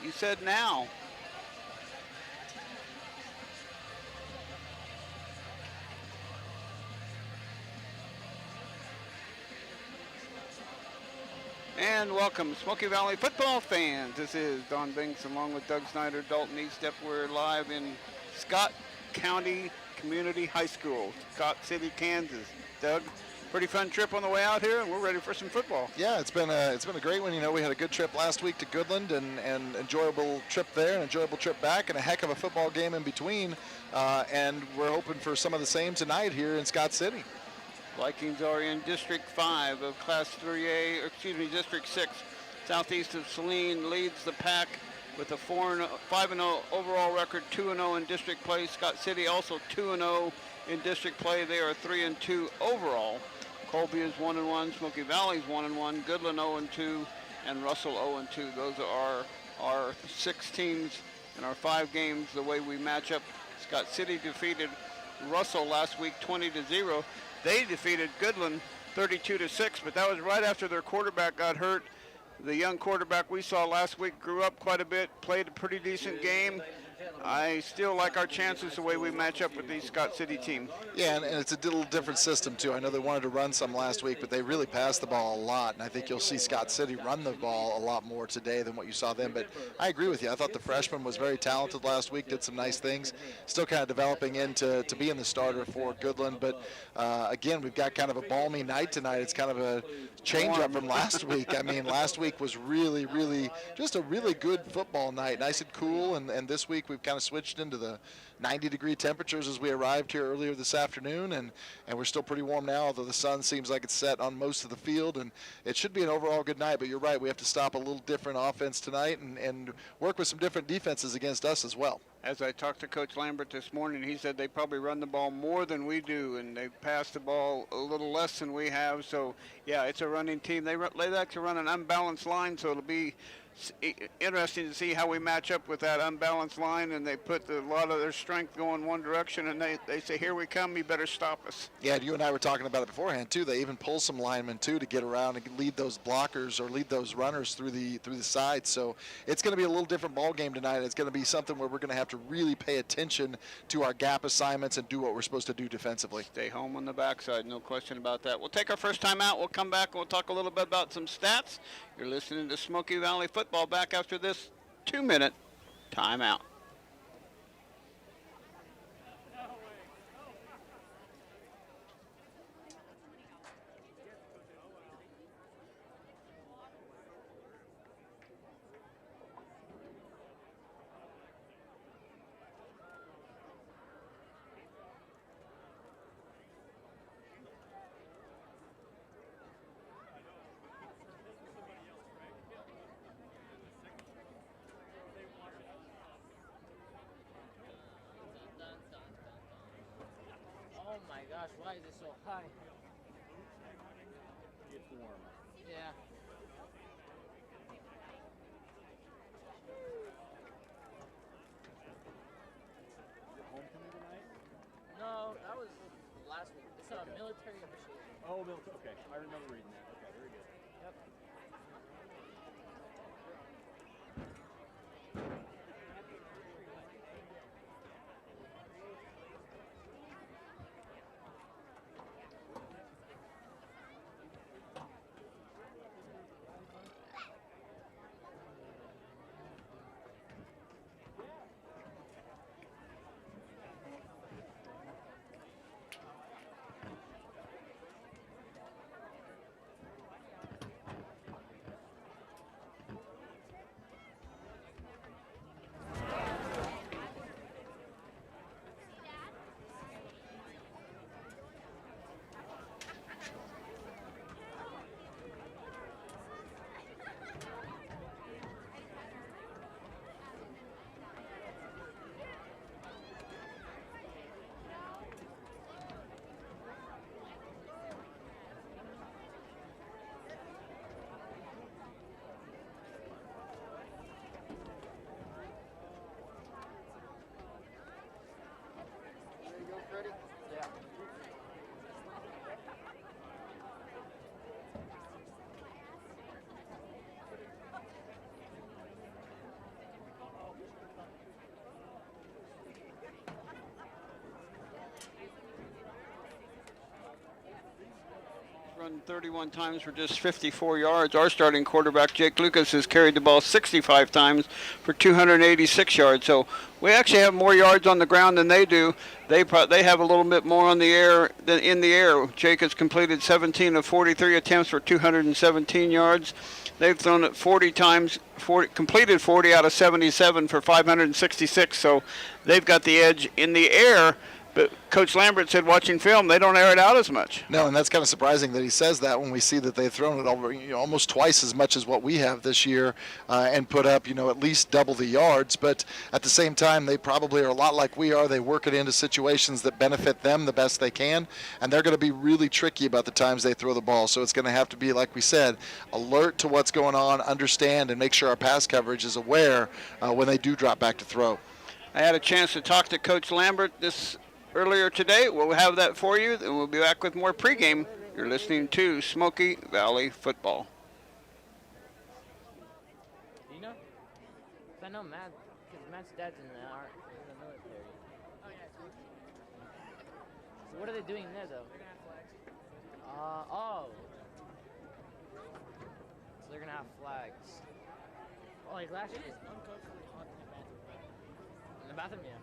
You said now. And welcome, Smoky Valley football fans. This is Don Binks along with Doug Snyder, Dalton Eastep. We're live in Scott County Community High School, Scott City, Kansas. Doug, pretty fun trip on the way out here, and we're ready for some football. Yeah, it's been a great one. You know, we had a good trip last week to Goodland, and enjoyable trip there, and enjoyable trip back, and a heck of a football game in between. And we're hoping for some of the same tonight here in Scott City. Vikings are in District 5 of Class 3A, or excuse me, District 6. Southeast of Saline leads the pack with a 5-0 overall record, 2-0 in district play. Scott City also 2-0 in district play. They are 3-2 overall. Colby is 1-1, Smoky Valley is 1-1, Goodland 0-2, and Russell 0-2. Those are our 6 teams in our 5 games, the way we match up. Scott City defeated Russell last week 20-0. They defeated Goodland 32-6, but that was right after their quarterback got hurt. The young quarterback we saw last week grew up quite a bit, played a pretty decent game. I still like our chances the way we match up with the Scott City team. Yeah, and it's a little different system, too. I know they wanted to run some last week, but they really passed the ball a lot, and I think you'll see Scott City run the ball a lot more today than what you saw then. But I agree with you. I thought the freshman was very talented last week, did some nice things, still kind of developing into being the starter for Goodland. But, again, we've got kind of a balmy night tonight. It's kind of a change-up from last week. I mean, last week was really, really just a really good football night, nice and cool, and this week we've kind of switched into the 90-degree temperatures as we arrived here earlier this afternoon, and we're still pretty warm now, although the sun seems like it's set on most of the field, and it should be an overall good night. But you're right, we have to stop a little different offense tonight and work with some different defenses against us as well. As I talked to Coach Lambert this morning, he said they probably run the ball more than we do, and they pass the ball a little less than we have. So, yeah, it's a running team. They like to run an unbalanced line, so it'll be interesting to see how we match up with that unbalanced line, and they put a lot of their strength going one direction, and they say, here we come, you better stop us. Yeah, you and I were talking about it beforehand, too. They even pull some linemen, too, to get around and lead those blockers or lead those runners through the sides. So it's going to be a little different ball game tonight. It's going to be something where we're going to have to really pay attention to our gap assignments and do what we're supposed to do defensively. Stay home on the backside, no question about that. We'll take our first time out. We'll come back and we'll talk a little bit about some stats. You're listening to Smoky Valley Football, back after this 2-minute timeout. Gosh, why is it so high? It's warm. Yeah. Is it homecoming tonight? No, that was last week. It's a military appreciation. Oh, military. Okay, I remember reading that. Okay, very good. Yep. 31 times for just 54 yards. Our starting quarterback, Jake Lucas, has carried the ball 65 times for 286 yards. So we actually have more yards on the ground than they do. They have a little bit more on the air than in the air. Jake has completed 17 of 43 attempts for 217 yards. They've thrown it 40 times, completed 40 out of 77 for 566. So they've got the edge in the air. But Coach Lambert said watching film, they don't air it out as much. No, and that's kind of surprising that he says that when we see that they've thrown it over, almost twice as much as what we have this year and put up, at least double the yards. But at the same time, they probably are a lot like we are. They work it into situations that benefit them the best they can, and they're going to be really tricky about the times they throw the ball. So it's going to have to be, like we said, alert to what's going on, understand, and make sure our pass coverage is aware when they do drop back to throw. I had a chance to talk to Coach Lambert earlier today. We'll have that for you, and we'll be back with more pregame. You're listening to Smoky Valley Football. Do you know? I know Matt, because Matt's dad's in the military. Oh, yeah. So what are they doing there, though? They're going to have flags. Oh. So they're going to have flags. Oh, like last year? Uncomfortably hot in the bathroom, yeah.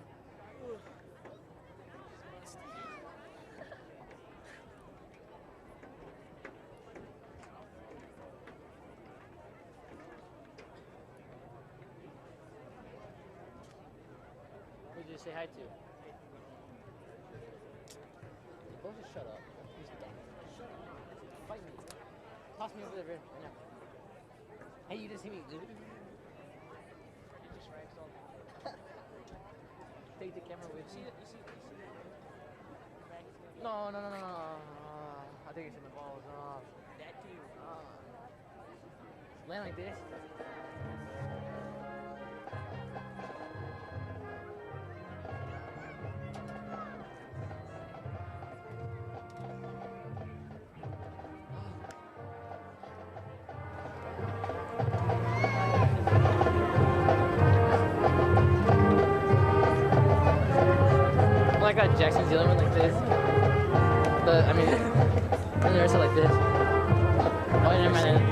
Who did you say hi to? Both just shut up. He's dumb. Shut up. Fight me. Toss me over there right now. Hey, you just see me. You just rags all. Take the camera with you. No. I think it's in the balls. That too. Land like this. I got Jackson dealing with like this. But I mean, and the rest are like this. Oh, never mind.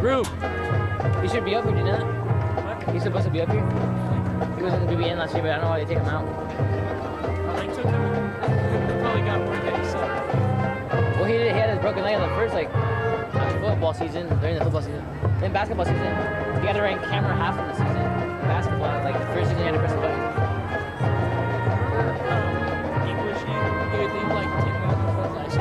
Rube, he should be up here, do you know that? He's supposed to be up here. He was in the BBN last year, but I don't know why they take him out. They took him. They probably got more than he said. Well, he had his broken leg on the first, football season, during the football season. Then basketball season, he got to run camera half of the season. Basketball, like the first season, he had to press the button. English, he would leave like 10 minutes before class.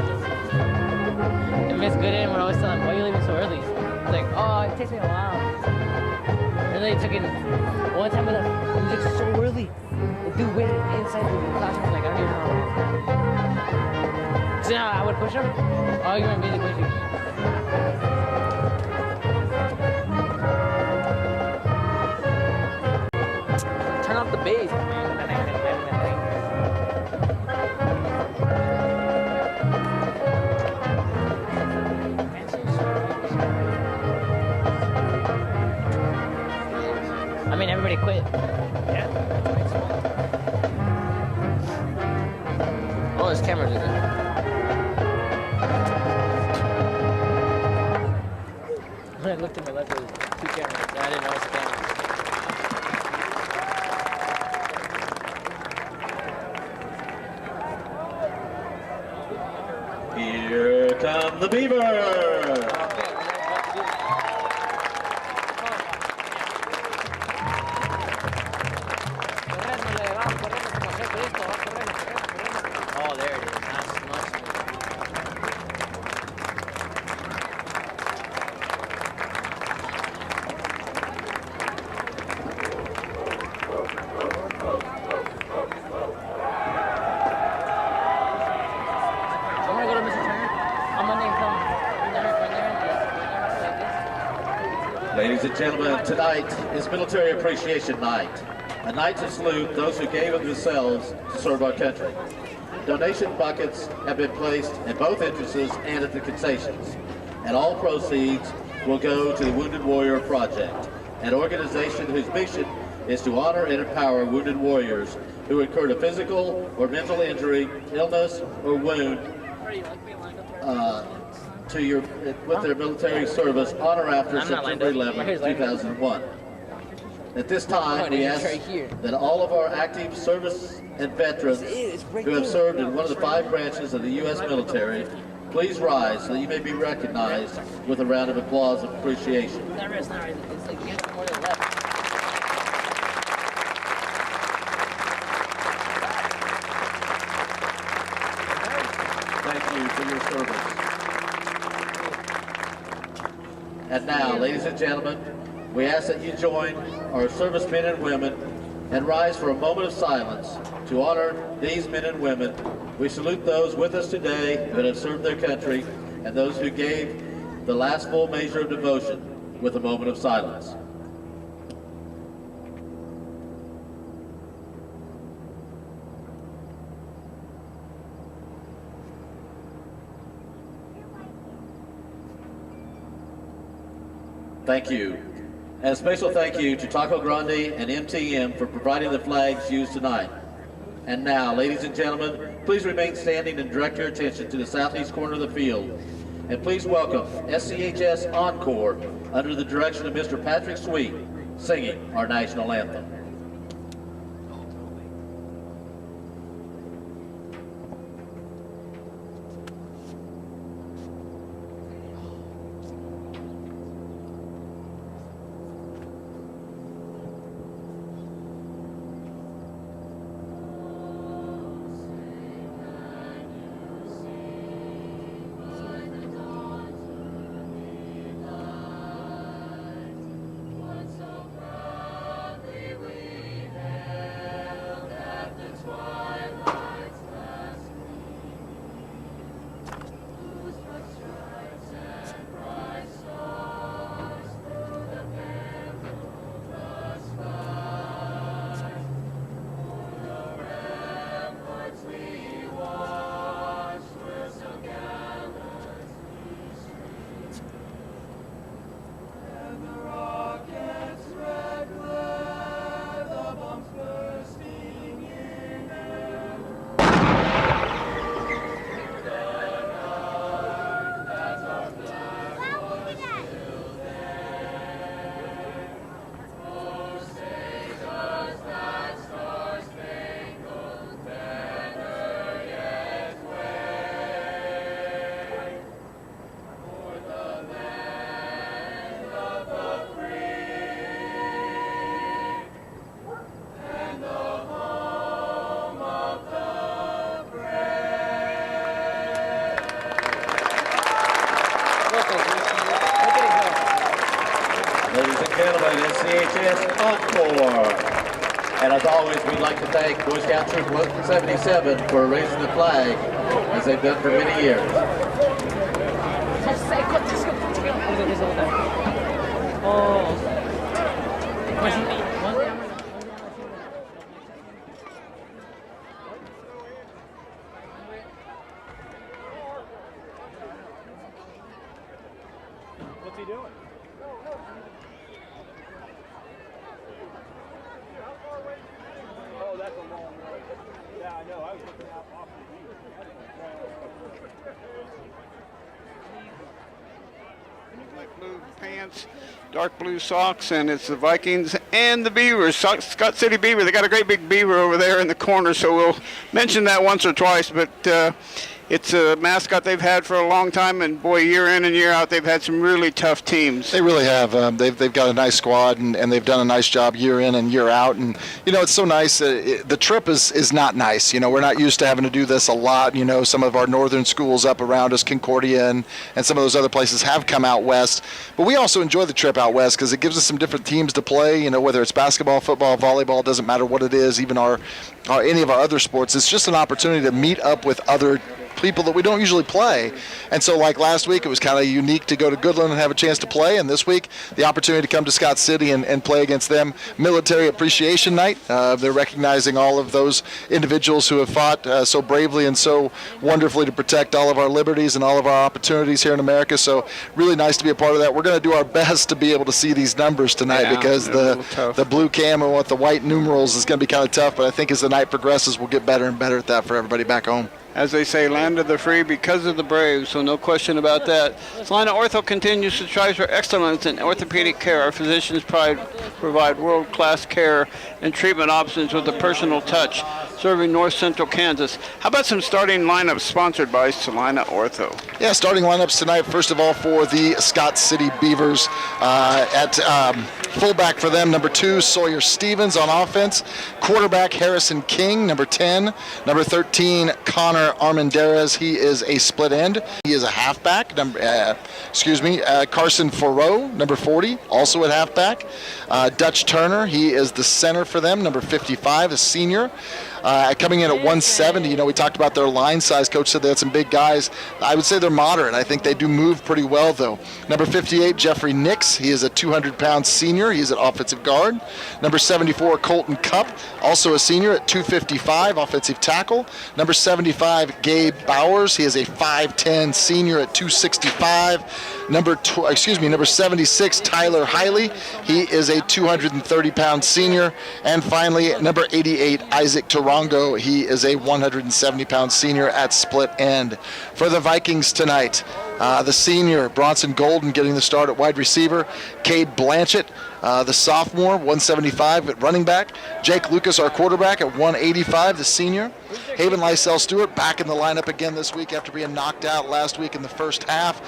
And Miss Gooden would always tell him, why are you leaving so early? He's like, oh, it takes me a while. And then he took it one time, he was like, so early. The dude waited inside the classroom, like, I don't even know. So now I would push him? Oh, you want me to push you? Turn off the bass. I mean, everybody quit. Yeah. Oh, there's cameras in there. When I looked at my left, there was 2 cameras, and I didn't know it was a camera. Here come the Beavers! Oh, there it is. That's much. I'm gonna go to Mr. Turner. I'm gonna come when they're Ladies and gentlemen, tonight is Military Appreciation Night. A night to salute those who gave of themselves to serve our country. donation buckets have been placed at both entrances and at the concessions, and all proceeds will go to the Wounded Warrior Project, an organization whose mission is to honor and empower wounded warriors who incurred a physical or mental injury, illness, or wound with their military service on or after September 11, 2001. At this time, we ask that all of our active service and veterans who have served in one of the 5 branches of the U.S. military, please rise so that you may be recognized with a round of applause of appreciation. It's like you have more than left. Thank you for your service. And now, ladies and gentlemen, we ask that you join our servicemen and women and rise for a moment of silence to honor these men and women. We salute those with us today that have served their country and those who gave the last full measure of devotion with a moment of silence. Thank you. And a special thank you to Taco Grande and MTM for providing the flags used tonight. And now, ladies and gentlemen, please remain standing and direct your attention to the southeast corner of the field. And please welcome SVHS Encore under the direction of Mr. Patrick Sweet, singing our national anthem. SVHS Encore. And as always, we'd like to thank Boy Scout Troop 177 for raising the flag, as they've done for many years. What's he doing? Oh, that's a long way. Yeah, I know. I was looking out off the beach. Light blue pants, dark blue socks, and it's the Vikings and the Beavers. Scott City Beaver. They got a great big beaver over there in the corner, so we'll mention that once or twice, but it's a mascot they've had for a long time, and boy, year in and year out, they've had some really tough teams. They really have. They've got a nice squad, and they've done a nice job year in and year out. And, you know, it's so nice. The trip is not nice. You know, we're not used to having to do this a lot. You know, some of our northern schools up around us, Concordia and some of those other places have come out west. But we also enjoy the trip out west because it gives us some different teams to play, you know, whether it's basketball, football, volleyball, doesn't matter what it is, even any of our other sports. It's just an opportunity to meet up with other people that we don't usually play. And so like last week, it was kind of unique to go to Goodland and have a chance to play. And this week, the opportunity to come to Scott City and play against them. Military Appreciation Night. They're recognizing all of those individuals who have fought so bravely and so wonderfully to protect all of our liberties and all of our opportunities here in America. So really nice to be a part of that. We're going to do our best to be able to see these numbers tonight because the blue camo with the white numerals is going to be kind of tough, but I think as the night progresses, we'll get better and better at that for everybody back home. As they say, land of the free because of the brave, so no question about that. Salina Ortho continues to strive for excellence in orthopedic care. Our physicians provide world-class care and treatment options with a personal touch, serving north central Kansas. How about some starting lineups sponsored by Salina Ortho? Yeah, starting lineups tonight, first of all, for the Scott City Beavers. At fullback for them, number 2, Sawyer Stevens on offense. Quarterback, Harrison King, number 10. Number 13, Connor Armendariz. He is a split end. He is a halfback. Carson Foreau, number 40, also at halfback. Dutch Turner, he is the center for them, number 55, a senior. Coming in at 170, we talked about their line size. Coach said they had some big guys. I would say they're moderate. I think they do move pretty well, though. Number 58, Jeffrey Nix. He is a 200-pound senior. He's an offensive guard. Number 74, Colton Cupp, also a senior at 255, offensive tackle. Number 75, Gabe Bowers. He is a 5'10 senior at 265. Number 76, Tyler Hiley. He is a 230-pound senior. And finally, number 88, Isaac Tarango. He is a 170-pound senior at split end. For the Vikings tonight, the senior, Bronson Golden, getting the start at wide receiver. Cade Blanchett, the sophomore, 175 at running back. Jake Lucas, our quarterback, at 185, the senior. Haven Lysell Stewart back in the lineup again this week after being knocked out last week in the first half.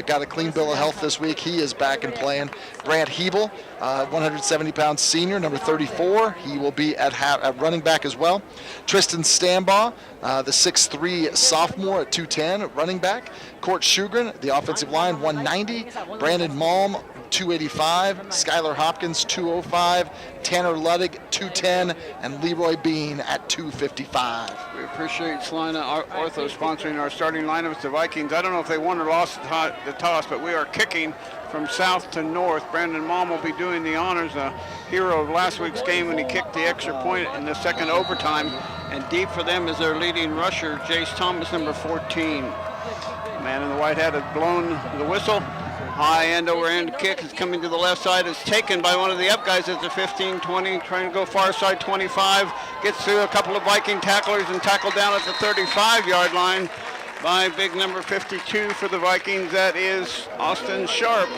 Got a clean bill of health this week. He is back and playing. Grant Hebel, 170-pound senior, number 34. He will be at running back as well. Tristan Stambaugh, the 6'3 sophomore at 210 at running back. Court Shugren, the offensive line, 190. Brandon Malm, 285. Skylar Hopkins, 205. Tanner Luddig, 210. And Leroy Bean at 255. We appreciate Salina Ortho sponsoring our starting lineups. The Vikings, I don't know if they won or lost the toss, but we are kicking from south to north. Brandon Malm will be doing the honors, the hero of last week's game when he kicked the extra point in the second overtime. And deep for them is their leading rusher, Jace Thomas, number 14. Man in the white hat has blown the whistle. High end over end kick is coming to the left side. It's taken by one of the up guys at the 15-20, trying to go far side 25. Gets through a couple of Viking tacklers and tackled down at the 35-yard line by big number 52 for the Vikings. That is Austin Sharp.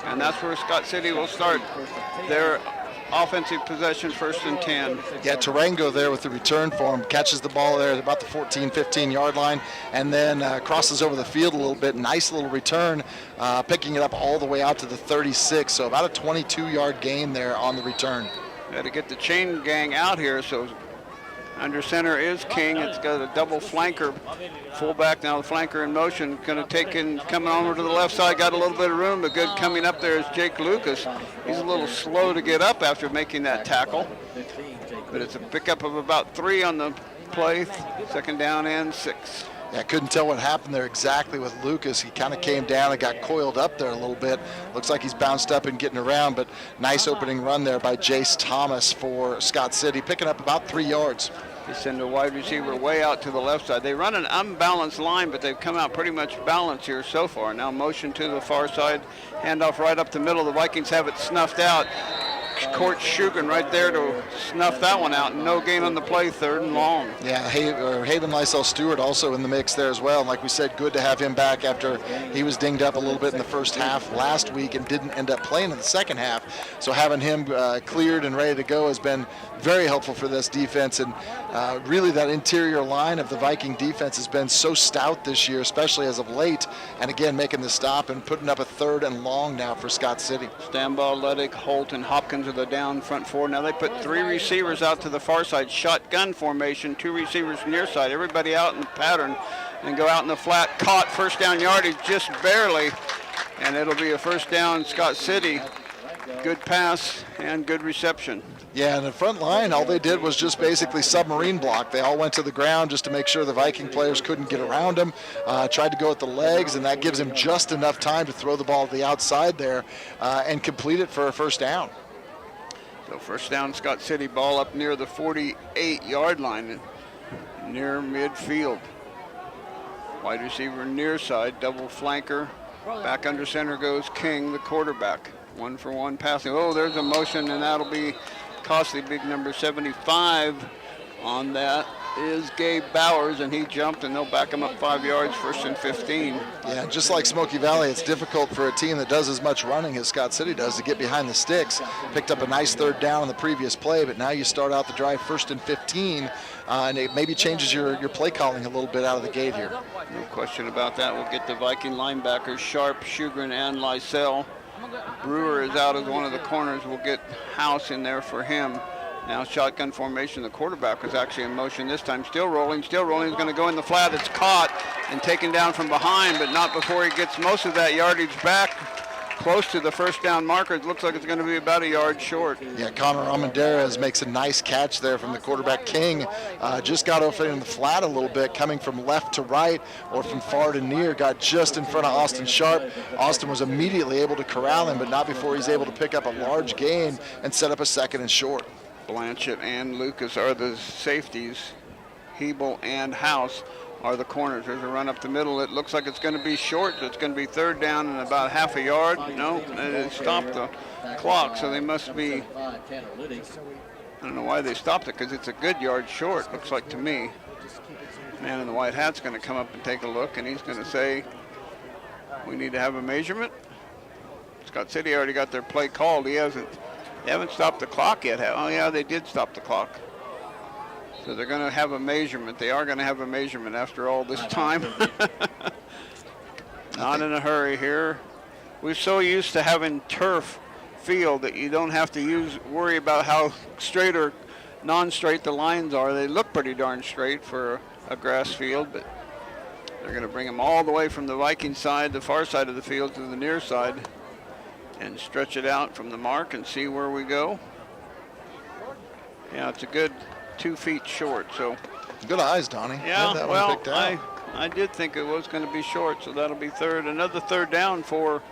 And that's where Scott City will start their offensive possession, 1st and 10. Yeah, Tarango there with the return for him. Catches the ball there at about the 14-15-yard line and then crosses over the field a little bit. Nice little return, picking it up all the way out to the 36. So about a 22-yard gain there on the return. Got to get the chain gang out here. So under center is King. It's got a double flanker. Fullback now, the flanker in motion. Going to take in, coming over to the left side. Got a little bit of room, but good coming up there is Jake Lucas. He's a little slow to get up after making that tackle. But it's a pickup of about 3 on the play. 2nd down and 6. Yeah, couldn't tell what happened there exactly with Lucas. He kind of came down and got coiled up there a little bit. Looks like he's bounced up and getting around, but nice opening run there by Jace Thomas for Scott City, picking up about 3 yards. They send a wide receiver way out to the left side. They run an unbalanced line, but they've come out pretty much balanced here so far. Now motion to the far side, handoff right up the middle. The Vikings have it snuffed out. Court Shugan right there to snuff that one out. No gain on the play, 3rd and long. Yeah, Haven Lysell Stewart also in the mix there as well. And like we said, good to have him back after he was dinged up a little bit in the first half last week and didn't end up playing in the second half. So having him cleared and ready to go has been very helpful for this defense. And really that interior line of the Viking defense has been so stout this year, especially as of late. And again, making the stop and putting up a 3rd and long now for Scott City. Stambaugh, Luddig, Holt, and Hopkins are the down front 4. Now they put 3 receivers out to the far side, shotgun formation, 2 receivers near side, everybody out in the pattern, and go out in the flat, caught, 1st down yardage just barely, and it'll be a 1st down Scott City. Good pass and good reception. Yeah, and the front line, all they did was just basically submarine block. They all went to the ground just to make sure the Viking players couldn't get around him. Tried to go at the legs, and that gives him just enough time to throw the ball to the outside there and complete it for a first down. So first down, Scott City, ball up near the 48-yard line, near midfield. Wide receiver near side, double flanker. Back under center goes King, the quarterback. 1-for-1 passing. Oh, there's a motion, and that'll be costly. Big number 75 on that is Gabe Bowers, and he jumped, and they'll back him up 5 yards, 1st and 15. Yeah, just like Smoky Valley, it's difficult for a team that does as much running as Scott City does to get behind the sticks. Picked up a nice third down on the previous play, but now you start out the drive 1st and 15, and it maybe changes your play calling a little bit out of the gate here. No question about that. We'll get the Viking linebackers, Sharp, Shugren, and Lysell. Brewer is out as one of the corners. We'll get House in there for him. Now shotgun formation. The quarterback was actually in motion this time. Still rolling. He's going to go in the flat. It's caught and taken down from behind, but not before he gets most of that yardage back. Close to the first down marker. It looks like it's going to be about a yard short. Yeah, Connor Armendariz makes a nice catch there from the quarterback. King just got off in the flat a little bit, coming from left to right or from far to near, got just in front of Austin Sharp. Austin was immediately able to corral him, but not before he's able to pick up a large gain and set up a 2nd and short. Blanchett and Lucas are the safeties. Hebel and House are the corners. There's a run up the middle. It looks like it's going to be short. So it's going to be 3rd down and about half a yard. No, they stopped the clock, so they must be, I don't know why they stopped it, because it's a good yard short, looks like to me. Man in the white hat's going to come up and take a look, and he's going to say, we need to have a measurement. Scott City already got their play called. They haven't stopped the clock yet. Oh yeah, they did stop the clock. So they're going to have a measurement. They are going to have a measurement after all this time. Not in a hurry here. We're so used to having turf field that you don't have to worry about how straight or non-straight the lines are. They look pretty darn straight for a grass field, but they're going to bring them all the way from the Viking side, the far side of the field, to the near side, and stretch it out from the mark and see where we go. Yeah, it's a good 2 feet short. So good eyes, Donnie. Yeah, that well, one picked out. I did think it was going to be short, so that'll be another third down for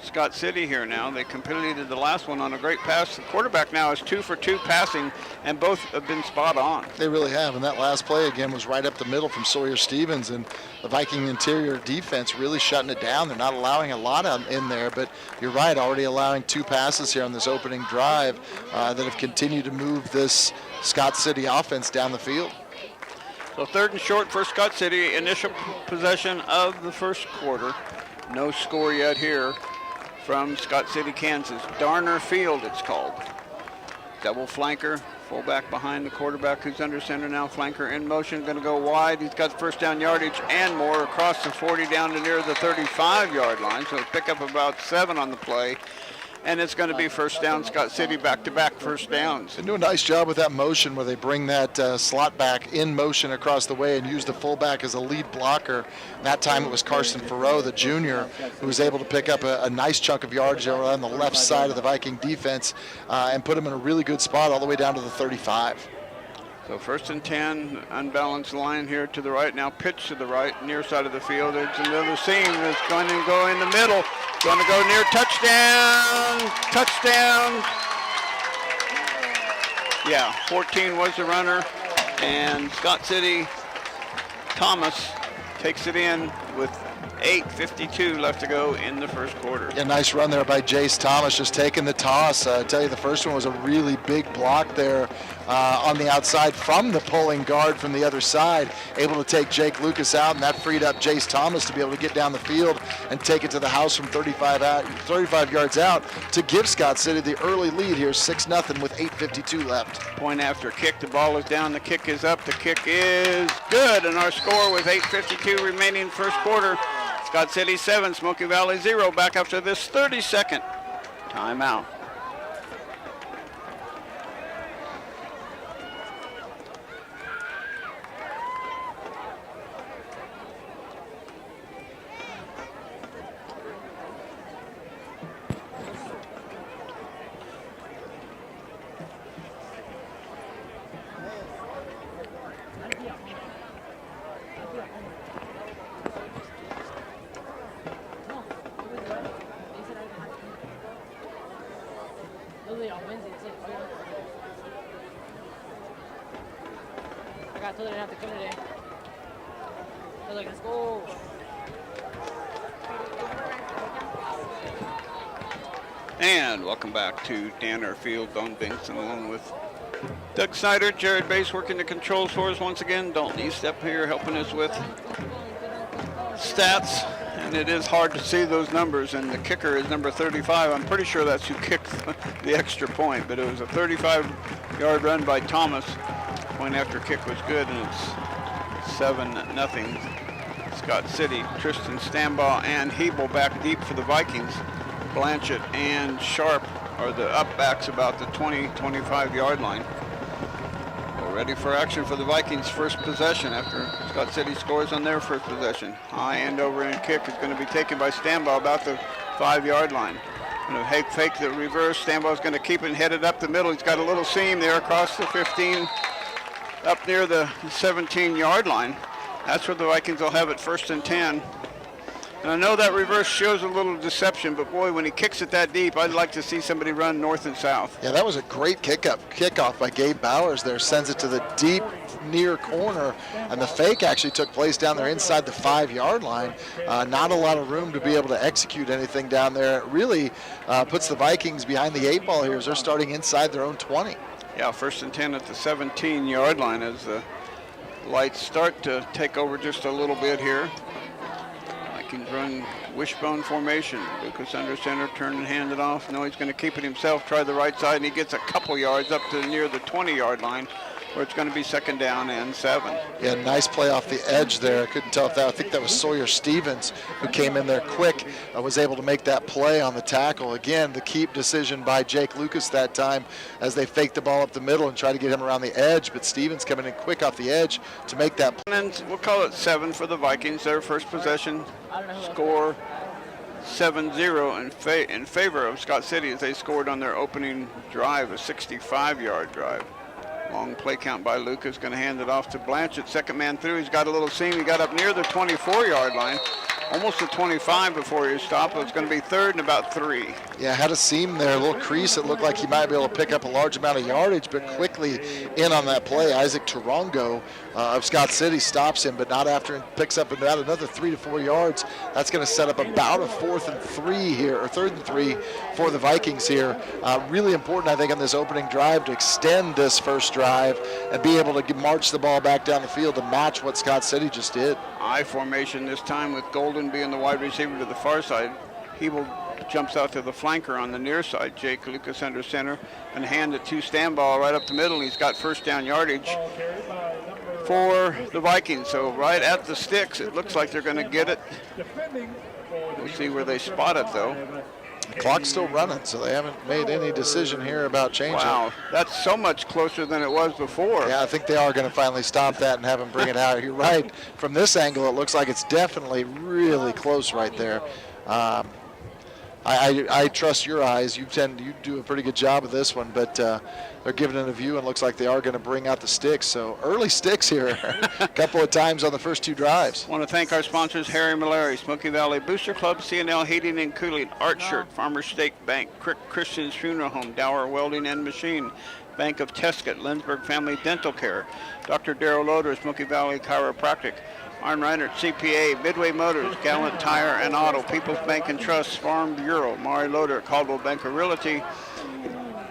Scott City here now. They completed the last one on a great pass. The quarterback now is 2 for 2 passing, and both have been spot on. They really have, and that last play again was right up the middle from Sawyer Stevens, and the Viking interior defense really shutting it down. They're not allowing a lot in there, but you're right, already allowing 2 passes here on this opening drive that have continued to move this Scott City offense down the field. So 3rd and short for Scott City, initial possession of the first quarter. No score yet here from Scott City, Kansas. Darner Field, it's called. Double flanker, fullback behind the quarterback who's under center now. Flanker in motion, going to go wide. He's got first down yardage and more across the 40 down to near the 35-yard line. So pick up about 7 on the play. And it's going to be first down, Scott City, back-to-back first downs. They do a nice job with that motion where they bring that slot back in motion across the way and use the fullback as a lead blocker. That time it was Carson Farrow, the junior, who was able to pick up a nice chunk of yardage on the left side of the Viking defense and put him in a really good spot all the way down to the 35. So 1st and 10, unbalanced line here to the right. Now pitch to the right, near side of the field. There's another seam that's going to go in the middle. Going to go near touchdown. Yeah, 14 was the runner. And Scott City, Thomas takes it in with 8:52 left to go in the first quarter. Yeah, nice run there by Jace Thomas, just taking the toss. I tell you, the first one was a really big block there on the outside from the pulling guard from the other side, able to take Jake Lucas out, and that freed up Jace Thomas to be able to get down the field and take it to the house from 35 yards out to give Scott City the early lead here, 6-0 with 8:52 left. Point after kick, the ball is down, the kick is up, the kick is good, and our score with 8:52 remaining first quarter. Scott City 7, Smoky Valley 0, back after this 30-second timeout. I got told I didn't have to come today. I was like, let's go. And welcome back to Danner Field. Don Binkson along with Doug Snyder, Jared Bass working the controls for us once again. Dalton Eastep here helping us with stats. And it is hard to see those numbers. And the kicker is number 35. I'm pretty sure that's who kicked the extra point. But it was a 35-yard run by Thomas. Point after kick was good, and it's 7-0. Scott City, Tristan Stambaugh and Hebel back deep for the Vikings. Blanchett and Sharp are the up-backs about the 20-25-yard line. We're ready for action for the Vikings' first possession after Scott City scores on their first possession. High end over end kick is going to be taken by Stambaugh about the 5-yard line. Going to fake the reverse. Stambaugh's going to keep it headed up the middle. He's got a little seam there across the 15, up near the 17-yard line. That's where the Vikings will have it 1st and 10. And I know that reverse shows a little deception, but boy, when he kicks it that deep, I'd like to see somebody run north and south. Yeah, that was a great kickoff by Gabe Bowers there. Sends it to the deep near corner, and the fake actually took place down there inside the 5-yard line. Not a lot of room to be able to execute anything down there. It really puts the Vikings behind the 8 ball here as they're starting inside their own 20. Yeah, 1st and 10 at the 17-yard line as the lights start to take over just a little bit here. Vikings run wishbone formation. Lucas under center, turn and hand it off. No, he's going to keep it himself, try the right side, and he gets a couple yards up to near the 20-yard line, where it's going to be 2nd down and 7. Yeah, nice play off the edge there. I couldn't tell if that, I think that was Sawyer Stevens who came in there quick, was able to make that play on the tackle. Again, the keep decision by Jake Lucas that time as they faked the ball up the middle and tried to get him around the edge, but Stevens coming in quick off the edge to make that play. And we'll call it 7 for the Vikings. Their first possession, score 7-0 in favor of Scott City as they scored on their opening drive, a 65-yard drive. Long play count by Lucas, going to hand it off to Blanchett. 2nd man through, he's got a little seam. He got up near the 24-yard line, almost the 25 before he stopped. It's going to be 3rd and about 3. Yeah, had a seam there, a little crease. It looked like he might be able to pick up a large amount of yardage, but quickly in on that play. Isaac Tarongo of Scott City stops him, but not after, and picks up about another 3 to 4 yards. That's going to set up about a 4th and 3 here, or 3rd and 3 for the Vikings here. Really important, I think, on this opening drive to extend this first drive and be able to march the ball back down the field to match what Scott City just did. I formation this time with Golden being the wide receiver to the far side. Hebel jumps out to the flanker on the near side. Jake Lucas under center and hand it to Stambaugh right up the middle. He's got 1st down yardage for the Vikings. So right at the sticks, it looks like they're going to get it. We'll see where they spot it though. The clock's still running, so they haven't made any decision here about changing. Wow, that's so much closer than it was before. Yeah, I think they are going to finally stop that and have him bring it out. You're right. From this angle, it looks like it's definitely really close right there. I trust your eyes. You do a pretty good job of this one, but they're giving it a view and looks like they are going to bring out the sticks. So early sticks here, a couple of times on the first 2 drives. I want to thank our sponsors, Harry Malari, Smoky Valley Booster Club, C&L Heating and Cooling, Art Shirt, Farmers State Bank, Christian's Funeral Home, Dower Welding and Machine, Bank of Tescott, Lindsberg Family Dental Care, Dr. Darrell Loader, Smoky Valley Chiropractic, Arn Reinert CPA, Midway Motors, Gallant Tire and Auto, People's Bank and Trust, Farm Bureau, Mari Loader, Caldwell Banker Realty,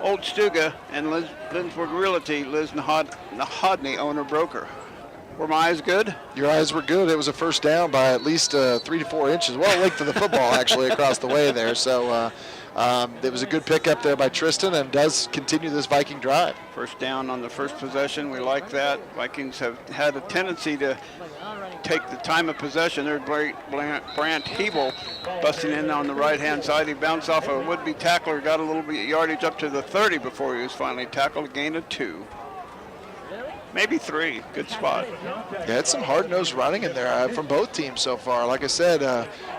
Old Stuga, and Lindsberg Realty, Liz Nahodney, owner broker. Were my eyes good? Your eyes were good. It was a 1st down by at least 3 to 4 inches. Well, length of the football actually across the way there. So it was a good pickup there by Tristan and does continue this Viking drive. 1st down on the first possession. We like that. Vikings have had a tendency to take the time of possession. There's Brant Hebel busting in on the right-hand side. He bounced off a would-be tackler, got a little bit yardage up to the 30 before he was finally tackled. A gain of 2. Maybe 3. Good spot. Yeah, it's some hard-nosed running in there from both teams so far. Like I said,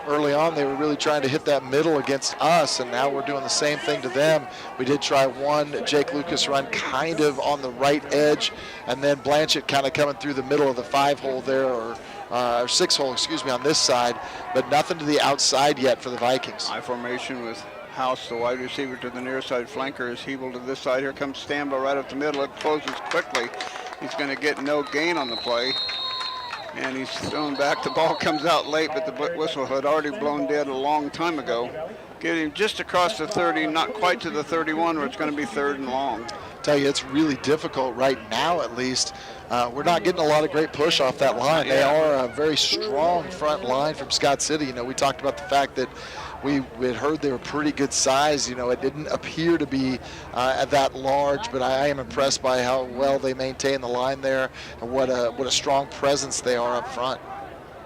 early on they were really trying to hit that middle against us, and now we're doing the same thing to them. We did try one Jake Lucas run kind of on the right edge, and then Blanchett kind of coming through the middle of the 5-hole there, or 6-hole, excuse me, on this side, but nothing to the outside yet for the Vikings. I formation with House, the wide receiver, to the near side flanker, is Hebel to this side. Here comes Stambo right up the middle. It closes quickly. He's going to get no gain on the play. And he's thrown back. The ball comes out late, but the whistle had already blown dead a long time ago. Getting just across the 30, not quite to the 31, where it's going to be 3rd and long. Tell you, it's really difficult right now, at least. We're not getting a lot of great push off that line. They are a very strong front line from Scott City. You know, we talked about the fact that we had heard they were pretty good size. You know, it didn't appear to be that large, but I am impressed by how well they maintain the line there and what a strong presence they are up front.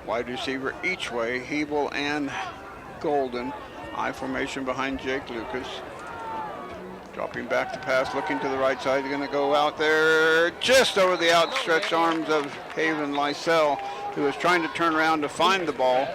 Wide receiver each way, Hebel and Golden. I formation behind Jake Lucas. Dropping back to pass, looking to the right side. They're going to go out there just over the outstretched arms of Haven Lysell, who was trying to turn around to find the ball.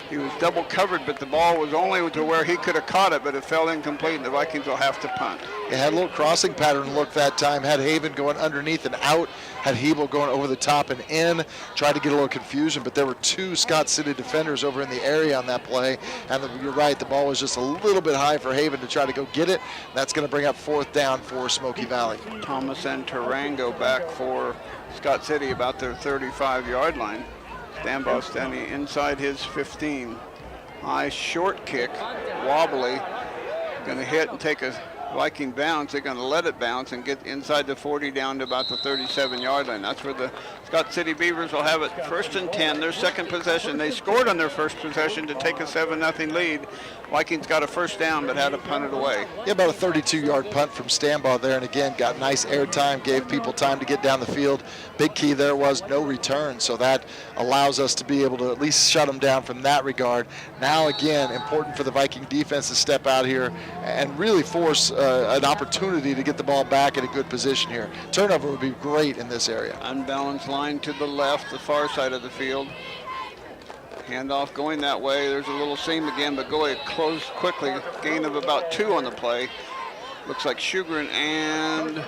He was double covered, but the ball was only to where he could have caught it, but it fell incomplete, and the Vikings will have to punt. It had a little crossing pattern look that time. Had Haven going underneath and out. Had Hebel going over the top and in. Tried to get a little confusion, but there were 2 Scott City defenders over in the area on that play. And you're right, the ball was just a little bit high for Haven to try to go get it. That's going to bring up 4th down for Smoky Valley. Thomas and Tarango back for Scott City about their 35-yard line. Stambaugh standing inside his 15. High short kick, wobbly. Going to hit and take a Viking bounce. They're going to let it bounce and get inside the 40 down to about the 37-yard line. That's where the Scott City Beavers will have it 1st and 10, their second possession. They scored on their first possession to take a 7-0 lead. Vikings got a 1st down but had to punt it away. Yeah, about a 32-yard punt from Stambaugh there, and again, got nice air time, gave people time to get down the field. Big key there was no return, so that allows us to be able to at least shut them down from that regard. Now, again, important for the Viking defense to step out here and really force an opportunity to get the ball back in a good position here. Turnover would be great in this area. Unbalanced line to the left, the far side of the field. Handoff going that way. There's a little seam again, but go ahead, close quickly. Gain of about 2 on the play. Looks like Shugren and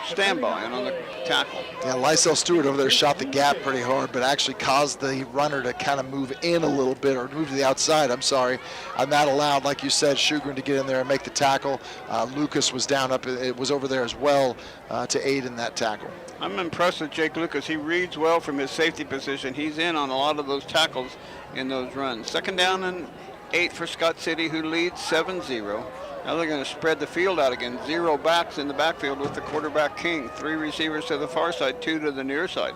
Stambaugh in on the tackle. Yeah, Lysell Stewart over there shot the gap pretty hard, but actually caused the runner to kind of move in a little bit, or move to the outside, I'm sorry. And that allowed, like you said, Shugren to get in there and make the tackle. Lucas was down up, it was over there as well to aid in that tackle. I'm impressed with Jake Lucas. He reads well from his safety position. He's in on a lot of those tackles in those runs. 2nd down and 8 for Scott City, who leads 7-0. Now they're going to spread the field out again. 0 backs in the backfield with the quarterback King. 3 receivers to the far side, 2 to the near side.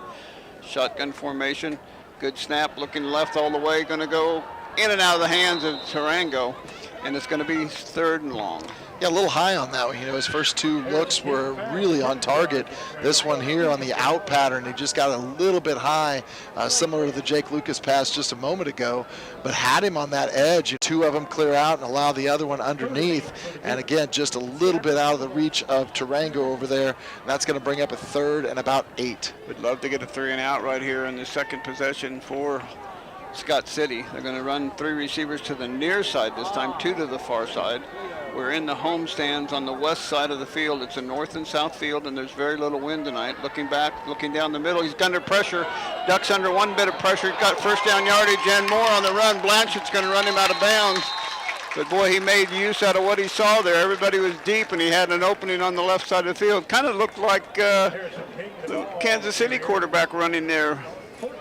Shotgun formation. Good snap, looking left all the way. Going to go in and out of the hands of Tarango, and it's going to be 3rd and long. Yeah, a little high on that one. You know, his first 2 looks were really on target. This one here on the out pattern, he just got a little bit high, similar to the Jake Lucas pass just a moment ago, but had him on that edge. 2 of them clear out and allow the other one underneath. And again, just a little bit out of the reach of Tarango over there. And that's going to bring up a 3rd and about 8. Would love to get a 3 and out right here in the second possession for Scott City. They're going to run 3 receivers to the near side this time, 2 to the far side. We're in the home stands on the west side of the field. It's a north and south field, and there's very little wind tonight. Looking back, looking down the middle. He's under pressure. Ducks under one bit of pressure. He's got 1st down yardage and more on the run. Blanchett's going to run him out of bounds. But boy, he made use out of what he saw there. Everybody was deep, and he had an opening on the left side of the field. Kind of looked like the Kansas City quarterback running there.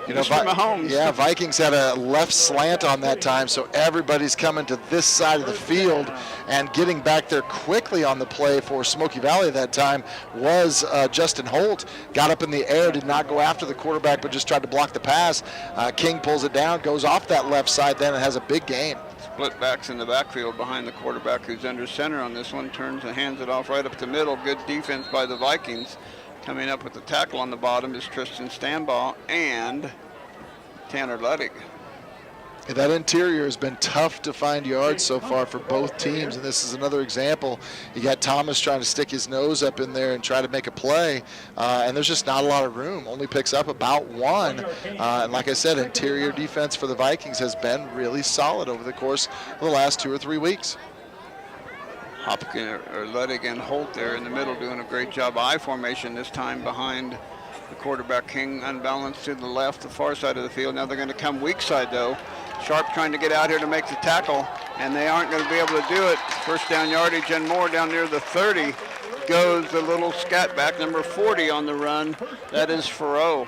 You know, Mr. Mahomes. Yeah, Vikings had a left slant on that time, so everybody's coming to this side of the field, and getting back there quickly on the play for Smoky Valley that time was Justin Holt. Got up in the air, did not go after the quarterback, but just tried to block the pass. King pulls it down, goes off that left side then, and has a big gain. Split backs in the backfield behind the quarterback, who's under center on this one. Turns and hands it off right up the middle. Good defense by the Vikings. Coming up with the tackle on the bottom is Tristan Stambaugh and Tanner Luddig. Yeah, that interior has been tough to find yards so far for both teams, and this is another example. You got Thomas trying to stick his nose up in there and try to make a play, and there's just not a lot of room. Only picks up about 1. And like I said, interior defense for the Vikings has been really solid over the course of the last 2 or 3 weeks. Hopkins or Luddig and Holt there in the middle doing a great job. I formation this time behind the quarterback King, unbalanced to the left, the far side of the field. Now they're going to come weak side though. Sharp trying to get out here to make the tackle, and they aren't going to be able to do it. First down yardage, and more down near the 30 goes the little scat back, number 40 on the run. That is Farrow.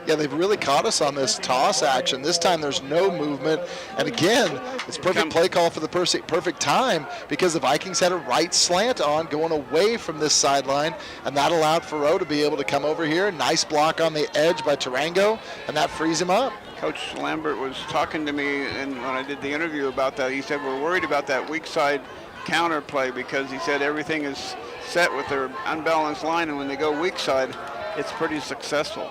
Yeah, they've really caught us on this toss action. This time there's no movement. And again, it's perfect play call for the perfect time because the Vikings had a right slant on going away from this sideline, and that allowed Farrow to be able to come over here. Nice block on the edge by Tarango, and that frees him up. Coach Lambert was talking to me and when I did the interview about that. He said, we're worried about that weak side counter play because he said everything is set with their unbalanced line, and when they go weak side, it's pretty successful.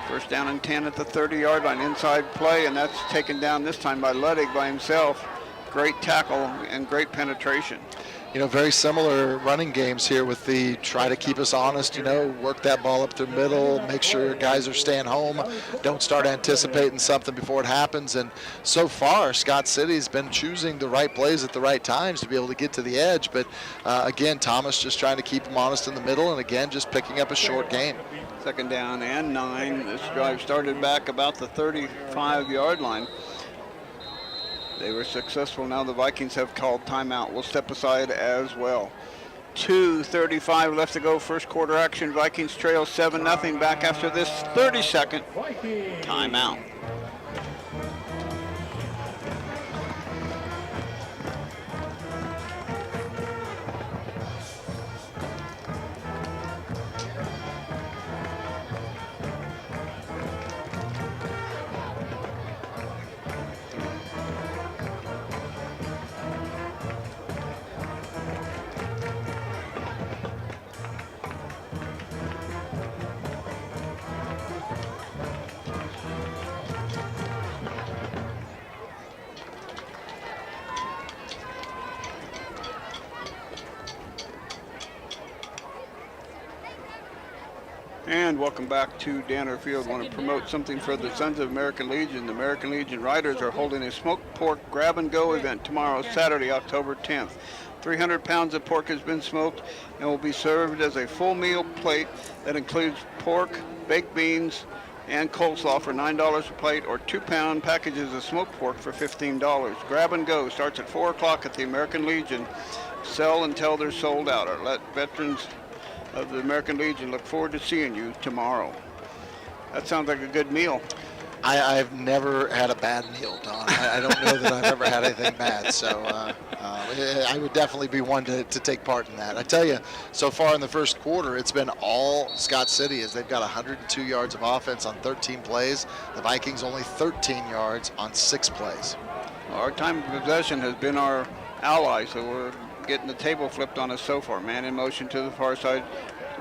First down and 10 at the 30-yard line, inside play, and that's taken down this time by Ludwig by himself. Great tackle and great penetration. You know, very similar running games here with the try to keep us honest, you know, work that ball up the middle, make sure guys are staying home, don't start anticipating something before it happens. And so far, Scott City's been choosing the right plays at the right times to be able to get to the edge. But again, Thomas just trying to keep him honest in the middle, and again, just picking up a short gain. Second down and 9. This drive started back about the 35-yard line. They were successful. Now the Vikings have called timeout. We'll step aside as well. 2:35 left to go. First quarter action. Vikings trail 7-0 back after this 30-second timeout. And welcome back to Danner Field. I want to promote something for the Sons of American Legion. The American Legion Riders are holding a smoked pork grab and go event tomorrow, Saturday, October 10th. 300 pounds of pork has been smoked and will be served as a full meal plate that includes pork, baked beans, and coleslaw for $9 a plate, or 2-pound packages of smoked pork for $15. Grab and go starts at 4 o'clock at the American Legion. Sell until they're sold out, or let veterans of the American Legion look forward to seeing you tomorrow. That sounds like a good meal. I've never had a bad meal, Don. I don't know that I've ever had anything bad, so I would definitely be one to take part in that. I tell you, so far in the first quarter, it's been all Scott City, as they've got 102 yards of offense on 13 plays. The Vikings only 13 yards on 6 plays. Our time of possession has been our ally, so we're getting the table flipped on us so far. Man in motion to the far side.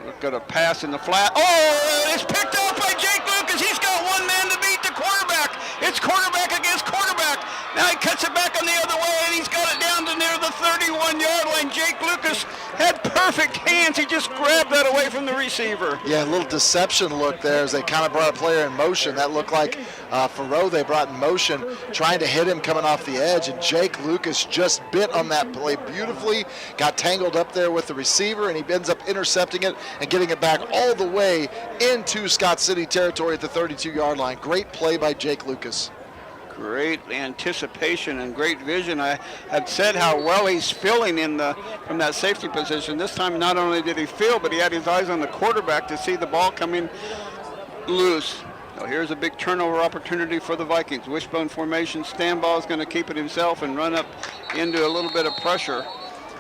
We've got a pass in the flat. Oh, it's picked up by Jake Lucas. He's got one man to beat the quarterback. It's quarterback against quarterback. Now he cuts it back on the other way, and he's got it down to near the 31-yard line. Jake Lucas had perfect hands. He just grabbed that away from the receiver. Yeah, a little deception look there as they kind of brought a player in motion. That looked like Farrow they brought in motion, trying to hit him coming off the edge, and Jake Lucas just bit on that play beautifully, got tangled up there with the receiver, and he ends up intercepting it and getting it back all the way into Scott City territory at the 32-yard line. Great play by Jake Lucas. Great anticipation and great vision. I had said how well he's feeling from that safety position. This time not only did he feel, but he had his eyes on the quarterback to see the ball coming loose. Now here's a big turnover opportunity for the Vikings. Wishbone formation. Stanball is going to keep it himself and run up into a little bit of pressure.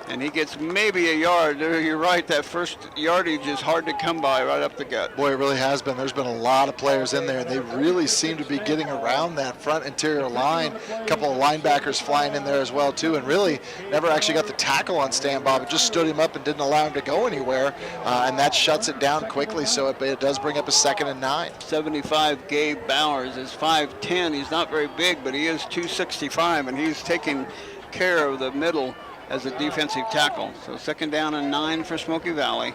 And he gets maybe a yard. You're right, that first yardage is hard to come by right up the gut. Boy, it really has been. There's been a lot of players in there, and they really seem to be getting around that front interior line. A couple of linebackers flying in there as well, too, and really never actually got the tackle on Stanbaugh, but just stood him up and didn't allow him to go anywhere, and that shuts it down quickly, so it does bring up a 2nd and 9. 75 Gabe Bowers is 5'10". He's not very big, but he is 265, and he's taking care of the middle as a defensive tackle. So 2nd down and 9 for Smoky Valley.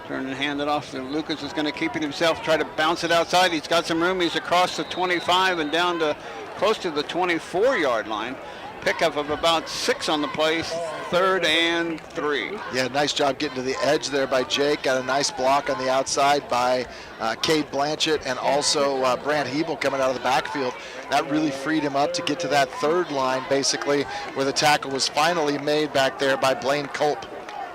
Turn and hand it off to Lucas. Is going to keep it himself, try to bounce it outside. He's got some room. He's across the 25 and down to close to the 24-yard line. Pickup of about 6 on the play, 3rd and 3. Yeah, nice job getting to the edge there by Jake. Got a nice block on the outside by Cade Blanchett and also Brant Hebel coming out of the backfield. That really freed him up to get to that third line, basically, where the tackle was finally made back there by Blaine Culp.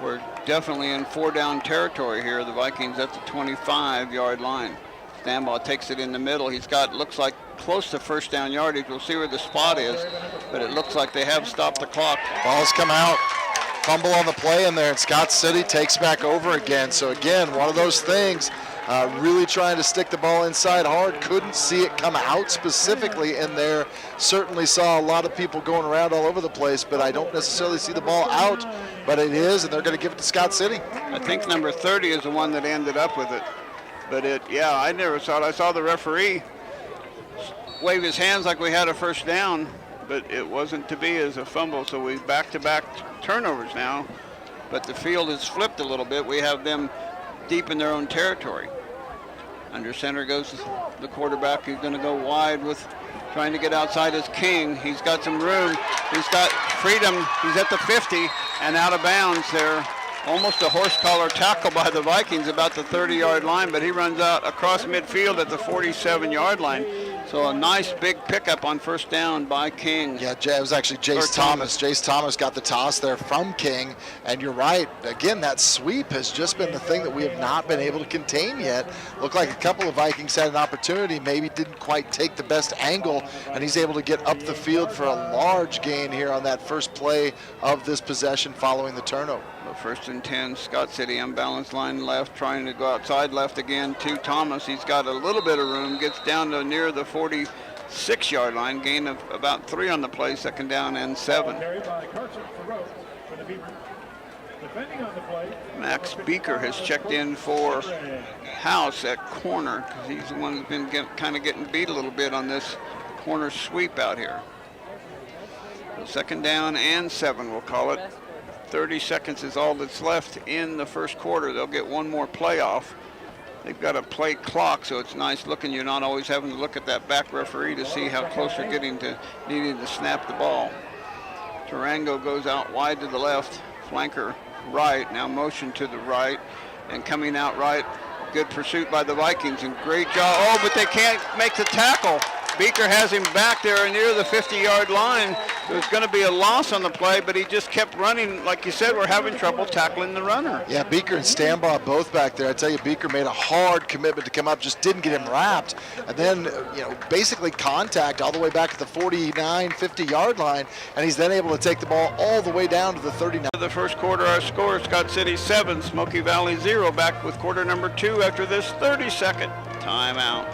We're definitely in 4-down territory here. The Vikings at the 25-yard line. Stanbaugh takes it in the middle. He's got, looks like, close to first down yardage. We'll see where the spot is, but it looks like they have stopped the clock. Ball's come out. Fumble on the play in there, and Scott City takes back over again. So again, one of those things, really trying to stick the ball inside hard. Couldn't see it come out specifically in there. Certainly saw a lot of people going around all over the place, but I don't necessarily see the ball out, but it is, and they're going to give it to Scott City. I think number 30 is the one that ended up with it. But I never saw it. I saw the referee wave his hands like we had a first down, but it wasn't to be as a fumble. So we back-to-back turnovers now, but the field has flipped a little bit. We have them deep in their own territory. Under center goes the quarterback. He's going to go wide with trying to get outside his King. He's got some room. He's got freedom. He's at the 50 and out of bounds there. Almost a horse collar tackle by the Vikings about the 30-yard line, but he runs out across midfield at the 47-yard line. So a nice big pickup on first down by King. Yeah, it was actually Jace Thomas. Jace Thomas got the toss there from King, and you're right. Again, that sweep has just been the thing that we have not been able to contain yet. Looked like a couple of Vikings had an opportunity, maybe didn't quite take the best angle, and he's able to get up the field for a large gain here on that first play of this possession following the turnover. First and 10, Scott City unbalanced line left, trying to go outside left again to Thomas. He's got a little bit of room, gets down to near the 46-yard line, gain of about 3 on the play, second down and 7. Max Beaker has checked in for House at corner, because he's the one who's been kind of getting beat a little bit on this corner sweep out here. So second down and 7, we'll call it. 30 seconds is all that's left in the first quarter. They'll get one more play off. They've got a play clock, so it's nice looking. You're not always having to look at that back referee to see how close you're getting to needing to snap the ball. Tarango goes out wide to the left, flanker right, now motion to the right, and coming out right. Good pursuit by the Vikings, and great job. Oh, but they can't make the tackle. Beaker has him back there near the 50-yard line. There's going to be a loss on the play, but he just kept running. Like you said, we're having trouble tackling the runner. Yeah, Beaker and Stanbaugh both back there. I tell you, Beaker made a hard commitment to come up, just didn't get him wrapped. And then, basically contact all the way back at the 49, 50-yard line, and he's then able to take the ball all the way down to the 39. The first quarter, our score, Scott City 7, Smoky Valley 0. Back with quarter number 2 after this 30-second timeout.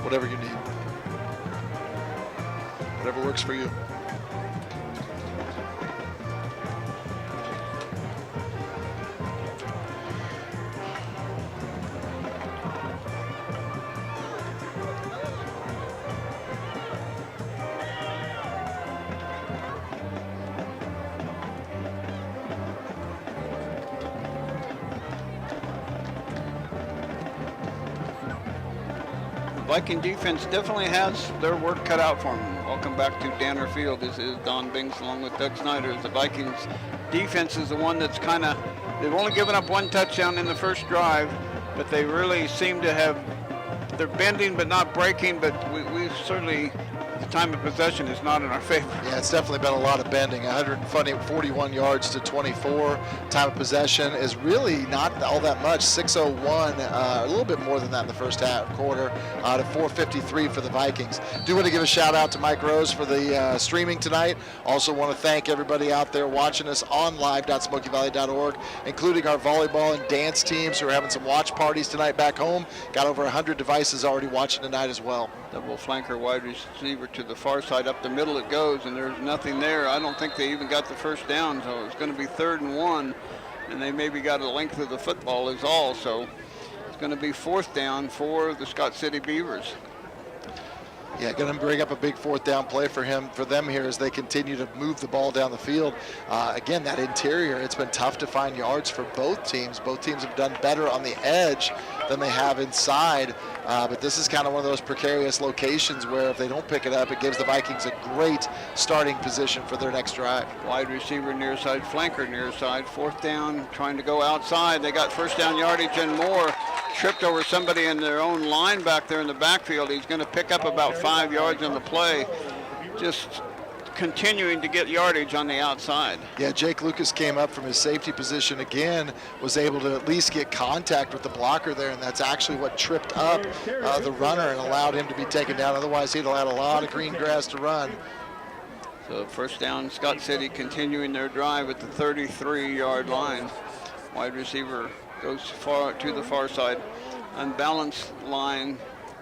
Whatever you need. Whatever works for you. Viking defense definitely has their work cut out for them. Welcome back to Danner Field. This is Don Binks along with Doug Snyder. The Vikings defense is the one that's they've only given up 1 touchdown in the first drive, but they really seem to have, they're bending but not breaking, but we certainly, the time of possession is not in our favor. Yeah, it's definitely been a lot of bending. 141 yards to 24. Time of possession is really not all that much. 6:01, a little bit more than that in the first quarter, to 4:53 for the Vikings. Do want to give a shout out to Mike Rose for the streaming tonight. Also want to thank everybody out there watching us on live.smokyvalley.org, including our volleyball and dance teams who are having some watch parties tonight back home. Got over 100 devices already watching tonight as well. Double flanker wide receiver to the far side, up the middle it goes, and there's nothing there. I don't think they even got the first down, so it's going to be 3rd and 1, and they maybe got a length of the football is all, so it's going to be 4th down for the Scott City Beavers. Yeah, going to bring up a big fourth down play for them here as they continue to move the ball down the field. Again, that interior, it's been tough to find yards for both teams. Both teams have done better on the edge than they have inside. But this is kind of one of those precarious locations where if they don't pick it up, it gives the Vikings a great starting position for their next drive. Wide receiver near side, flanker near side. Fourth down, trying to go outside. They got first down yardage, and Moore tripped over somebody in their own line back there in the backfield. He's going to pick up about 5 yards on the play. Just continuing to get yardage on the outside. Yeah, Jake Lucas came up from his safety position again, was able to at least get contact with the blocker there, and that's actually what tripped up the runner and allowed him to be taken down. Otherwise, he'd have had a lot of green grass to run. So first down, Scott City continuing their drive at the 33-yard line. Wide receiver goes far to the far side. Unbalanced line.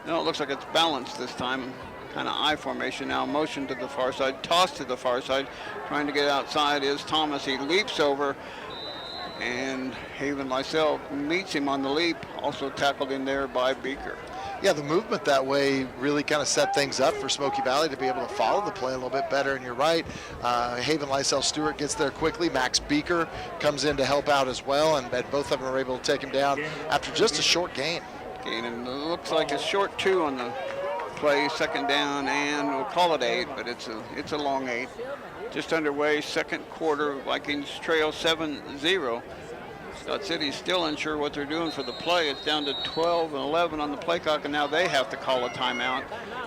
No, it looks like it's balanced this time. Kind of I formation now. Motion to the far side. Toss to the far side. Trying to get outside is Thomas. He leaps over. And Haven Lysell meets him on the leap. Also tackled in there by Beaker. Yeah, the movement that way really kind of set things up for Smoky Valley to be able to follow the play a little bit better. And you're right, Haven Lysell Stewart gets there quickly. Max Beaker comes in to help out as well, and both of them are able to take him down after just a short gain. And it looks like a short 2 on the play. Second down, and we'll call it 8, but it's a long 8. Just underway, second quarter. Vikings trail 7-0. Scott City's still unsure what they're doing for the play. It's down to 12 and 11 on the play clock, and now they have to call a timeout.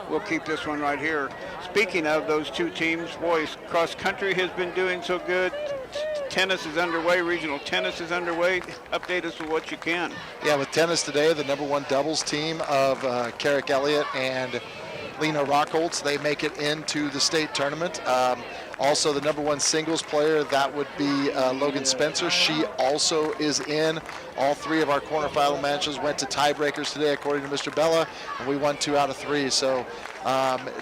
We'll keep this one right here. Speaking of those two teams, boys, cross country has been doing so good. Tennis is underway. Regional tennis is underway. Update us with what you can. Yeah, with tennis today, the #1 doubles team of Carrick Elliott and Lena Rockholtz, they make it into the state tournament. Also, the #1 singles player, that would be Logan Spencer. She also is in. All 3 of our quarterfinal matches went to tiebreakers today, according to Mr. Bella, and we won 2 out of 3. So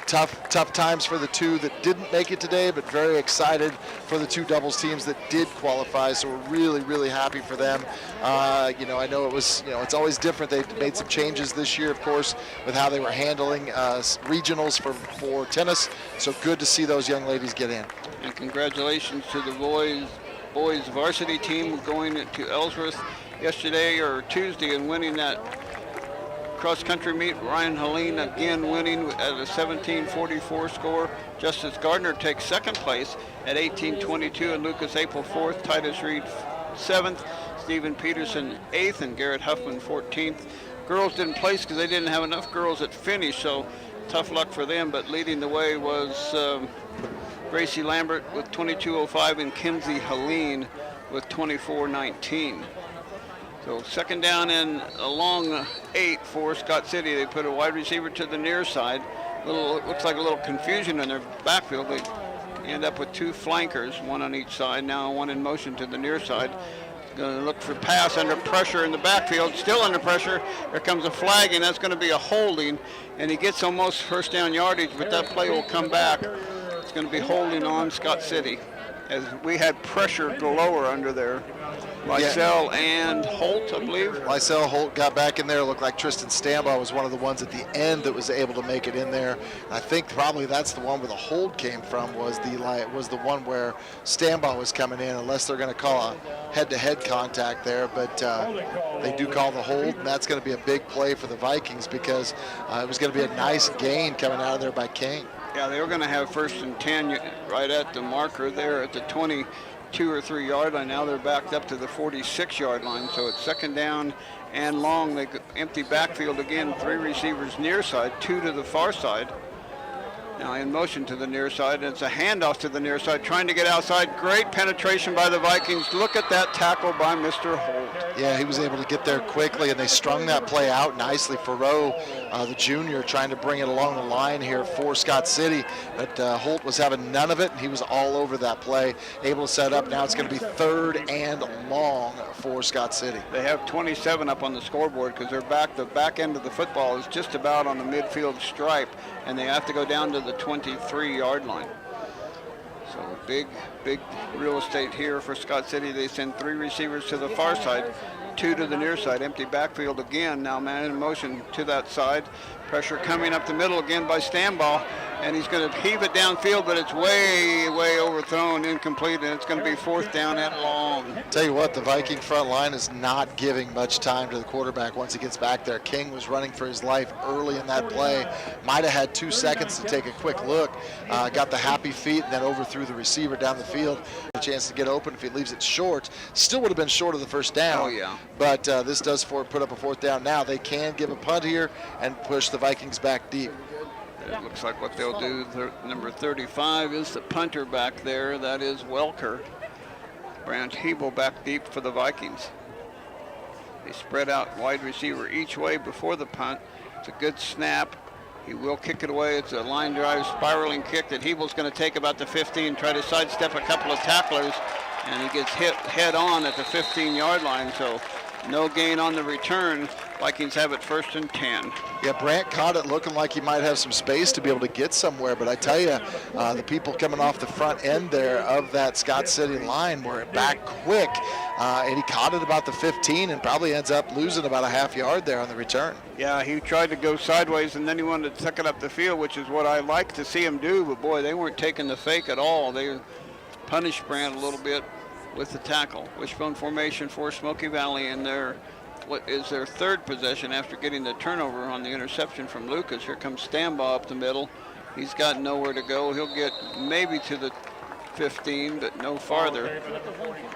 tough times for the 2 that didn't make it today, but very excited for the 2 doubles teams that did qualify. So we're really, really happy for them. I know it was, it's always different. They made some changes this year, of course, with how they were handling regionals for tennis. So good to see those young ladies get in. And congratulations to the boys varsity team going to Ellsworth yesterday or Tuesday and winning that cross-country meet. Ryan Helene again winning at a 17:44 score. Justice Gardner takes second place at 18:22, and Lucas April 4th. Titus Reed 7th. Stephen Peterson 8th, and Garrett Huffman 14th. Girls didn't place because they didn't have enough girls that finished, so tough luck for them. But leading the way was Gracie Lambert with 22:05 and Kenzie Helene with 24:19. So second down and a long 8 for Scott City. They put a wide receiver to the near side. Looks like a little confusion in their backfield. They end up with 2 flankers, 1 on each side. Now 1 in motion to the near side. Going to look for pass under pressure in the backfield. Still under pressure. There comes a flag, and that's going to be a holding. And he gets almost first down yardage, but that play will come back. It's going to be holding on Scott City, as we had pressure galore under there. Lysell and Holt, I believe. Lysell, Holt got back in there. Looked like Tristan Stambaugh was one of the ones at the end that was able to make it in there. I think probably that's the one where the hold came from, was the one where Stambaugh was coming in, unless they're going to call a head-to-head contact there. But they do call the hold, and that's going to be a big play for the Vikings because it was going to be a nice gain coming out of there by King. Yeah, they were going to have first and 10 right at the marker there at the 22 or 3 yard line. Now they're backed up to the 46-yard line. So it's second down and long. They empty backfield again. 3 receivers near side, 2 to the far side. Now in motion to the near side. It's a handoff to the near side, trying to get outside. Great penetration by the Vikings. Look at that tackle by Mr. Holt. Yeah, he was able to get there quickly, and they strung that play out nicely. Farrow, the junior, trying to bring it along the line here for Scott City. But Holt was having none of it, and he was all over that play, able to set up. Now it's going to be third and long for Scott City. They have 27 up on the scoreboard because the back end of the football is just about on the midfield stripe, and they have to go down to the 23-yard line. So big real estate here for Scott City. They send 3 receivers to the far side, two to the near side. Empty backfield again. Now man in motion to that side. Pressure coming up the middle again by Stambaugh. And he's going to heave it downfield, but it's way, way overthrown, incomplete, and it's going to be 4th down and long. Tell you what, the Viking front line is not giving much time to the quarterback once he gets back there. King was running for his life early in that play. Might have had 2 seconds to take a quick look. Got the happy feet and then overthrew the receiver down the field. A chance to get open if he leaves it short. Still would have been short of the first down. Oh, yeah. But this does put up a 4th down now. They can give a punt here and push the Vikings back deep. It looks like what they'll do. Number 35 is the punter back there. That is Welker. Branch Hebel back deep for the Vikings. They spread out wide receiver each way before the punt. It's a good snap. He will kick it away. It's a line drive spiraling kick that Hebel's going to take about the 15, try to sidestep a couple of tacklers, and he gets hit head on at the 15-yard line. So no gain on the return. Vikings have it 1st and 10. Yeah, Brandt caught it looking like he might have some space to be able to get somewhere, but I tell you, the people coming off the front end there of that Scott City line were back quick, and he caught it about the 15 and probably ends up losing about a half yard there on the return. Yeah, he tried to go sideways, and then he wanted to tuck it up the field, which is what I like to see him do, but boy, they weren't taking the fake at all. They punished Brandt a little bit with the tackle. Wishbone formation for Smoky Valley in their what is their 3rd possession after getting the turnover on the interception from Lucas. Here comes Stambaugh up the middle. He's got nowhere to go. He'll get maybe to the 15, but no farther.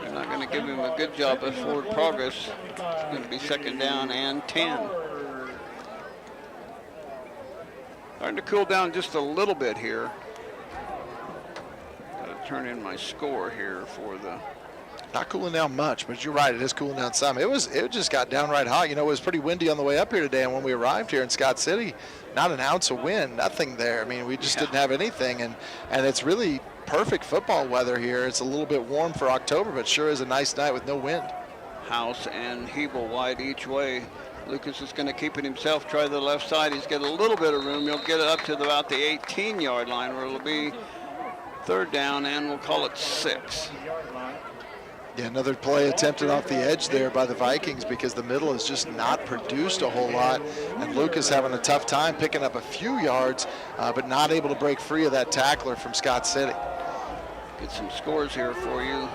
They're not going to give him a good job of forward progress. It's going to be 2nd down and 10. Starting to cool down just a little bit here. Got to turn in my score here for the... Not cooling down much, but you're right, it is cooling down some. It just got downright hot. You know, it was pretty windy on the way up here today, and when we arrived here in Scott City, not an ounce of wind, nothing there. I mean, we just didn't have anything, and it's really perfect football weather here. It's a little bit warm for October, but sure is a nice night with no wind. House and Hebel wide each way. Lucas is going to keep it himself, try the left side. He's got a little bit of room. He'll get it up to about the 18-yard line, where it'll be 3rd down, and we'll call it 6. Yeah, another play attempted off the edge there by the Vikings because the middle has just not produced a whole lot. And Lucas having a tough time picking up a few yards, but not able to break free of that tackler from Scott City. Get some scores here for you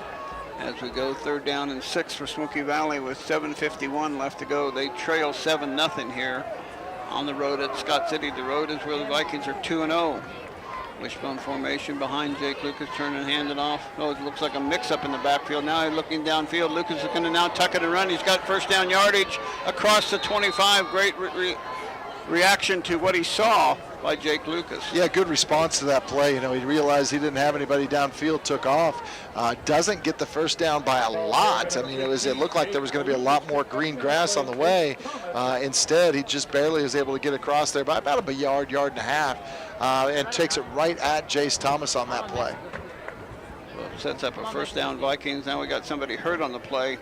as we go 3rd down and 6 for Smoky Valley with 7:51 left to go. They trail 7-0 here on the road at Scott City. The road is where the Vikings are 2-0. Wishbone formation behind Jake Lucas, turning and handing off. Oh, it looks like a mix-up in the backfield. Now he's looking downfield. Lucas is going to now tuck it and run. He's got 1st down yardage across the 25. Great reaction to what he saw by Jake Lucas. Yeah, good response to that play. You know, he realized he didn't have anybody downfield, took off. Doesn't get the 1st down by a lot. I mean, it looked like there was going to be a lot more green grass on the way. Instead, he just barely was able to get across there by about a yard and a half, and takes it right at Jace Thomas on that play. Well, sets up a 1st down Vikings. Now we got somebody hurt on the play,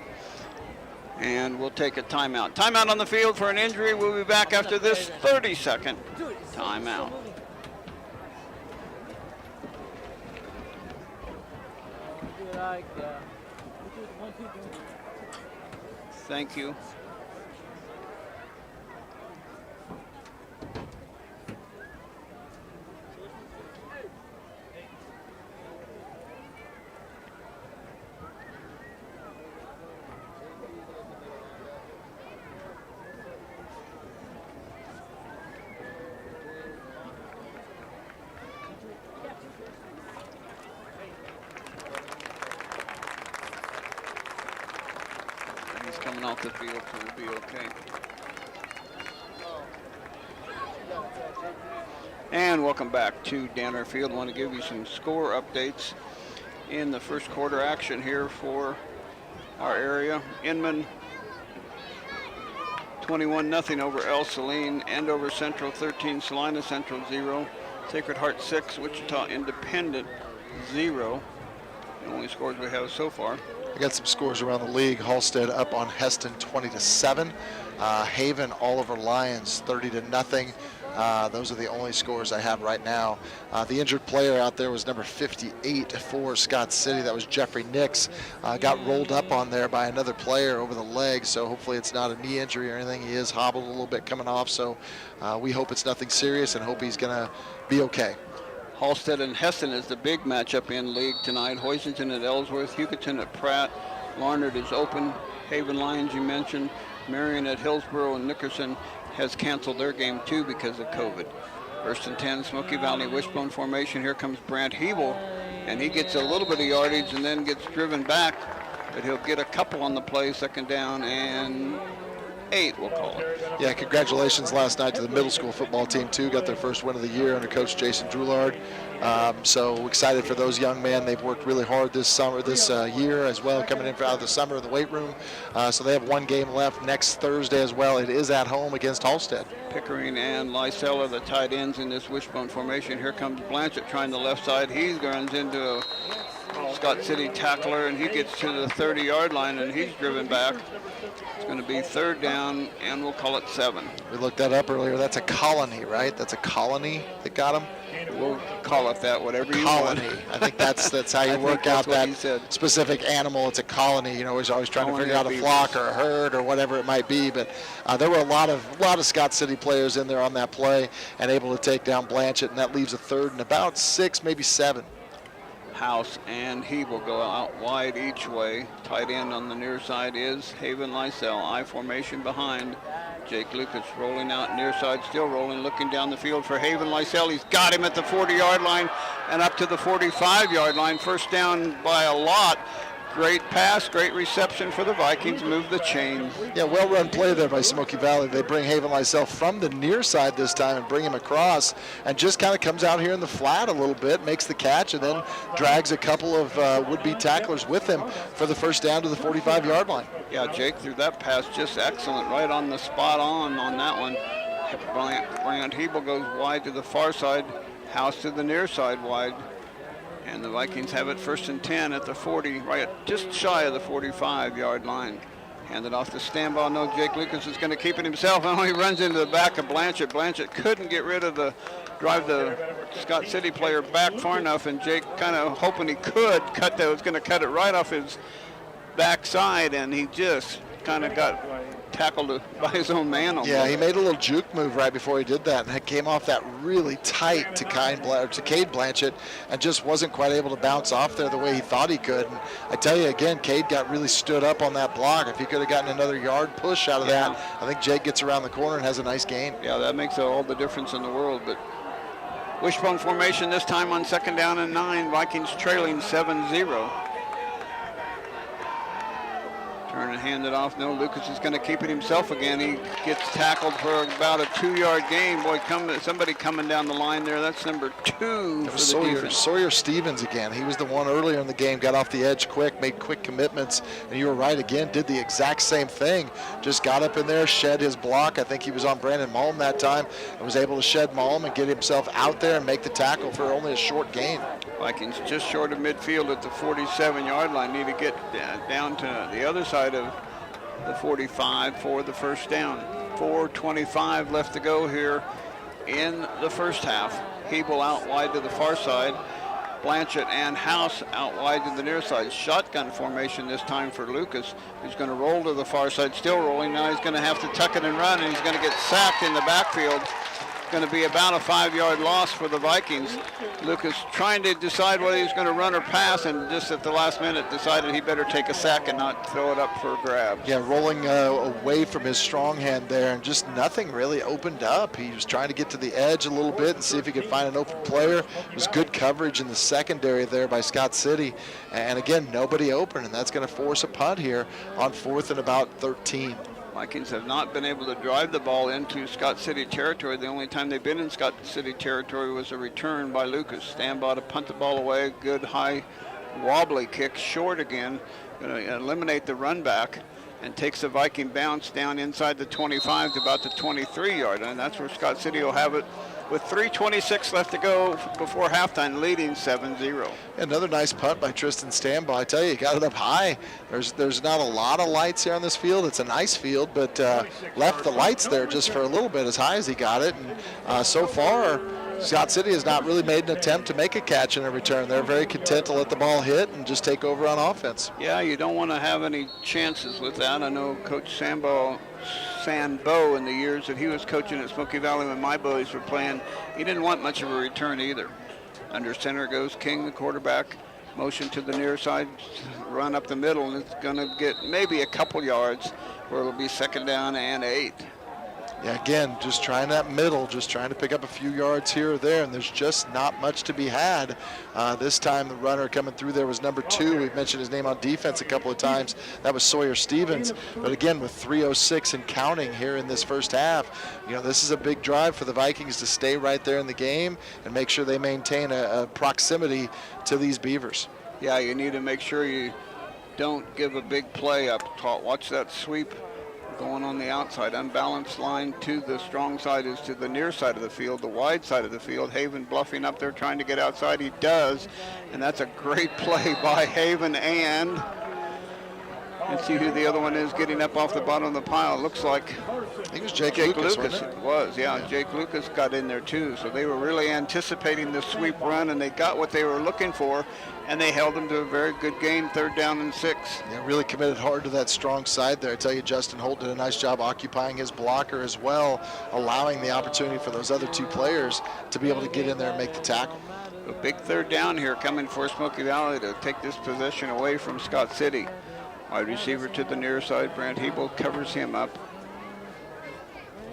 and we'll take a timeout. Timeout on the field for an injury. We'll be back after this 30-second timeout. Thank you. Coming off the field, so we'll be okay. And welcome back to Danner Field. I want to give you some score updates in the 1st quarter action here for our area. Inman 21-0 over El Saline. Andover Central 13, Salina Central 0. Sacred Heart 6, Wichita Independent 0. The only scores we have so far. I got some scores around the league. Halstead up on Heston 20-7. Haven Oliver Lions 30-0. Those are the only scores I have right now. The injured player out there was number 58 for Scott City. That was Jeffrey Nix. Got rolled up on there by another player over the leg, so hopefully it's not a knee injury or anything. He is hobbled a little bit coming off, so we hope it's nothing serious and hope he's going to be okay. Halstead and Hessen is the big matchup in league tonight. Hoisington at Ellsworth, Hugoton at Pratt, Larned is open, Haven Lions you mentioned, Marion at Hillsborough, and Nickerson has canceled their game too because of COVID. First and 10, Smoky Valley wishbone formation. Here comes Brant Hebel, and he gets a little bit of yardage and then gets driven back, but he'll get a couple on the play, second down and 8, we'll call it. Yeah, congratulations last night to the middle school football team too. Got their first win of the year under Coach Jason Droulard. So excited for those young men. They've worked really hard this year as well, coming in out of the summer in the weight room. So they have one game left next Thursday as well. It is at home against Halstead. Pickering and Lysell are the tight ends in this wishbone formation. Here comes Blanchett trying the left side. He runs into a Scott City tackler, and he gets to the 30-yard line, and he's driven back. It's going to be third down, and we'll call it 7. We looked that up earlier. That's a colony, right? That's a colony that got him? We'll call it that, whatever you colony. want. I think that's how you work out that specific animal. It's a colony. You know, he's always trying to figure out a flock or a herd or whatever it might be. But there were a lot of Scott City players in there on that play and able to take down Blanchett, and that leaves a third and about 6, maybe 7. House and he will go out wide each way. Tight end on the near side is Haven Lysell. I formation behind. Jake Lucas rolling out near side, still rolling, looking down the field for Haven Lysell. He's got him at the 40-yard line and up to the 45-yard line. First down by a lot. Great pass, great reception for the Vikings. Move the chains. Yeah, well-run play there by Smoky Valley. They bring Haven Lysell from the near side this time and bring him across, and just kind of comes out here in the flat a little bit, makes the catch, and then drags a couple of would-be tacklers with him for the first down to the 45-yard line. Yeah, Jake threw that pass just excellent, right on the spot on that one. Bryant Hebel goes wide to the far side, House to the near side wide. And the Vikings have it first and 10 at the 40, right just shy of the 45-yard line. Handed off to Stambaugh. No, Jake Lucas is going to keep it himself. And he runs into the back of Blanchett. Blanchett couldn't get rid of drive the Scott City player back far enough, and Jake kind of hoping he could was going to cut it right off his backside, and he just kind of got tackled by his own man almost. Yeah, he made a little juke move right before he did that, and it came off that really tight to Cade Blanchett, and just wasn't quite able to bounce off there the way he thought he could. And I tell you again, Cade got really stood up on that block. If he could have gotten another yard push out of that, I think Jake gets around the corner and has a nice gain. Yeah, that makes all the difference in the world. But wishbone formation this time on second down and 9. Vikings trailing 7-0. Turn and hand it off. No, Lucas is going to keep it himself again. He gets tackled for about a 2-yard gain. Boy, somebody coming down the line there. That's number 2 for the defense. Sawyer Stevens again. He was the one earlier in the game, got off the edge quick, made quick commitments, and you were right again, did the exact same thing. Just got up in there, shed his block. I think he was on Brandon Malm that time, and was able to shed Malm and get himself out there and make the tackle for only a short gain. Vikings just short of midfield at the 47-yard line. Need to get down to the other side of the 45 for the first down. 4:25 left to go here in the first half. Hebel out wide to the far side. Blanchett and House out wide to the near side. Shotgun formation this time for Lucas, who's going to roll to the far side, still rolling. Now he's going to have to tuck it and run, and he's going to get sacked in the backfield. Going to be about a 5-yard loss for the Vikings. Lucas trying to decide whether he's going to run or pass, and just at the last minute decided he better take a sack and not throw it up for a grab. Yeah, rolling away from his strong hand there, and just nothing really opened up. He was trying to get to the edge a little bit and see if he could find an open player. It was good coverage in the secondary there by Scott City. And again, nobody open, and that's going to force a punt here on 4th and about 13. Vikings have not been able to drive the ball into Scott City territory. The only time they've been in Scott City territory was a return by Lucas. Stambaugh to punt the ball away. Good high wobbly kick, short again. Going to eliminate the run back and takes the Viking bounce down inside the 25 to about the 23-yard line. That's where Scott City will have it with 3:26 left to go before halftime, leading 7-0. Another nice punt by Tristan Stambaugh. I tell you, he got it up high. There's not a lot of lights here on this field. It's a nice field, but left the lights there just for a little bit as high as he got it. And so far, Scott City has not really made an attempt to make a catch and a return. They're very content to let the ball hit and just take over on offense. Yeah, you don't want to have any chances with that. I know Coach Sambo in the years that he was coaching at Smoky Valley when my boys were playing, he didn't want much of a return either. Under center goes King, the quarterback. Motion to the near side, run up the middle, and it's going to get maybe a couple yards where it'll be 2nd down and 8. Yeah, again, just trying that middle, just trying to pick up a few yards here or there, and there's just not much to be had. This time the runner coming through there was number 2. We've mentioned his name on defense a couple of times. That was Sawyer Stevens. But again, with 3:06 and counting here in this first half, this is a big drive for the Vikings to stay right there in the game and make sure they maintain a proximity to these Beavers. Yeah, you need to make sure you don't give a big play up top. Watch that sweep going on the outside. Unbalanced line to the strong side is to the near side of the field, the wide side of the field. Haven bluffing up there trying to get outside. He does, and that's a great play by Haven. And let's see who the other one is getting up off the bottom of the pile. It looks like I think it was Jake Lucas. Wasn't it? It was, yeah. Jake Lucas got in there too. So they were really anticipating the sweep run, and they got what they were looking for, and they held them to a very good game, 3rd down and 6. Yeah, really committed hard to that strong side there. I tell you, Justin Holt did a nice job occupying his blocker as well, allowing the opportunity for those other 2 players to be able to get in there and make the tackle. A big 3rd down here coming for Smoky Valley to take this possession away from Scott City. Wide receiver to the near side. Brant Hebel covers him up.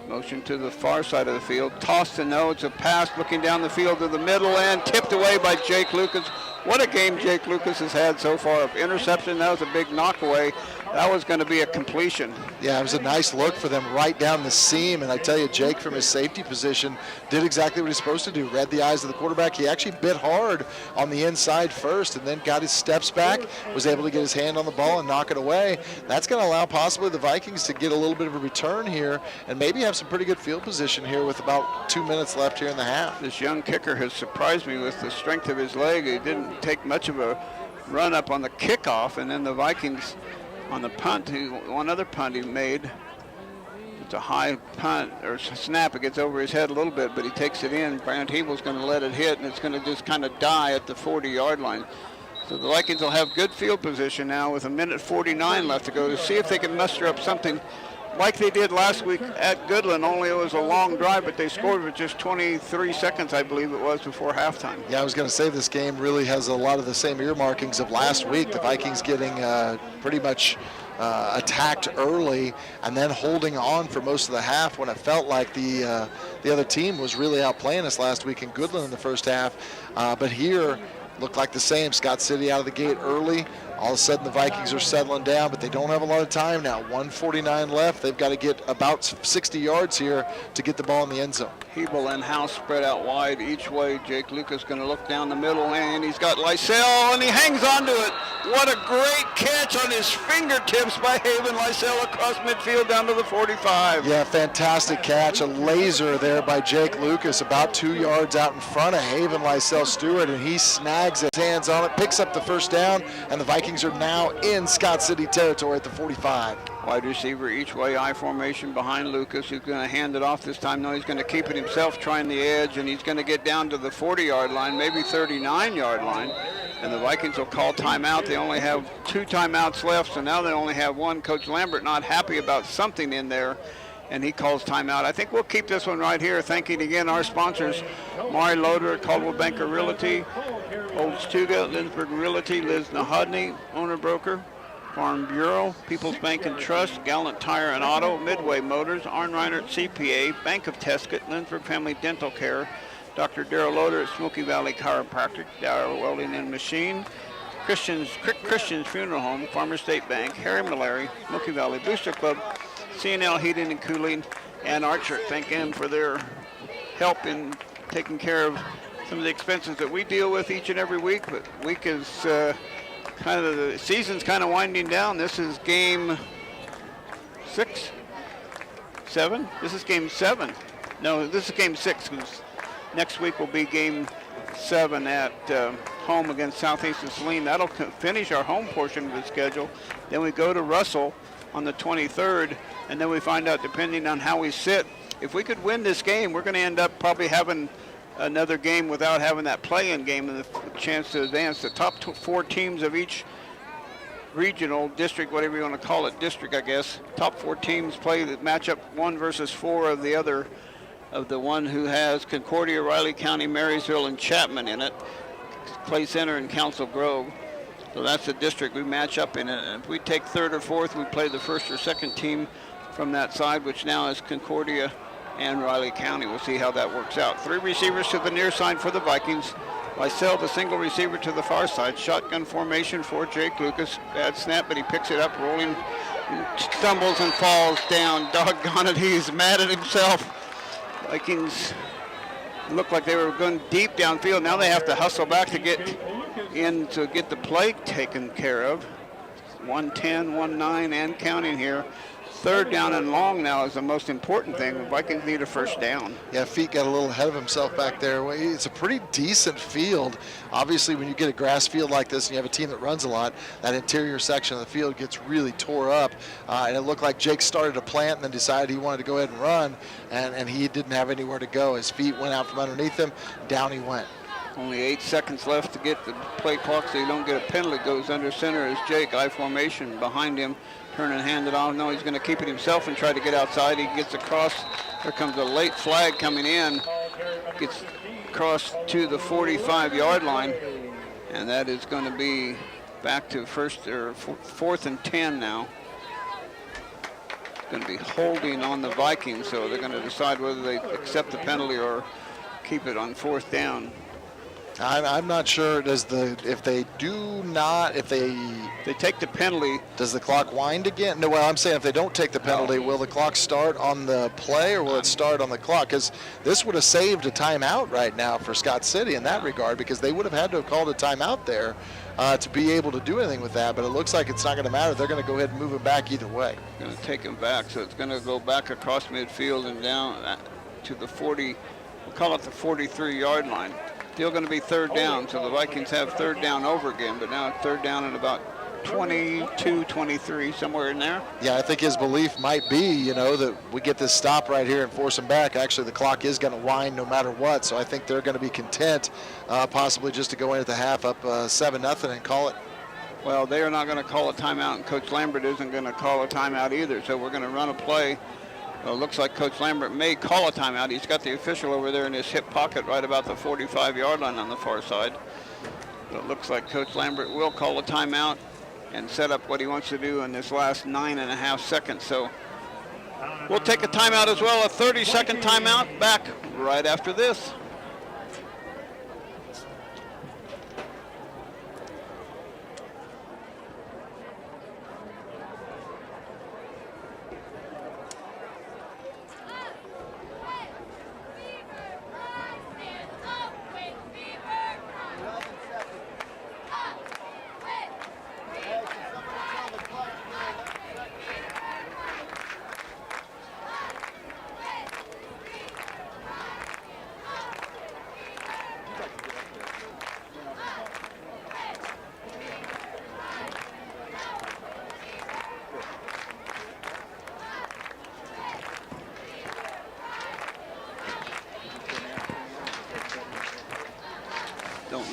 Motion to the far side of the field. Tossed to no. It's a pass looking down the field to the middle and tipped away by Jake Lucas. What a game Jake Lucas has had so far. Interception, that was a big knockaway. That was going to be a completion. Yeah, it was a nice look for them right down the seam. And I tell you, Jake from his safety position did exactly what he's supposed to do. Read the eyes of the quarterback. He actually bit hard on the inside first and then got his steps back, was able to get his hand on the ball and knock it away. That's going to allow possibly the Vikings to get a little bit of a return here and maybe have some pretty good field position here with about 2 minutes left here in the half. This young kicker has surprised me with the strength of his leg. He didn't take much of a run up on the kickoff, and then the Vikings on the punt, one other punt he made. It's a high punt or snap. It gets over his head a little bit, but he takes it in. Brant Hebel's going to let it hit, and it's going to just kind of die at the 40-yard line. So the Vikings will have good field position now with 1:49 left to go to see if they can muster up something like they did last week at Goodland, only it was a long drive, but they scored with just 23 seconds, I believe it was, before halftime. Yeah, I was going to say this game really has a lot of the same earmarkings of last week. The Vikings getting pretty much attacked early and then holding on for most of the half when it felt like the other team was really outplaying us last week in Goodland in the first half. But here, looked like the same. Scott City out of the gate early. All of a sudden the Vikings are settling down, but they don't have a lot of time now. 1:49 left. They've got to get about 60 yards here to get the ball in the end zone. Hebel and House spread out wide each way. Jake Lucas going to look down the middle, and he's got Lysell, and he hangs on to it. What a great catch on his fingertips by Haven Lysell across midfield down to the 45. Yeah, fantastic catch. A laser there by Jake Lucas about 2 yards out in front of Haven Lysell Stewart, and he snags his hands on it, picks up the first down, and the Vikings are now in Scott City territory at the 45. Wide receiver each way, I formation behind Lucas, who's going to hand it off this time. No, he's going to keep it himself, trying the edge, and he's going to get down to the 40-yard line, maybe 39-yard line, and the Vikings will call timeout. They only have 2 timeouts left, so now they only have 1. Coach Lambert not happy about something in there, and he calls timeout. I think we'll keep this one right here, thanking again our sponsors, Mari Loader, Caldwell Banker Realty, Old Stuga, Lindsberg Realty, Liz Nahodney, owner broker, Farm Bureau, People's Bank and Trust, Gallant Tire and Auto, Midway Motors, Arn Reinert CPA, Bank of Tescott, Lindsberg Family Dental Care, Dr. Darrell Loader at Smoky Valley Chiropractic, Darrell Welding and Machine, Christian's Funeral Home, Farmer State Bank, Harry Malary, Smoky Valley Booster Club, C&L Heating and Cooling, and Archer. Thank them for their help in taking care of some of the expenses that we deal with each and every week. But week is kind of, the season's kind of winding down. This is game 6, 7. This is game 7. No, this is game 6. Next week will be game 7 at home against Southeastern Saline. That'll finish our home portion of the schedule. Then we go to Russell on the 23rd, and then we find out, depending on how we sit, if we could win this game, we're going to end up probably having another game without having that play-in game and the chance to advance. The top 4 teams of each regional district, whatever you want to call it, district, I guess. Top 4 teams play the matchup 1 versus 4 of the other, of the one who has Concordia, Riley County, Marysville, and Chapman in it. Clay Center and Council Grove. So that's the district we match up in it. And if we take 3rd or 4th, we play the 1st or 2nd team from that side, which now is Concordia and Riley County. We'll see how that works out. 3 receivers to the near side for the Vikings. Lysell, the single receiver, to the far side. Shotgun formation for Jake Lucas. Bad snap, but he picks it up, rolling, stumbles and falls down. Doggone it, he's mad at himself. Vikings looked like they were going deep downfield. Now they have to hustle back to get in to get the play taken care of. 110, 19, and counting here. 3rd down and long now is the most important thing. The Vikings need a 1st down. Yeah, Feet got a little ahead of himself back there. It's a pretty decent field. Obviously, when you get a grass field like this and you have a team that runs a lot, that interior section of the field gets really tore up. And it looked like Jake started a plant and then decided he wanted to go ahead and run, and he didn't have anywhere to go. His feet went out from underneath him. Down he went. Only 8 seconds left to get the play clock so you don't get a penalty. Goes under center as Jake, I formation behind him. Turn and hand it off. No, he's going to keep it himself and try to get outside. He gets across. There comes a late flag coming in. Gets across to the 45-yard line. And that is going to be back to 4th and 10 now. It's going to be holding on the Vikings, so they're going to decide whether they accept the penalty or keep it on 4th down. I'm not sure. If they take the penalty, does the clock wind again? No, well, I'm saying if they don't take the penalty, will the clock start on the play or will it start on the clock? Because this would have saved a timeout right now for Scott City in that regard, because they would have had to have called a timeout there to be able to do anything with that. But it looks like it's not going to matter. They're going to go ahead and move it back either way. Going to take him back, so it's going to go back across midfield and down to the 40. We'll call it the 43-yard line. Still going to be 3rd down, so the Vikings have 3rd down over again, but now it's 3rd down and about 22, 23, somewhere in there. Yeah, I think his belief might be, that we get this stop right here and force them back. Actually, the clock is going to wind no matter what, so I think they're going to be content possibly just to go in at the half up 7-0 and call it. Well, they are not going to call a timeout, and Coach Lambert isn't going to call a timeout either, so we're going to run a play. Well, it looks like Coach Lambert may call a timeout. He's got the official over there in his hip pocket right about the 45-yard line on the far side. But it looks like Coach Lambert will call a timeout and set up what he wants to do in this last 9.5 seconds. So we'll take a timeout as well, a 30-second timeout, back right after this.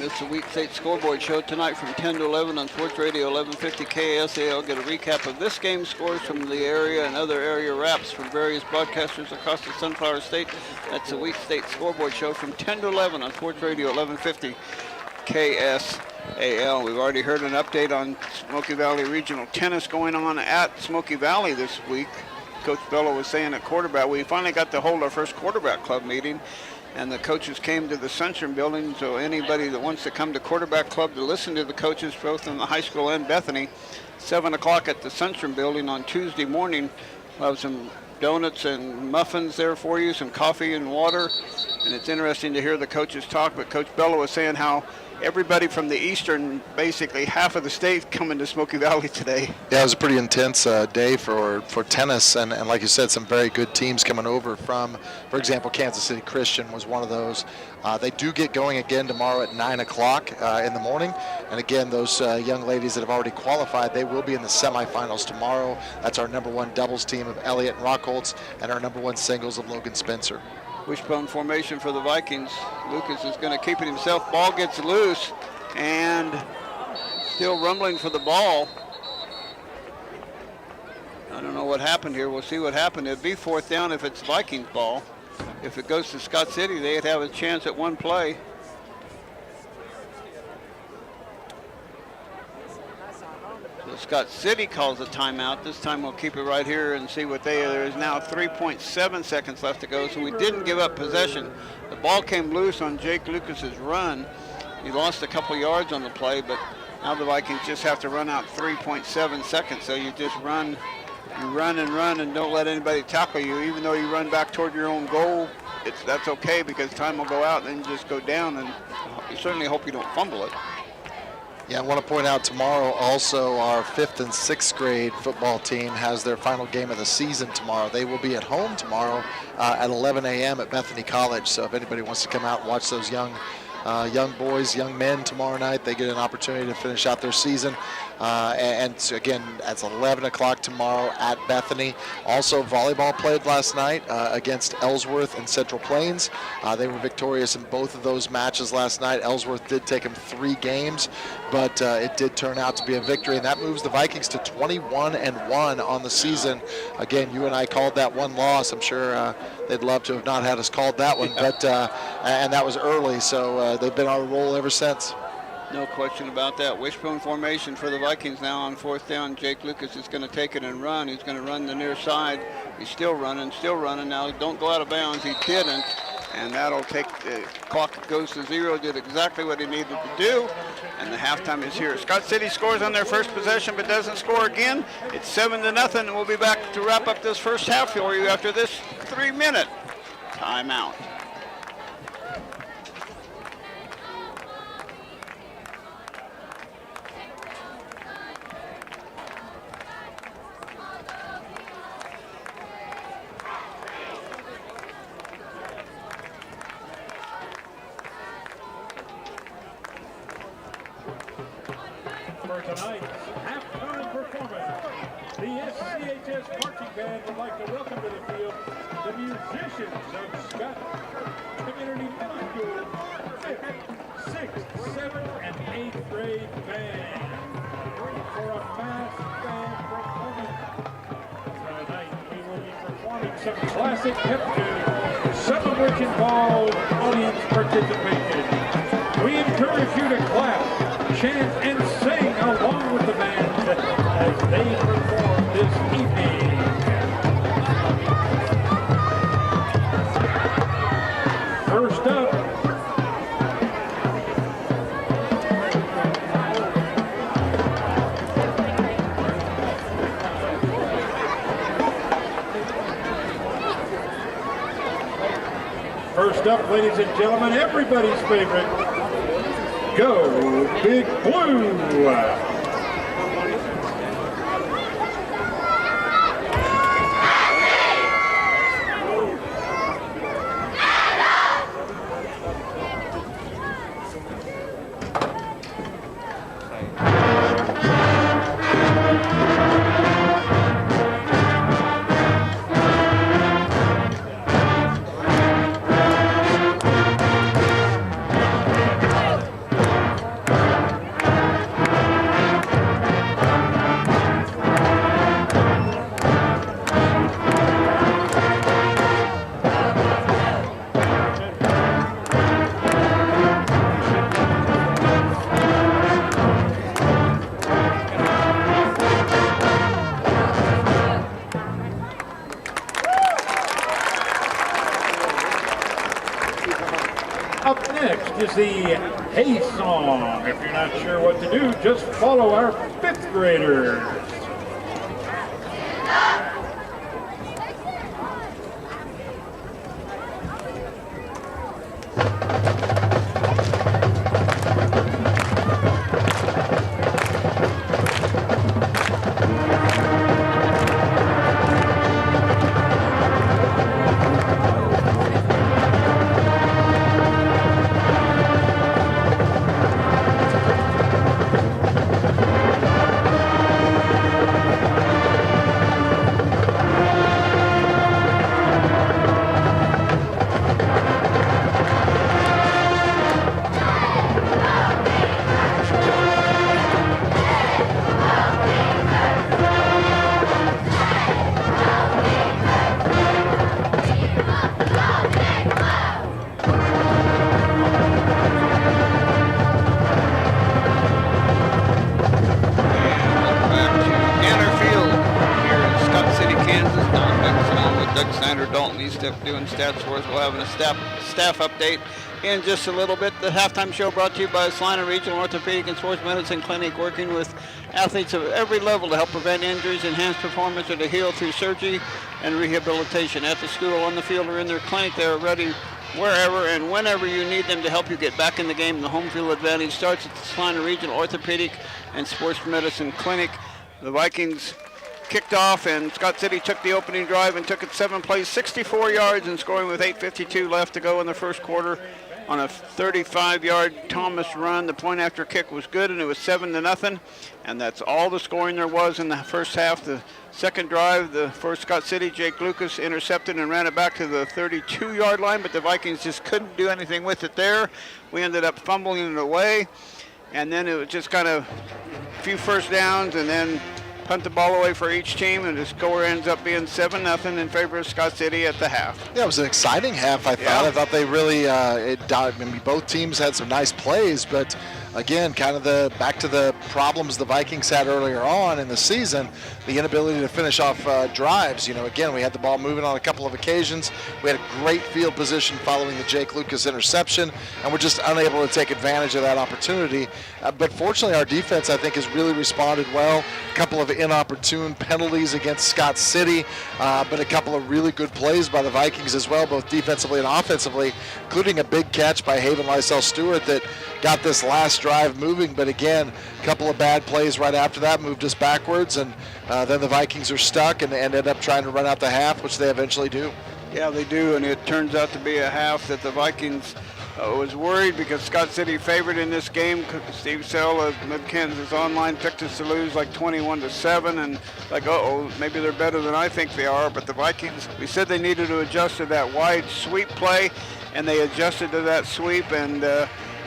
It's the Week State Scoreboard Show tonight from 10 to 11 on Sports Radio 1150 KSAL. Get a recap of this game's scores from the area and other area wraps from various broadcasters across the Sunflower State. That's the Week State Scoreboard Show from 10 to 11 on Sports Radio 1150 KSAL. We've already heard an update on Smoky Valley Regional Tennis going on at Smoky Valley this week. Coach Bello was saying at quarterback, we finally got to hold our first quarterback club meeting. And the coaches came to the Sunshine building, so anybody that wants to come to Quarterback Club to listen to the coaches, both in the high school and Bethany, 7 o'clock at the Sunshine building on Tuesday morning. We'll have some donuts and muffins there for you, some coffee and water. And it's interesting to hear the coaches talk, but Coach Bello was saying how everybody from the eastern, basically half of the state, coming to Smoky Valley today. Yeah, it was a pretty intense day for tennis, and like you said, some very good teams coming over from, for example, Kansas City Christian was one of those. They do get going again tomorrow at 9 o'clock in the morning, and again, those young ladies that have already qualified, they will be in the semifinals tomorrow. That's our #1 doubles team of Elliott and Rockholtz, and our #1 singles of Logan Spencer. Wishbone formation for the Vikings. Lucas is going to keep it himself. Ball gets loose and still rumbling for the ball. I don't know what happened here. We'll see what happened. It'd be 4th down if it's Vikings ball. If it goes to Scott City, they'd have a chance at one play. So Scott City calls a timeout. This time we'll keep it right here and see what there is now 3.7 seconds left to go. So we didn't give up possession. The ball came loose on Jake Lucas's run. He lost a couple yards on the play, but now the Vikings just have to run out 3.7 seconds. So you just run, you run and don't let anybody tackle you. Even though you run back toward your own goal, that's okay because time will go out and then you just go down, and you certainly hope you don't fumble it. Yeah, I want to point out tomorrow also our 5th and 6th grade football team has their final game of the season tomorrow. They will be at home tomorrow at 11 a.m. at Bethany College. So if anybody wants to come out and watch those young boys, young men tomorrow night, they get an opportunity to finish out their season. And so again, that's 11 o'clock tomorrow at Bethany. Also, volleyball played last night against Ellsworth and Central Plains. They were victorious in both of those matches last night. Ellsworth did take them 3 games, but it did turn out to be a victory, and that moves the Vikings to 21-1 on the season. Again, you and I called that one loss. I'm sure they'd love to have not had us called that one, but and that was early, so they've been on a roll ever since. No question about that. Wishbone formation for the Vikings now on 4th down. Jake Lucas is going to take it and run. He's going to run the near side. He's still running. Now don't go out of bounds. He didn't. And that'll take, the clock goes to 0. Did exactly what he needed to do. And the halftime is here. Scott City scores on their first possession but doesn't score again. It's 7-0, and we'll be back to wrap up this first half for you after this 3-minute timeout. Tonight's halftime performance, the SVHS marching band would like to welcome to the field the musicians of Scott Community Middle School 5th, 6th, 7th, and 8th grade band for a mass band performance. Tonight we will be performing some classic pep tunes, some of which involve audience participation. We encourage you to clap, chant, and sing along with the band as they perform this evening. First up, ladies and gentlemen, everybody's favorite, Go Big Blue! Is the Hey Song. If you're not sure what to do, just follow our 5th graders. doing stats for us. We'll have a staff update in just a little bit. The halftime show brought to you by Salina Regional Orthopedic and Sports Medicine Clinic, working with athletes of every level to help prevent injuries, enhance performance, or to heal through surgery and rehabilitation. At the school, on the field, or in their clinic, they are ready wherever and whenever you need them to help you get back in the game. The home field advantage starts at the Salina Regional Orthopedic and Sports Medicine Clinic. The Vikings kicked off, and Scott City took the opening drive and took it 7 plays, 64 yards, and scoring with 8:52 left to go in the first quarter on a 35-yard Thomas run. The point after kick was good, and it was 7-0, and that's all the scoring there was in the first half. The second drive, for Scott City, Jake Lucas intercepted and ran it back to the 32-yard line, but the Vikings just couldn't do anything with it there. We ended up fumbling it away, and then it was just kind of a few first downs, and then punt the ball away for each team, and the score ends up being 7-0 in favor of Scott City at the half. Yeah, it was an exciting half, I thought. Yeah. I thought they really, both teams had some nice plays, but again, kind of back to the problems the Vikings had earlier on in the season, the inability to finish off drives. Again, we had the ball moving on a couple of occasions. We had a great field position following the Jake Lucas interception, and we're just unable to take advantage of that opportunity. But fortunately, our defense, I think, has really responded well. A couple of inopportune penalties against Scott City, but a couple of really good plays by the Vikings as well, both defensively and offensively, including a big catch by Haven Lysell Stewart that got this last drive moving. But again, a couple of bad plays right after that moved us backwards, and then the Vikings are stuck and ended up trying to run out the half, which they eventually do. Yeah, they do, and it turns out to be a half that the Vikings was worried because Scott City favored in this game. Steve Sell of Mid-Kansas Online picked us to lose like 21-7, and like, maybe they're better than I think they are. But the Vikings, we said they needed to adjust to that wide sweep play, and they adjusted to that sweep, and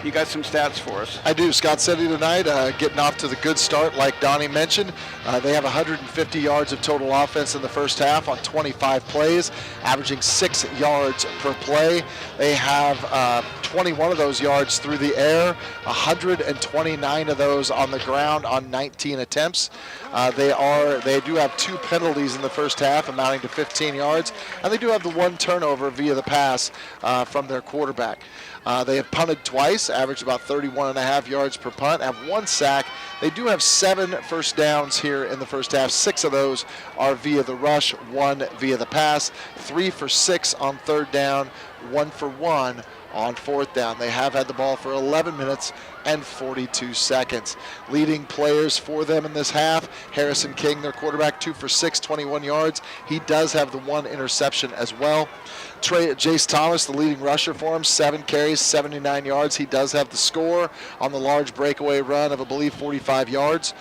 you got some stats for us. I do. Scott City tonight getting off to the good start, like Donnie mentioned. They have 150 yards of total offense in the first half on 25 plays, averaging 6 yards per play. They have 21 of those yards through the air, 129 of those on the ground on 19 attempts. They do have 2 penalties in the first half, amounting to 15 yards, and they do have the 1 turnover via the pass from their quarterback. They have punted twice, averaged about 31.5 yards per punt, have 1 sack. They do have 7 first downs here in the first half. 6 of those are via the rush, 1 via the pass, 3 for 6 on third down, 1 for 1 on fourth down. They have had the ball for 11 minutes and 42 seconds. Leading players for them in this half, Harrison King, their quarterback, 2 for 6, 21 yards. He does have the 1 interception as well. Jace Thomas, the leading rusher for him, 7 carries, 79 yards. He does have the score on the large breakaway run of, I believe, 35 yards.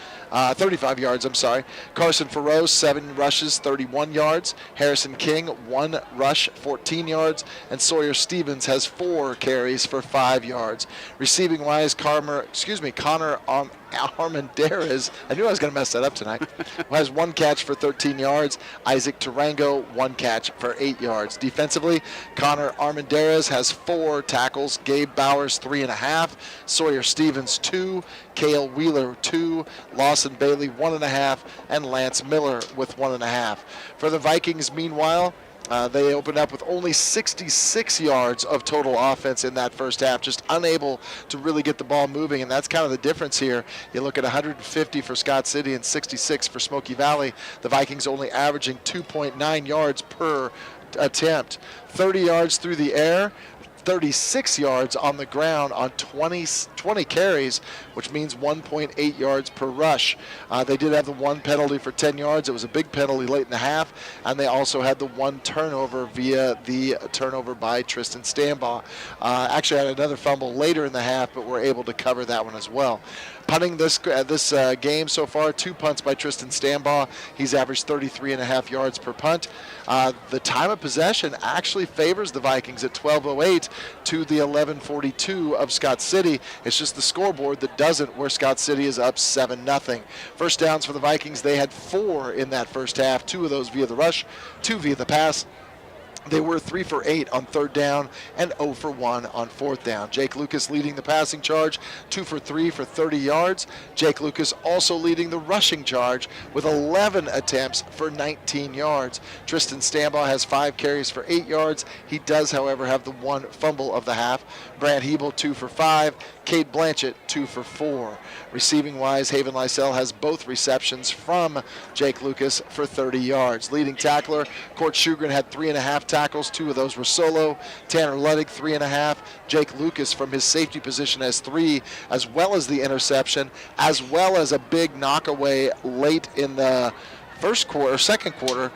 Carson Farrow, 7 rushes, 31 yards. Harrison King, 1 rush, 14 yards. And Sawyer Stevens has 4 carries for 5 yards. Receiving wise, Connor Armendariz, I knew I was going to mess that up tonight, has 1 catch for 13 yards. Isaac Tarango, 1 catch for 8 yards. Defensively, Connor Armendariz has 4 tackles. Gabe Bowers, 3.5. Sawyer Stevens, 2. Cale Wheeler, 2. Lawson Bailey, 1.5. And Lance Miller with 1.5. For the Vikings, meanwhile, they opened up with only 66 yards of total offense in that first half, just unable to really get the ball moving, and that's kind of the difference here. You look at 150 for Scott City and 66 for Smoky Valley. The Vikings only averaging 2.9 yards per attempt. 30 yards through the air, 36 yards on the ground on 20 carries, which means 1.8 yards per rush. They did have the 1 penalty for 10 yards. It was a big penalty late in the half, and they also had the 1 turnover via the turnover by Tristan Stambaugh. Actually had another fumble later in the half, but were able to cover that one as well. Punting this game so far, 2 punts by Tristan Stambaugh. He's averaged 33.5 yards per punt. The time of possession actually favors the Vikings at 12:08 to the 11:42 of Scott City. It's just the scoreboard that doesn't, where Scott City is up 7-0. First downs for the Vikings, they had 4 in that first half, 2 of those via the rush, 2 via the pass. They were 3 for 8 on 3rd down and 0 for 1 on 4th down. Jake Lucas leading the passing charge, 2 for 3 for 30 yards. Jake Lucas also leading the rushing charge with 11 attempts for 19 yards. Tristan Stambaugh has 5 carries for 8 yards. He does, however, have the 1 fumble of the half. Brad Hebel, 2 for 5. Cade Blanchett, 2 for 4. Receiving-wise, Haven Lysell has both receptions from Jake Lucas for 30 yards. Leading tackler, Court Shugren had 3.5 tackles. 2 of those were solo. Tanner Luddig, 3.5. Jake Lucas from his safety position has 3, as well as the interception, as well as a big knockaway late in the second quarter,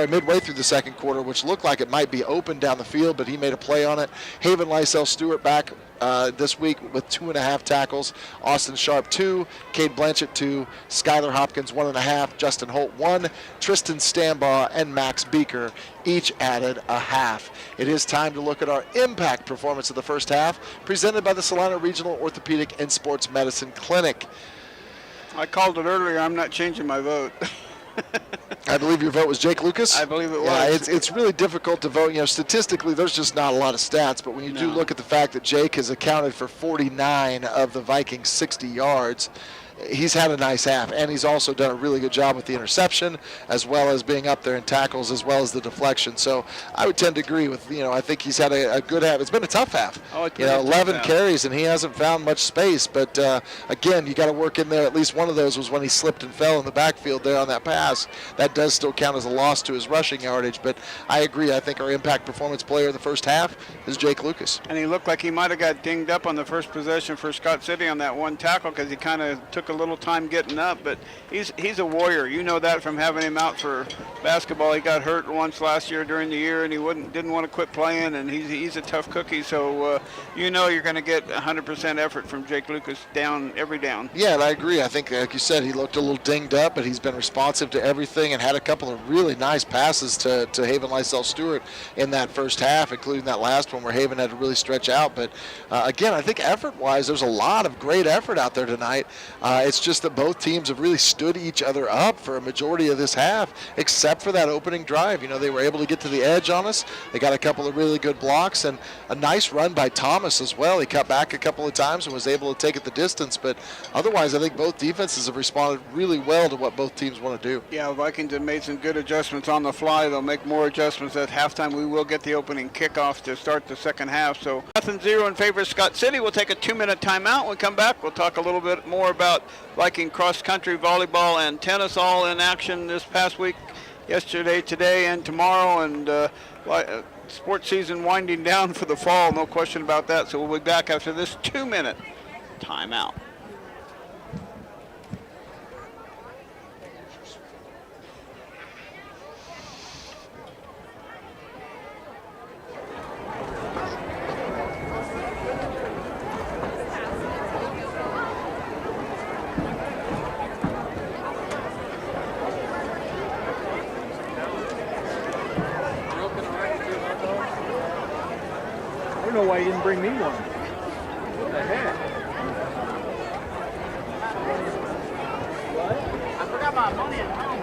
midway through the second quarter, which looked like it might be open down the field, but he made a play on it. Haven Lysell Stewart back this week with 2.5 tackles. Austin Sharp 2, Cade Blanchett 2, Skylar Hopkins 1.5, Justin Holt 1, Tristan Stambaugh and Max Beaker each added a half. It is time to look at our impact performance of the first half, presented by the Salina Regional Orthopedic and Sports Medicine Clinic. I called it earlier. I'm not changing my vote. I believe your vote was Jake Lucas? I believe it was. Yeah, it's really difficult to vote. You know, statistically, there's just not a lot of stats, but when you do look at the fact that Jake has accounted for 49 of the Vikings' 60 yards, he's had a nice half, and he's also done a really good job with the interception, as well as being up there in tackles, as well as the deflection. So I would tend to agree with, I think he's had a good half. It's been a tough half. 11 carries, and he hasn't found much space. But, again, you got to work in there. At least one of those was when he slipped and fell in the backfield there on that pass. That does still count as a loss to his rushing yardage. But I agree. I think our impact performance player in the first half is Jake Lucas. And he looked like he might have got dinged up on the first possession for Scott City on that one tackle, because he kind of took a little time getting up, but he's a warrior. You know that from having him out for basketball. He got hurt once last year during the year, and he didn't want to quit playing, and he's a tough cookie. So you're going to get 100% effort from Jake Lucas every down. Yeah, and I agree. I think, like you said, he looked a little dinged up, but he's been responsive to everything and had a couple of really nice passes to Haven Lysell Stewart in that first half, including that last one where Haven had to really stretch out. But again, I think effort-wise, there's a lot of great effort out there tonight. It's just that both teams have really stood each other up for a majority of this half, except for that opening drive. They were able to get to the edge on us. They got a couple of really good blocks and a nice run by Thomas as well. He cut back a couple of times and was able to take it the distance. But otherwise, I think both defenses have responded really well to what both teams want to do. Yeah, Vikings have made some good adjustments on the fly. They'll make more adjustments at halftime. We will get the opening kickoff to start the second half. So 0-0 in favor of Scott City. We'll take a 2-minute timeout. When we come back, we'll talk a little bit more about Viking cross-country, volleyball, and tennis all in action this past week, yesterday, today, and tomorrow, and sports season winding down for the fall, no question about that. So we'll be back after this 2-minute timeout. I don't know why you didn't bring me one. What the heck? What? I forgot my money at home.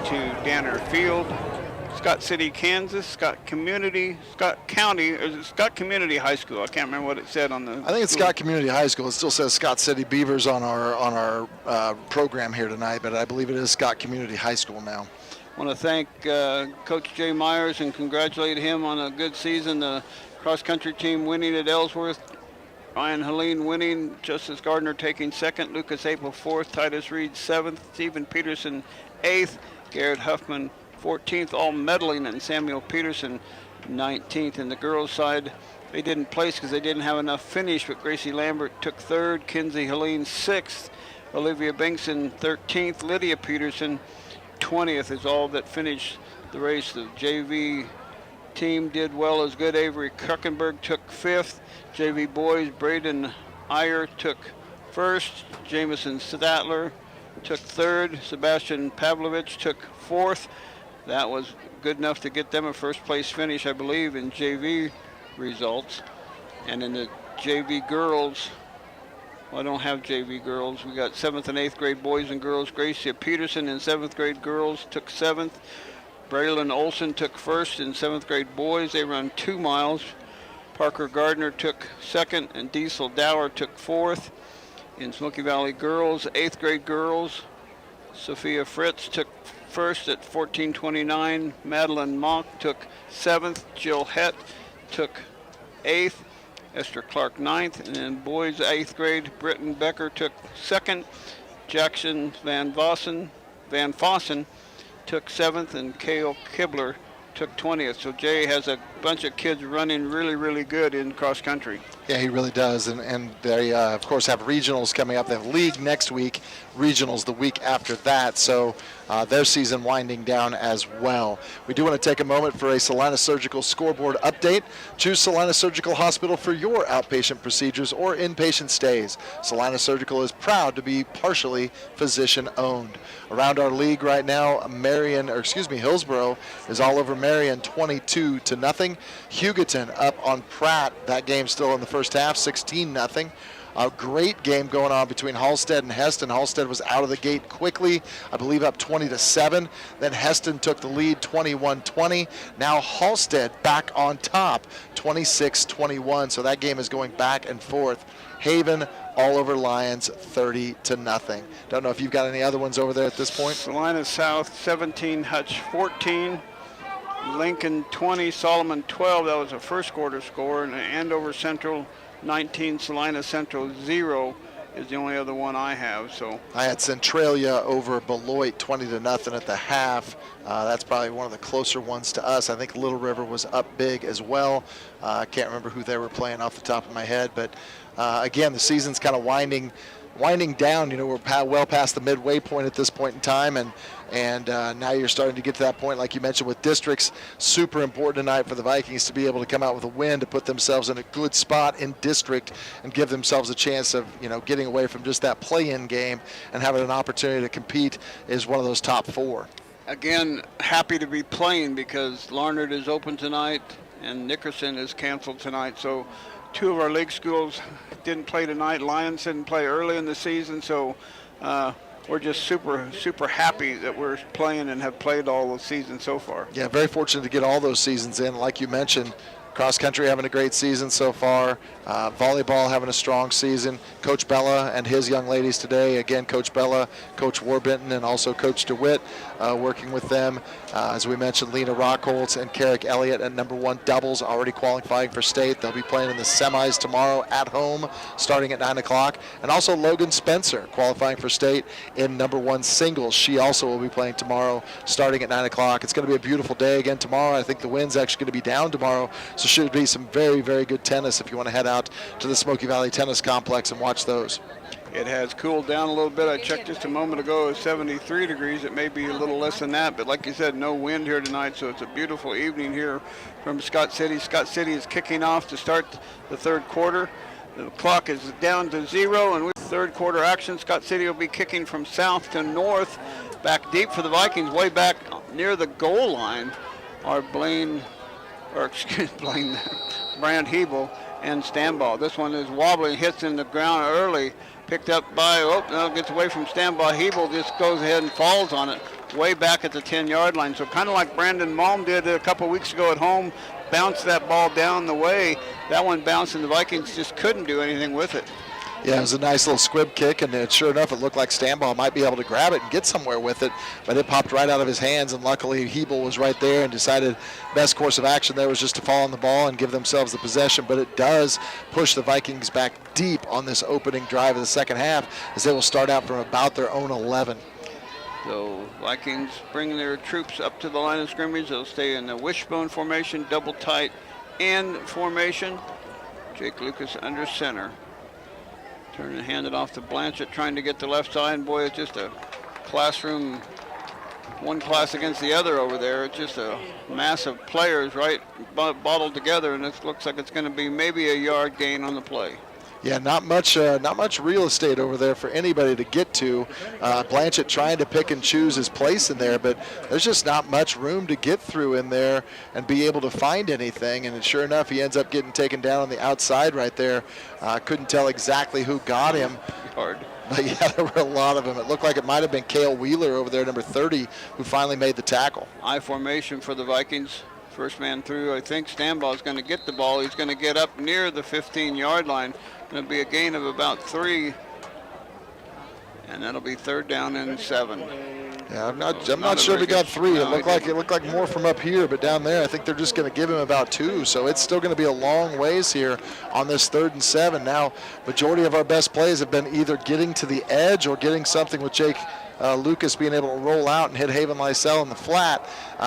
to Danner Field. Scott City, Kansas, Scott Community High School. I can't remember what it said on the. I think it's Scott Community High School. It still says Scott City Beavers on our program here tonight, but I believe it is Scott Community High School now. I want to thank Coach Jay Myers and congratulate him on a good season. The cross-country team winning at Ellsworth. Ryan Helene winning, Justice Gardner taking second, Lucas April fourth, Titus Reed seventh, Stephen Peterson eighth, Garrett Huffman 14th, all medaling, and Samuel Peterson 19th. In the girls' side, they didn't place because they didn't have enough finish, but Gracie Lambert took third, Kinsey Helene sixth, Olivia Binkson 13th, Lydia Peterson 20th is all that finished the race. The JV team did well as good. Avery Kruckenberg took fifth. JV boys, Braden Iyer took first. Jameson Statler took third. Sebastian Pavlovich took fourth. That was good enough to get them a first place finish, I believe, in JV results. And in the JV girls, well, I don't have JV girls. We got 7th and 8th grade boys and girls. Gracia Peterson in 7th grade girls took 7th. Braylon Olson took first in 7th grade boys. They run 2 miles. Parker Gardner took second, and Diesel Dower took fourth. In Smoky Valley girls, 8th grade girls, Sophia Fritz took first at 14:29. Madeline Mock took 7th. Jill Hett took 8th. Esther Clark 9th. And then boys 8th grade, Britton Becker took 2nd. Jackson Van Fossen took 7th, and Cale Kibler took 20th. So Jay has a bunch of kids running really, really good in cross country. Yeah, he really does. And they, of course, have regionals coming up. They have league next week, regionals the week after that. So their season winding down as well. We do want to take a moment for a Salina Surgical scoreboard update. Choose Salina Surgical Hospital for your outpatient procedures or inpatient stays. Salina Surgical is proud to be partially physician-owned. Around our league right now, Hillsborough is all over Marion 22-0. Hugoton up on Pratt. That game still in the first half, 16-0. A great game going on between Halstead and Heston. Halstead was out of the gate quickly, I believe up 20-7. Then Heston took the lead 21-20. Now Halstead back on top, 26-21. So that game is going back and forth. Haven all over Lions, 30-0. Don't know if you've got any other ones over there at this point. Salina South 17, Hutch 14. Lincoln 20, Solomon 12. That was a first quarter score. And Andover Central 19, Salina Central 0 is the only other one I have. So I had Centralia over Beloit 20-0 at the half. That's probably one of the closer ones to us. I think Little River was up big as well. I can't remember who they were playing off the top of my head, but again, the season's kind of winding down. You know, we're well past the midway point at this point in time, and now you're starting to get to that point, like you mentioned, with districts. Super important tonight for the Vikings to be able to come out with a win to put themselves in a good spot in district and give themselves a chance of, you know, getting away from just that play-in game and having an opportunity to compete as one of those top 4. Again, happy to be playing because Larned is open tonight and Nickerson is canceled tonight. So 2 of our league schools didn't play tonight. Lions didn't play early in the season, so we're just super happy that we're playing and have played all the season so far. Yeah, very fortunate to get all those seasons in. Like you mentioned, cross country having a great season so far. Volleyball having a strong season. Coach Bella and his young ladies today. Again, Coach Bella, Coach Warbenton, and also Coach DeWitt working with them. As we mentioned, Lena Rockholtz and Carrick Elliott at #1 doubles already qualifying for state. They'll be playing in the semis tomorrow at home starting at 9 o'clock. And also Logan Spencer qualifying for state in #1 singles. She also will be playing tomorrow starting at 9 o'clock. It's going to be a beautiful day again tomorrow. I think the wind's actually going to be down tomorrow, so should be some very, very good tennis if you want to head out to the Smoky Valley Tennis Complex and watch those. It has cooled down a little bit. I checked just a moment ago, it's 73 degrees. It may be a little less than that, but like you said, no wind here tonight, so it's a beautiful evening here from Scott City. Scott City is kicking off to start the 3rd quarter. The clock is down to 0, and with 3rd quarter action, Scott City will be kicking from south to north, back deep for the Vikings, way back near the goal line. Our Brand Hebel and Stanbaugh. This one is wobbling, hits in the ground early, picked up by, no, gets away from Stanbaugh. Hebel just goes ahead and falls on it way back at the 10-yard line. So kind of like Brandon Malm did a couple weeks ago at home, bounced that ball down the way. That one bounced and the Vikings just couldn't do anything with it. Yeah, it was a nice little squib kick, and sure enough, it looked like Stanbaugh might be able to grab it and get somewhere with it, but it popped right out of his hands, and luckily Hebel was right there and decided best course of action there was just to fall on the ball and give themselves the possession. But it does push the Vikings back deep on this opening drive of the second half, as they will start out from about their own 11. So Vikings bring their troops up to the line of scrimmage. They'll stay in the wishbone formation, double tight end formation. Jake Lucas under center. Turn and hand it off to Blanchett, trying to get the left side. And boy, it's just a classroom, one class against the other over there. It's just a mass of players right bottled together, and it looks like it's going to be maybe a yard gain on the play. Yeah, not much real estate over there for anybody to get to. Blanchett trying to pick and choose his place in there, but there's just not much room to get through in there and be able to find anything. And sure enough, he ends up getting taken down on the outside right there. Couldn't tell exactly who got him. Hard. But yeah, there were a lot of them. It looked like it might have been Cale Wheeler over there, number 30, who finally made the tackle. I formation for the Vikings. First man through. I think Stanbaugh is going to get the ball. He's going to get up near the 15-yard line. Going to be a gain of about 3, and that'll be 3rd down and 7. Yeah, I'm not sure if he got 3. It looked like more from up here, but down there I think they're just going to give him about 2. So it's still going to be a long ways here on this 3rd and 7. Now, majority of our best plays have been either getting to the edge or getting something with Jake Lucas being able to roll out and hit Haven Lysell in the flat.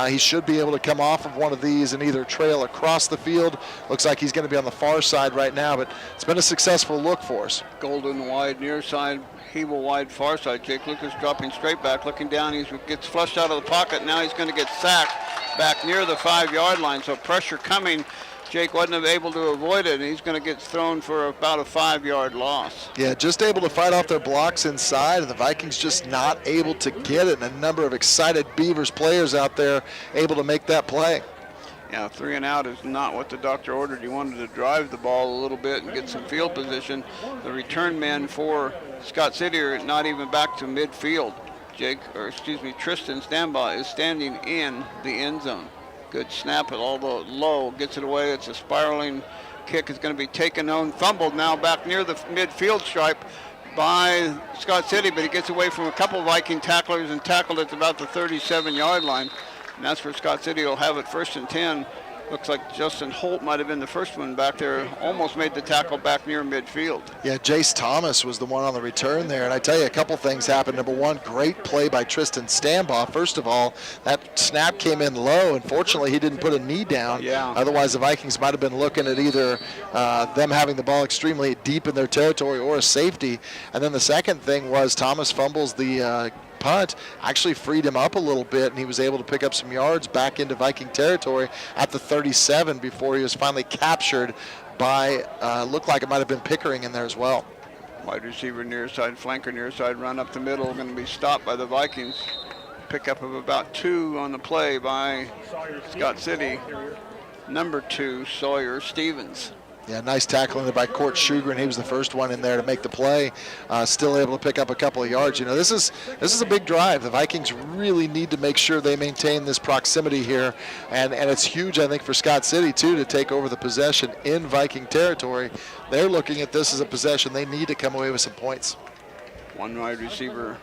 He should be able to come off of one of these and either trail across the field. Looks like he's going to be on the far side right now, but it's been a successful look for us. Golden wide near side, Hebel wide far side. Jake Lucas dropping straight back, looking down. He gets flushed out of the pocket. Now he's going to get sacked back near the 5-yard line. So pressure coming. Jake wasn't able to avoid it, and he's going to get thrown for about a 5-yard loss. Yeah, just able to fight off their blocks inside, and the Vikings just not able to get it. And a number of excited Beavers players out there able to make that play. Yeah, 3 and out is not what the doctor ordered. He wanted to drive the ball a little bit and get some field position. The return men for Scott City are not even back to midfield. Tristan Stanbaugh is standing in the end zone. Good snap, although low, gets it away. It's a spiraling kick. It's going to be taken on, fumbled now back near the midfield stripe by Scott City, but he gets away from a couple Viking tacklers and tackled at about the 37-yard line. And that's where Scott City will have it 1st and 10. Looks like Justin Holt might have been the first one back there. Almost made the tackle back near midfield. Yeah, Jace Thomas was the one on the return there. And I tell you, a couple things happened. Number one, great play by Tristan Stanbaugh. First of all, that snap came in low. Unfortunately, he didn't put a knee down. Yeah. Otherwise, the Vikings might have been looking at either them having the ball extremely deep in their territory or a safety. And then the second thing was Thomas fumbles the punt, actually freed him up a little bit, and he was able to pick up some yards back into Viking territory at the 37 before he was finally captured by, looked like it might have been Pickering in there as well. Wide receiver near side, flanker near side, run up the middle, going to be stopped by the Vikings. Pickup of about 2 on the play by Scott City. Number 2, Sawyer Stevens. Yeah, nice tackling there by Court Shugren. He was the first one in there to make the play. Still able to pick up a couple of yards. You know, this is a big drive. The Vikings really need to make sure they maintain this proximity here, and it's huge, I think, for Scott City too to take over the possession in Viking territory. They're looking at this as a possession. They need to come away with some points. One wide receiver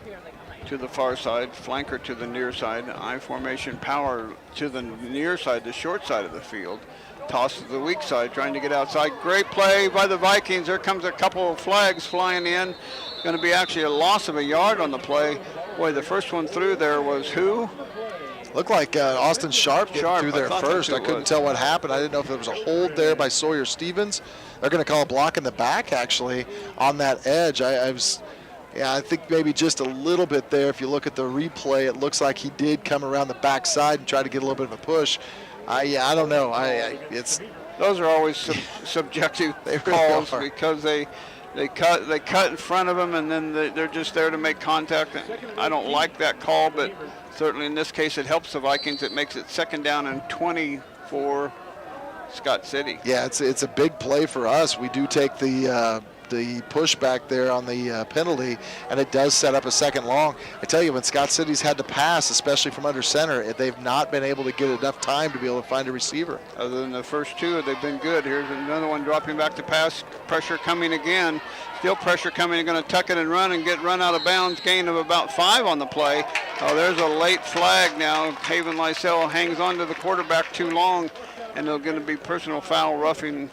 to the far side, flanker to the near side, I formation power to the near side, the short side of the field. Toss to the weak side, trying to get outside. Great play by the Vikings. There comes a couple of flags flying in. Going to be actually a loss of a yard on the play. Boy, the first one through there was who? Looked like Austin Sharp through there first. I couldn't tell what happened. I didn't know if there was a hold there by Sawyer Stevens. They're going to call a block in the back, actually, on that edge. I think maybe just a little bit there. If you look at the replay, it looks like he did come around the backside and try to get a little bit of a push. I don't know. Those are always subjective calls because they cut in front of them and then they're just there to make contact. I don't like that call, but certainly in this case it helps the Vikings. It makes it 2nd down and 20 for Scott City. Yeah, it's a big play for us. We do take the pushback there on the penalty, and it does set up a second long. I tell you, when Scott City's had to pass, especially from under center, they've not been able to get enough time to be able to find a receiver. Other than the first two, they've been good. Here's another one dropping back to pass. Pressure coming again. Still pressure coming. Going to tuck it and run and get run out of bounds. Gain of about 5 on the play. Oh, there's a late flag now. Haven Lysell hangs on to the quarterback too long, and there's going to be personal foul, roughing,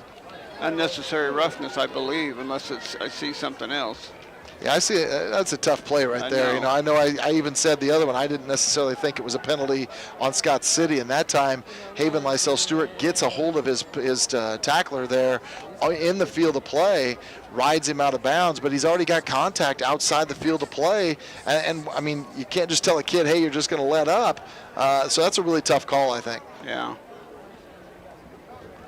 unnecessary roughness, I believe, unless I see something else. Yeah, I see it. That's a tough play right there. You know, I even said the other one, I didn't necessarily think it was a penalty on Scott City, and that time Haven Lysell Stewart gets a hold of his tackler there in the field of play, rides him out of bounds, but he's already got contact outside the field of play, and I mean, you can't just tell a kid, hey, you're just going to let up. So that's a really tough call, I think. Yeah.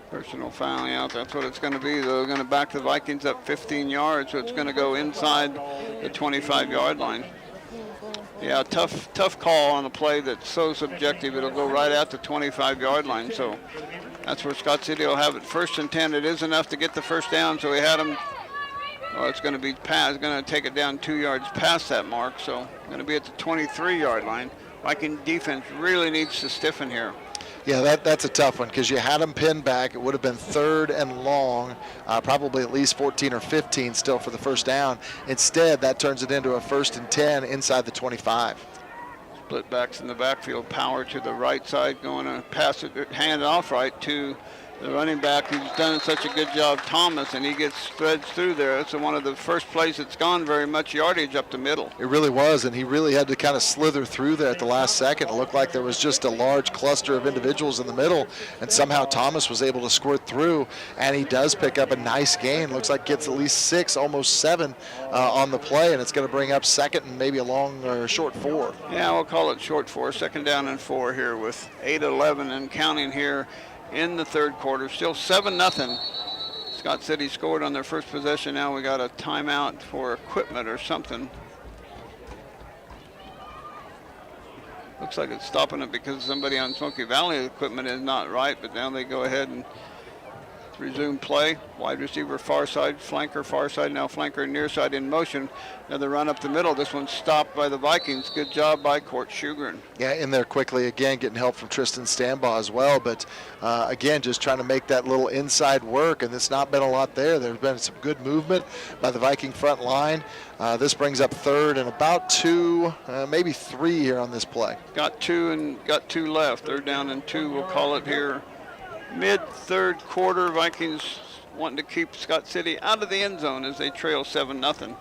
Personal fouling out. That's what it's going to be. They're going to back the Vikings up 15 yards, so it's going to go inside the 25-yard line. Yeah, tough call on a play that's so subjective. It'll go right at the 25-yard line. So that's where Scott City will have it. 1st and 10. It is enough to get the first down. So he had him. Oh, it's going to be pass. Going to take it down 2 yards past that mark. So going to be at the 23-yard line. Viking defense really needs to stiffen here. Yeah, that's a tough one because you had them pinned back. It would have been 3rd and long, probably at least 14 or 15 still for the first down. Instead, that turns it into a 1st and 10 inside the 25. Split backs in the backfield, power to the right side, going to pass it, hand it off right to the running back who's done such a good job, Thomas, and he gets threads through there. It's one of the first plays that's gone very much yardage up the middle. It really was, and he really had to kind of slither through there at the last second. It looked like there was just a large cluster of individuals in the middle, and somehow Thomas was able to squirt through, and he does pick up a nice gain. Looks like gets at least 6, almost 7 on the play, and it's going to bring up 2nd and maybe a long or short 4. Yeah, we'll call it short 4, 2nd down and 4 here with 8:11 and counting here in the 3rd quarter. Still 7-0. Scott City scored on their first possession. Now we got a timeout for equipment or something. Looks like it's stopping it because somebody on Smoky Valley equipment is not right, but now they go ahead and resume play. Wide receiver far side, flanker far side, now flanker near side in motion. Another run up the middle. This one's stopped by the Vikings. Good job by Court Shugren. Yeah, in there quickly again, getting help from Tristan Stambaugh as well. But again, just trying to make that little inside work, and it's not been a lot there. There's been some good movement by the Viking front line. This brings up 3rd and about 2, maybe 3 here on this play. Got 2 and got 2 left. 3rd down and 2, we'll call it here. Mid-3rd quarter, Vikings wanting to keep Scott City out of the end zone as they trail 7-0.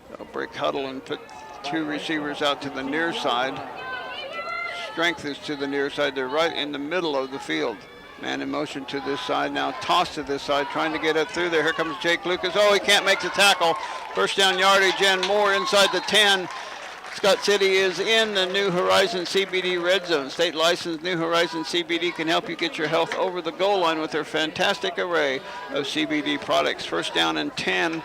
They'll break huddle and put 2 receivers out to the near side. Strength is to the near side. They're right in the middle of the field. Man in motion to this side now, toss to this side, trying to get it through there. Here comes Jake Lucas. Oh, he can't make the tackle. First down yardage and more inside the 10. Scott City is in the New Horizon CBD red zone. State licensed New Horizon CBD can help you get your health over the goal line with their fantastic array of CBD products. 1st down and 10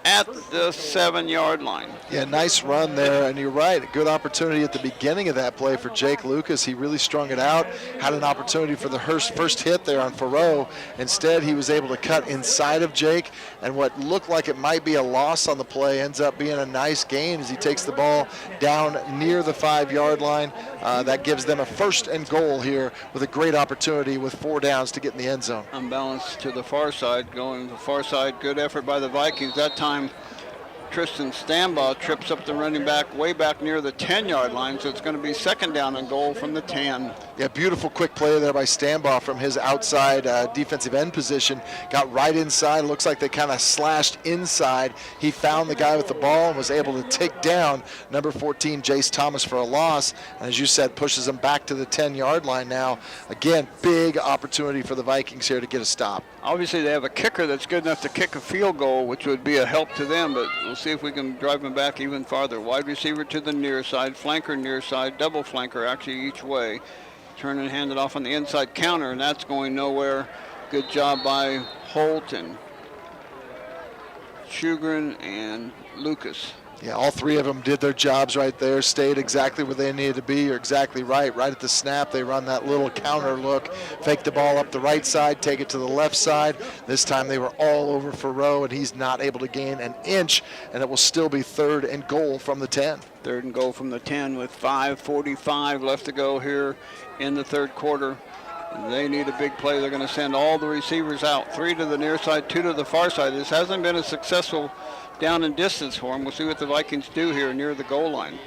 at the 7-yard line. Yeah, nice run there, and you're right. A good opportunity at the beginning of that play for Jake Lucas. He really strung it out, had an opportunity for the first hit there on Farrow. Instead, he was able to cut inside of Jake, and what looked like it might be a loss on the play ends up being a nice gain as he takes the ball down near the 5-yard line. That gives them a 1st and goal here with a great opportunity with 4 downs to get in the end zone. Unbalanced to the far side, going to the far side. Good effort by the Vikings. That time, Tristan Stambaugh trips up the running back way back near the 10-yard line, so it's going to be 2nd down and goal from the 10. Yeah, beautiful quick play there by Stambaugh from his outside defensive end position. Got right inside. Looks like they kind of slashed inside. He found the guy with the ball and was able to take down number 14, Jace Thomas, for a loss. And as you said, pushes him back to the 10-yard line now. Again, big opportunity for the Vikings here to get a stop. Obviously, they have a kicker that's good enough to kick a field goal, which would be a help to them, but we'll see if we can drive them back even farther. Wide receiver to the near side, flanker near side, double flanker actually each way. Turn and hand it off on the inside counter, and that's going nowhere. Good job by Holt and Shugren and Lucas. Yeah, all three of them did their jobs right there, stayed exactly where they needed to be. You're exactly right. Right at the snap, they run that little counter look, fake the ball up the right side, take it to the left side. This time they were all over Farrow, and he's not able to gain an inch, and it will still be 3rd and goal from the 10. 3rd and goal from the 10 with 5:45 left to go here in the 3rd quarter. They need a big play. They're going to send all the receivers out, 3 to the near side, 2 to the far side. This hasn't been a successful down and distance for them. We'll see what the Vikings do here near the goal line.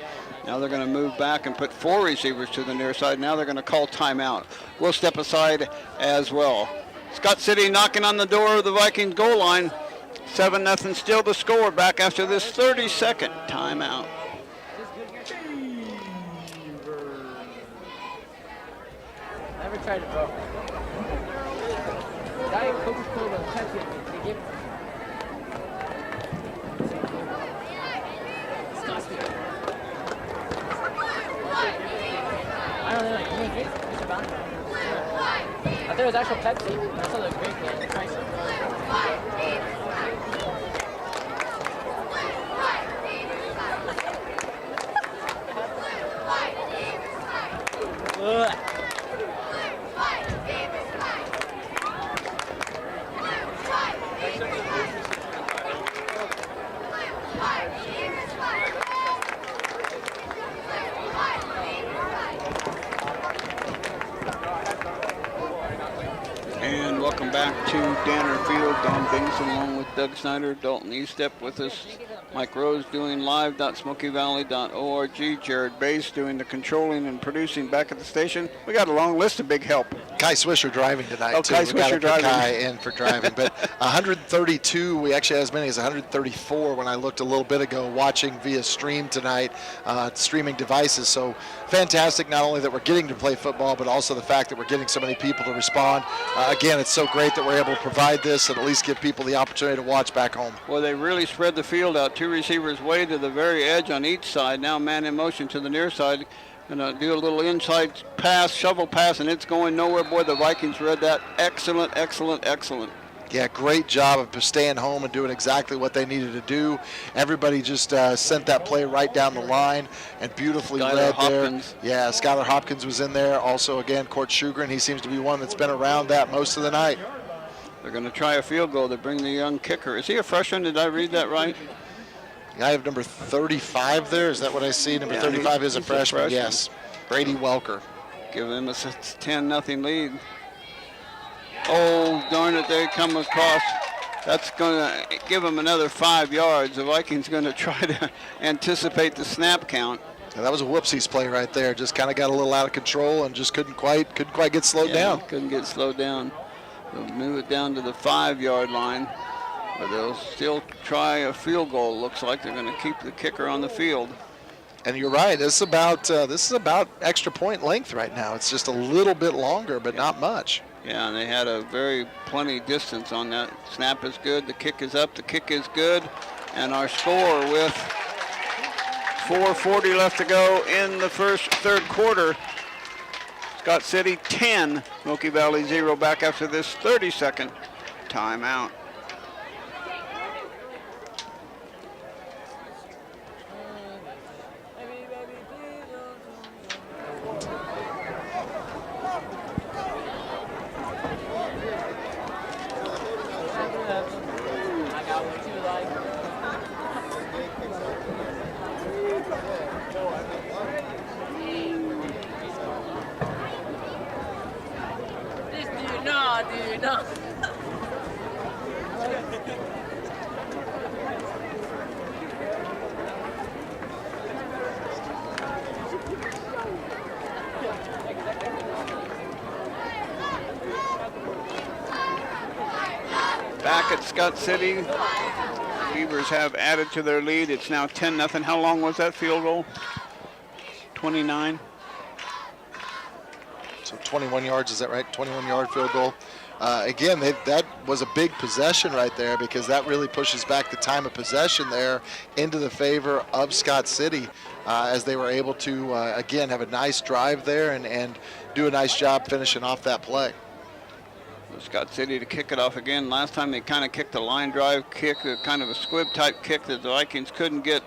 Now they're going to move back and put 4 receivers to the near side. Now they're going to call timeout. We'll step aside as well. Scott City knocking on the door of the Vikings goal line. 7-0 still the score back after this 30-second timeout. Never tried it, bro. Diet Coca-Cola and Pepsi, they give it. Disgusting. I don't know, like, you make it? It's about it. I thought it was actual Pepsi. I saw the grape can. Try some. Ugh. And welcome back to Danner Field. Don Bingson along with Doug Snyder, Dalton Estep with us. Mike Rose doing live.smokyvalley.org. Jared Bass doing the controlling and producing back at the station. We got a long list of big help. Kai Swisher driving tonight, too. Kai We got to Swisher put driving. Kai in for driving. But 132, we actually had as many as 134 when I looked a little bit ago watching via stream tonight, streaming devices. So fantastic, not only that we're getting to play football, but also the fact that we're getting so many people to respond. Again, it's so great that we're able to provide this and at least give people the opportunity to watch back home. Well, they really spread the field out. 2 receivers way to the very edge on each side. Now man in motion to the near side. Gonna do a little inside pass, shovel pass, and it's going nowhere. Boy, the Vikings read that. Excellent, excellent, excellent. Yeah, great job of staying home and doing exactly what they needed to do. Everybody just sent that play right down the line and beautifully Skylar read Hopkins. there. Yeah, Skylar Hopkins was in there. Also, again, Court Shugren. He seems to be one that's been around that most of the night. They're going to try a field goal to bring the young kicker. Is he a freshman? Did I read that right? I have number 35 there. Is that what I see? Number 35 is a freshman. Yes. Brady Welker. Give them a 10-0 lead. Oh, darn it, they come across. That's going to give them another 5 yards. The Vikings going to try to anticipate the snap count. Yeah, that was a whoopsies play right there. Just kind of got a little out of control and just couldn't quite get slowed down. Couldn't get slowed down. They'll move it down to the 5-yard line. But they'll still try a field goal. Looks like they're going to keep the kicker on the field. And you're right. This is about extra point length right now. It's just a little bit longer, but not much. Yeah, and they had a plenty distance on that. Snap is good. The kick is up. The kick is good. And our score with 4:40 left to go in the third quarter. Scott City 10, Smoky Valley 0. Back after this 30-second timeout. No. Back at Scott City, Beavers have added to their lead. It's now 10-0. How long was that field goal? 29. So 21 yards, is that right? 21-yard field goal. Again, that was a big possession right there because that really pushes back the time of possession there into the favor of Scott City as they were able to, again, have a nice drive there and do a nice job finishing off that play. Scott City to kick it off again. Last time they kind of kicked a line drive kick, a kind of a squib type kick that the Vikings couldn't get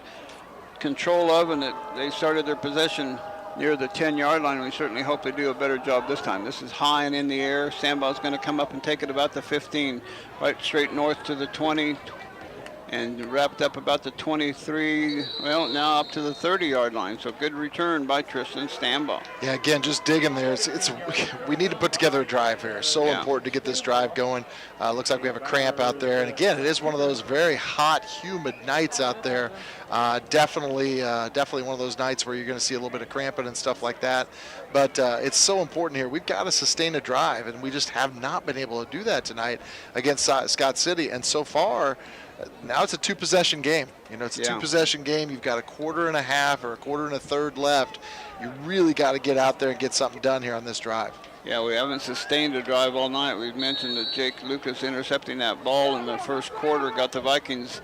control of, and they started their possession near the 10-yard line. We certainly hope they do a better job this time. This is high and in the air. Sandball's going to come up and take it about the 15, right straight north to the 20, and wrapped up about the 23, well, now up to the 30-yard line. So good return by Tristan Stambaugh. Yeah, again, just digging there. We need to put together a drive here. So important to get this drive going. Looks like we have a cramp out there. And again, it is one of those very hot, humid nights out there. Definitely one of those nights where you're going to see a little bit of cramping and stuff like that. But it's so important here. We've got to sustain a drive, and we just have not been able to do that tonight against Scott City. And so far, now it's a two-possession game. You know, it's a two-possession game. You've got a quarter and a half or a quarter and a third left. You really got to get out there and get something done here on this drive. Yeah, we haven't sustained a drive all night. We've mentioned that Jake Lucas intercepting that ball in the first quarter got the Vikings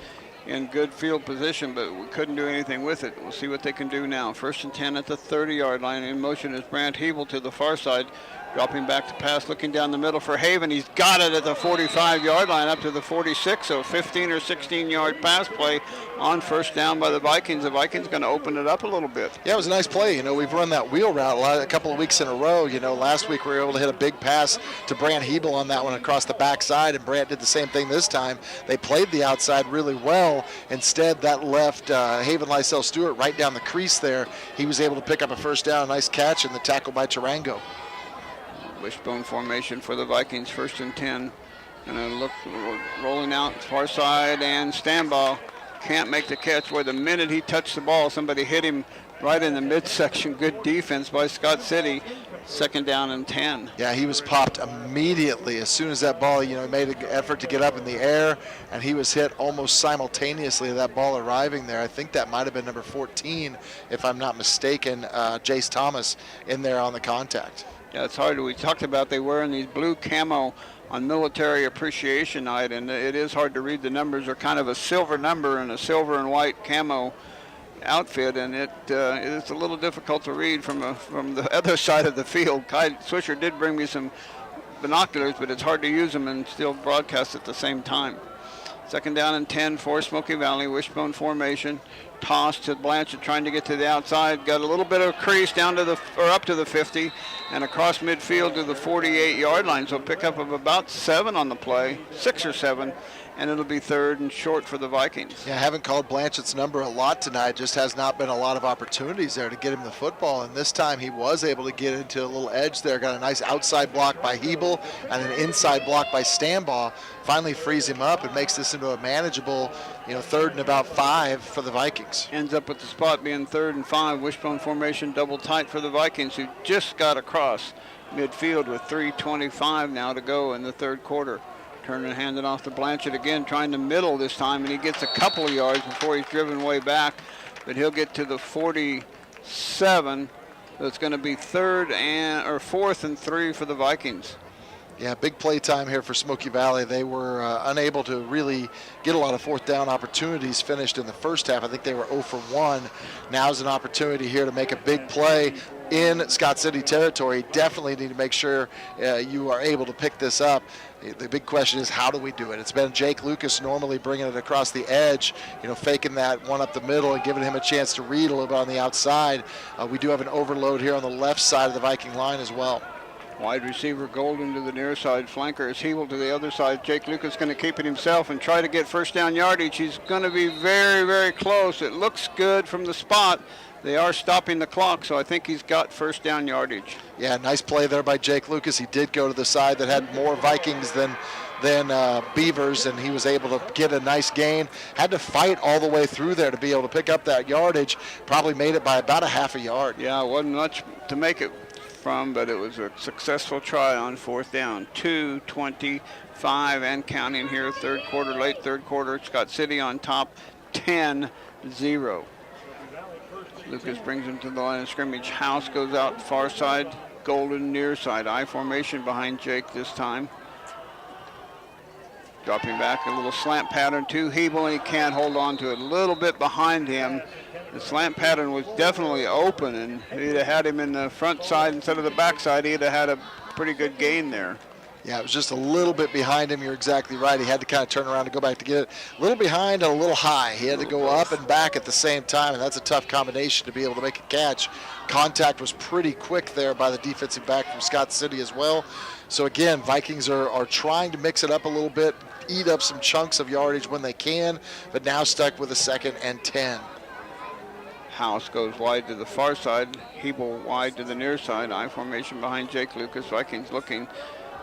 in good field position, but we couldn't do anything with it. We'll see what they can do now. 1st and 10 at the 30-yard line. In motion is Brant Hebel to the far side. Dropping back to pass, looking down the middle for Haven. He's got it at the 45-yard line up to the 46, so 15 or 16-yard pass play on first down by the Vikings. The Vikings going to open it up a little bit. Yeah, it was a nice play. You know, we've run that wheel route a couple of weeks in a row. You know, last week we were able to hit a big pass to Brant Hebel on that one across the backside, and Brant did the same thing this time. They played the outside really well. Instead, that left Haven Lysell Stewart right down the crease there. He was able to pick up a first down, nice catch, and the tackle by Tarango. Wishbone formation for the Vikings, 1st and 10. And look, rolling out far side, and Stambaugh can't make the catch. Boy, the minute he touched the ball, somebody hit him right in the midsection. Good defense by Scott City. 2nd down and 10. Yeah, he was popped immediately as soon as that ball, you know, made an effort to get up in the air, and he was hit almost simultaneously to that ball arriving there. I think that might have been number 14, if I'm not mistaken, Jace Thomas in there on the contact. Yeah, it's hard. We talked about they wearing these blue camo on Military Appreciation Night, and it is hard to read the numbers. They're kind of a silver number and a silver and white camo outfit, and it's a little difficult to read from the other side of the field. Kai Swisher did bring me some binoculars, but it's hard to use them and still broadcast at the same time. 2nd down and 10 for Smoky Valley. Wishbone formation. Toss to Blanchett, trying to get to the outside. Got a little bit of crease down to up to the 50 and across midfield to the 48-yard line. So pick up of about 7 on the play, 6 or 7, and it'll be 3rd and short for the Vikings. Yeah, I haven't called Blanchett's number a lot tonight. Just has not been a lot of opportunities there to get him the football. And this time he was able to get into a little edge there. Got a nice outside block by Hebel and an inside block by Stambaugh. Finally frees him up and makes this into a manageable, 3rd and about 5 for the Vikings. Ends up with the spot being 3rd and 5. Wishbone formation double tight for the Vikings, who just got across midfield with 3:25 now to go in the 3rd quarter. Turn and hand it off to Blanchett again, trying to middle this time, and he gets a couple of yards before he's driven way back, but he'll get to the 47. So it's going to be 4th and 3 for the Vikings. Yeah, big play time here for Smoky Valley. They were unable to really get a lot of 4th down opportunities finished in the first half. I think they were 0 for 1. Now's an opportunity here to make a big play in Scott City territory. Definitely need to make sure you are able to pick this up. The big question is, how do we do it? It's been Jake Lucas normally bringing it across the edge, faking that one up the middle and giving him a chance to read a little bit on the outside. We do have an overload here on the left side of the Viking line as well. Wide receiver Golden to the near side. Flanker is Hebel to the other side. Jake Lucas going to keep it himself and try to get 1st down yardage. He's going to be very, very close. It looks good from the spot. They are stopping the clock, so I think he's got 1st down yardage. Yeah, nice play there by Jake Lucas. He did go to the side that had more Vikings than Beavers, and he was able to get a nice gain. Had to fight all the way through there to be able to pick up that yardage. Probably made it by about a half a yard. Yeah, it wasn't much to make it from, but it was a successful try on 4th down. 2:25 and counting here. 3rd quarter, late 3rd quarter. Scott City on top, 10-0. Lucas brings him to the line of scrimmage. House goes out far side. Golden near side. I formation behind Jake this time. Dropping back, a little slant pattern to Hebel, and he can't hold on to it. A little bit behind him. The slant pattern was definitely open, and he'd have had him in the front side instead of the back side. He'd have had a pretty good gain there. Yeah, it was just a little bit behind him. You're exactly right. He had to kind of turn around to go back to get it. A little behind and a little high. He had to go up and back at the same time, and that's a tough combination to be able to make a catch. Contact was pretty quick there by the defensive back from Scott City as well. So again, Vikings are trying to mix it up a little bit, eat up some chunks of yardage when they can, but now stuck with a 2nd and 10. House goes wide to the far side. Hebel wide to the near side. I formation behind Jake Lucas. Vikings looking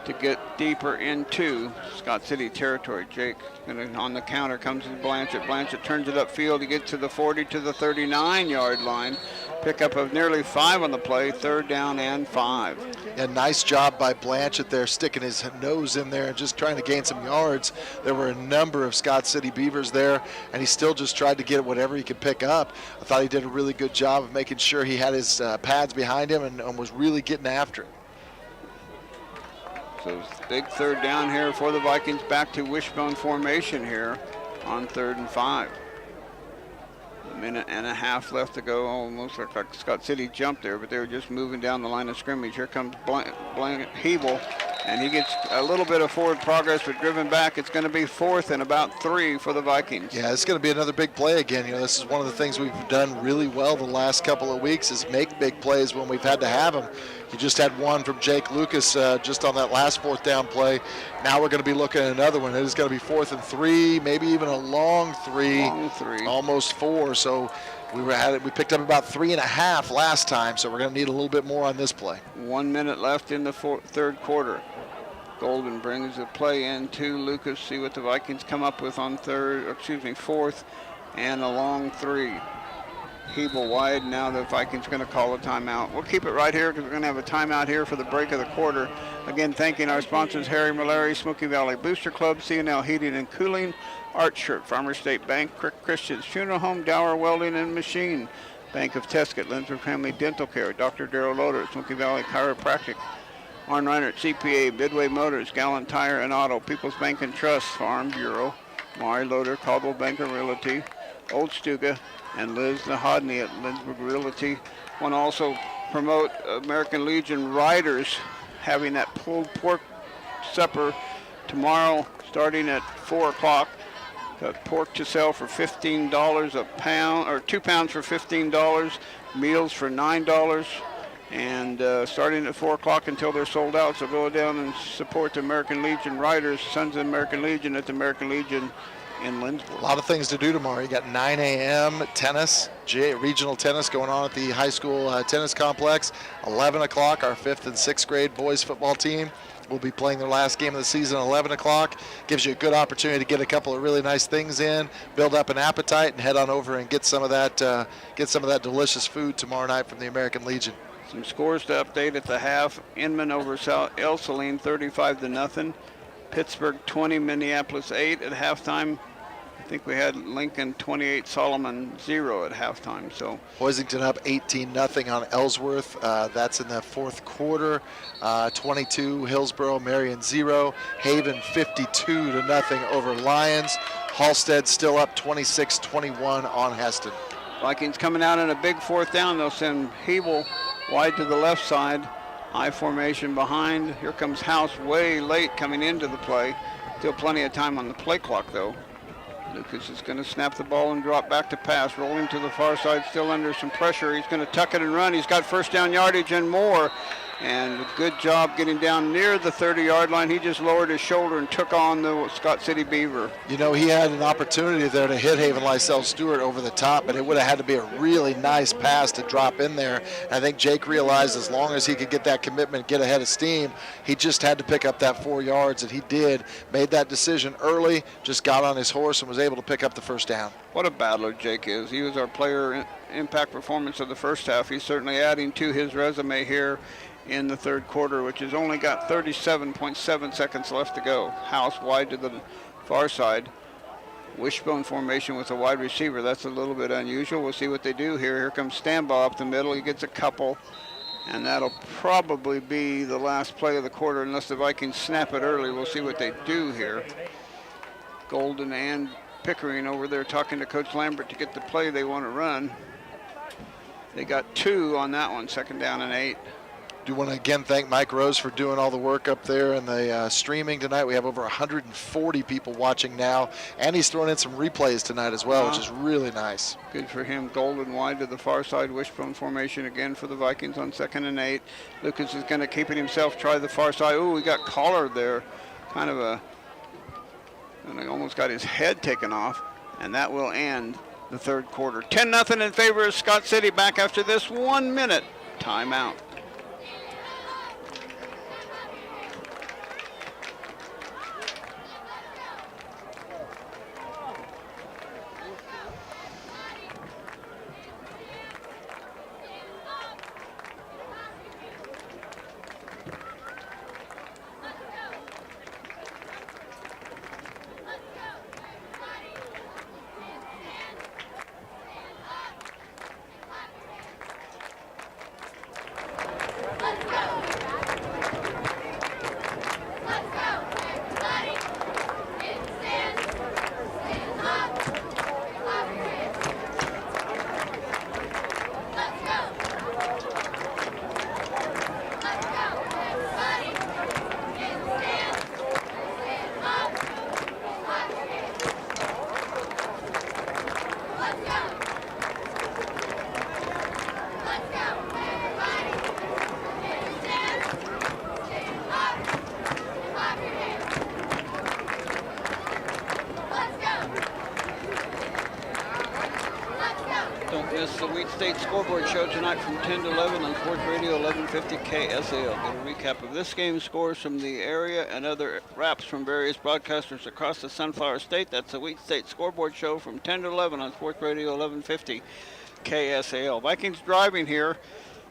to get deeper into Scott City territory. Jake on the counter comes to Blanchett. Blanchett turns it upfield. He gets to the 40 to the 39-yard line. Pickup of nearly 5 on the play. 3rd down and 5. Yeah, nice job by Blanchett there, sticking his nose in there and just trying to gain some yards. There were a number of Scott City Beavers there, and he still just tried to get whatever he could pick up. I thought he did a really good job of making sure he had his pads behind him and was really getting after it. So big 3rd down here for the Vikings, back to wishbone formation here on 3rd and 5. A minute and a half left to go. Almost looked like Scott City jumped there, but they were just moving down the line of scrimmage. Here comes Hebel, and he gets a little bit of forward progress, but driven back. It's going to be 4th and about 3 for the Vikings. Yeah, it's going to be another big play again. You know, this is one of the things we've done really well the last couple of weeks is make big plays when we've had to have them. You just had one from Jake Lucas just on that last 4th down play. Now we're going to be looking at another one. It is going to be 4th and 3, maybe even a long 3, almost 4. So we picked up about 3.5 last time, so we're going to need a little bit more on this play. 1 minute left in the 3rd quarter. Golden brings the play into Lucas. See what the Vikings come up with on 4th and a long 3. Hebel wide. Now the Vikings going to call a timeout. We'll keep it right here because we're going to have a timeout here for the break of the quarter. Again, thanking our sponsors, Harry Malari, Smoky Valley Booster Club, C&L Heating and Cooling, Art Shirt, Farmer State Bank, Christian's Funeral Home, Dower Welding and Machine, Bank of Tesket, Lindsberg Family Dental Care, Dr. Darrell Loader, Smoky Valley Chiropractic, Arn Reinert CPA, Midway Motors, Gallant Tire and Auto, People's Bank and Trust, Farm Bureau, Mari Loader, Caldwell Banker Realty, Old Stuga, and Liz Nahodney at Lindsberg Realty. Want to also promote American Legion Riders having that pulled pork supper tomorrow starting at 4 o'clock. Got pork to sell for $15 a pound, or 2 pounds for $15, meals for $9, and starting at 4 o'clock until they're sold out. So go down and support the American Legion Riders, Sons of American Legion at the American Legion in Lindsborg. A lot of things to do tomorrow. You got 9 a.m. tennis, regional tennis going on at the high school tennis complex. 11 o'clock, our 5th and 6th grade boys football team will be playing their last game of the season at 11 o'clock. Gives you a good opportunity to get a couple of really nice things in, build up an appetite, and head on over and get some of that delicious food tomorrow night from the American Legion. Some scores to update at the half. Inman over El Saline 35-0. Pittsburgh 20, Minneapolis 8 at halftime. I think we had Lincoln 28, Solomon 0 at halftime. So Hoisington up 18-0 on Ellsworth. That's in the 4th quarter. 22 Hillsborough, Marion 0. Haven 52-0 over Lions. Halstead still up 26-21 on Heston. Vikings coming out in a big 4th down. They'll send Hebel wide to the left side. I formation behind. Here comes House way late coming into the play. Still plenty of time on the play clock though. Lucas is going to snap the ball and drop back to pass. Rolling to the far side, still under some pressure. He's going to tuck it and run. He's got 1st down yardage and more. And a good job getting down near the 30-yard line. He just lowered his shoulder and took on the Scott City Beaver. You know, he had an opportunity there to hit Haven Lysell Stewart over the top, but it would have had to be a really nice pass to drop in there. And I think Jake realized as long as he could get that commitment, get ahead of steam, he just had to pick up that 4 yards, and he did. Made that decision early, just got on his horse and was able to pick up the 1st down. What a battler Jake is. He was our player impact performance of the first half. He's certainly adding to his resume here in the 3rd quarter, which has only got 37.7 seconds left to go. House wide to the far side. Wishbone formation with a wide receiver. That's a little bit unusual. We'll see what they do here. Here comes Stambaugh up the middle. He gets a couple, and that'll probably be the last play of the quarter unless the Vikings snap it early. We'll see what they do here. Golden and Pickering over there talking to Coach Lambert to get the play they want to run. They got 2 on that one, 2nd down and 8. Do want to again thank Mike Rose for doing all the work up there in the streaming tonight. We have over 140 people watching now, and he's throwing in some replays tonight as well, which is really nice. Good for him. Golden wide to the far side. Wishbone formation again for the Vikings on 2nd and 8. Lucas is going to keep it himself. Try the far side. Ooh, we got collared there. Kind of a, and he almost got his head taken off, and that will end the 3rd quarter. 10-0 in favor of Scott City. Back after this 1 minute timeout. Scoreboard show tonight from 10 to 11 on Sports Radio 1150 KSAL. Get a recap of this game's scores from the area and other wraps from various broadcasters across the Sunflower State. That's the Wheat State Scoreboard show from 10 to 11 on Sports Radio 1150 KSAL. Vikings driving here.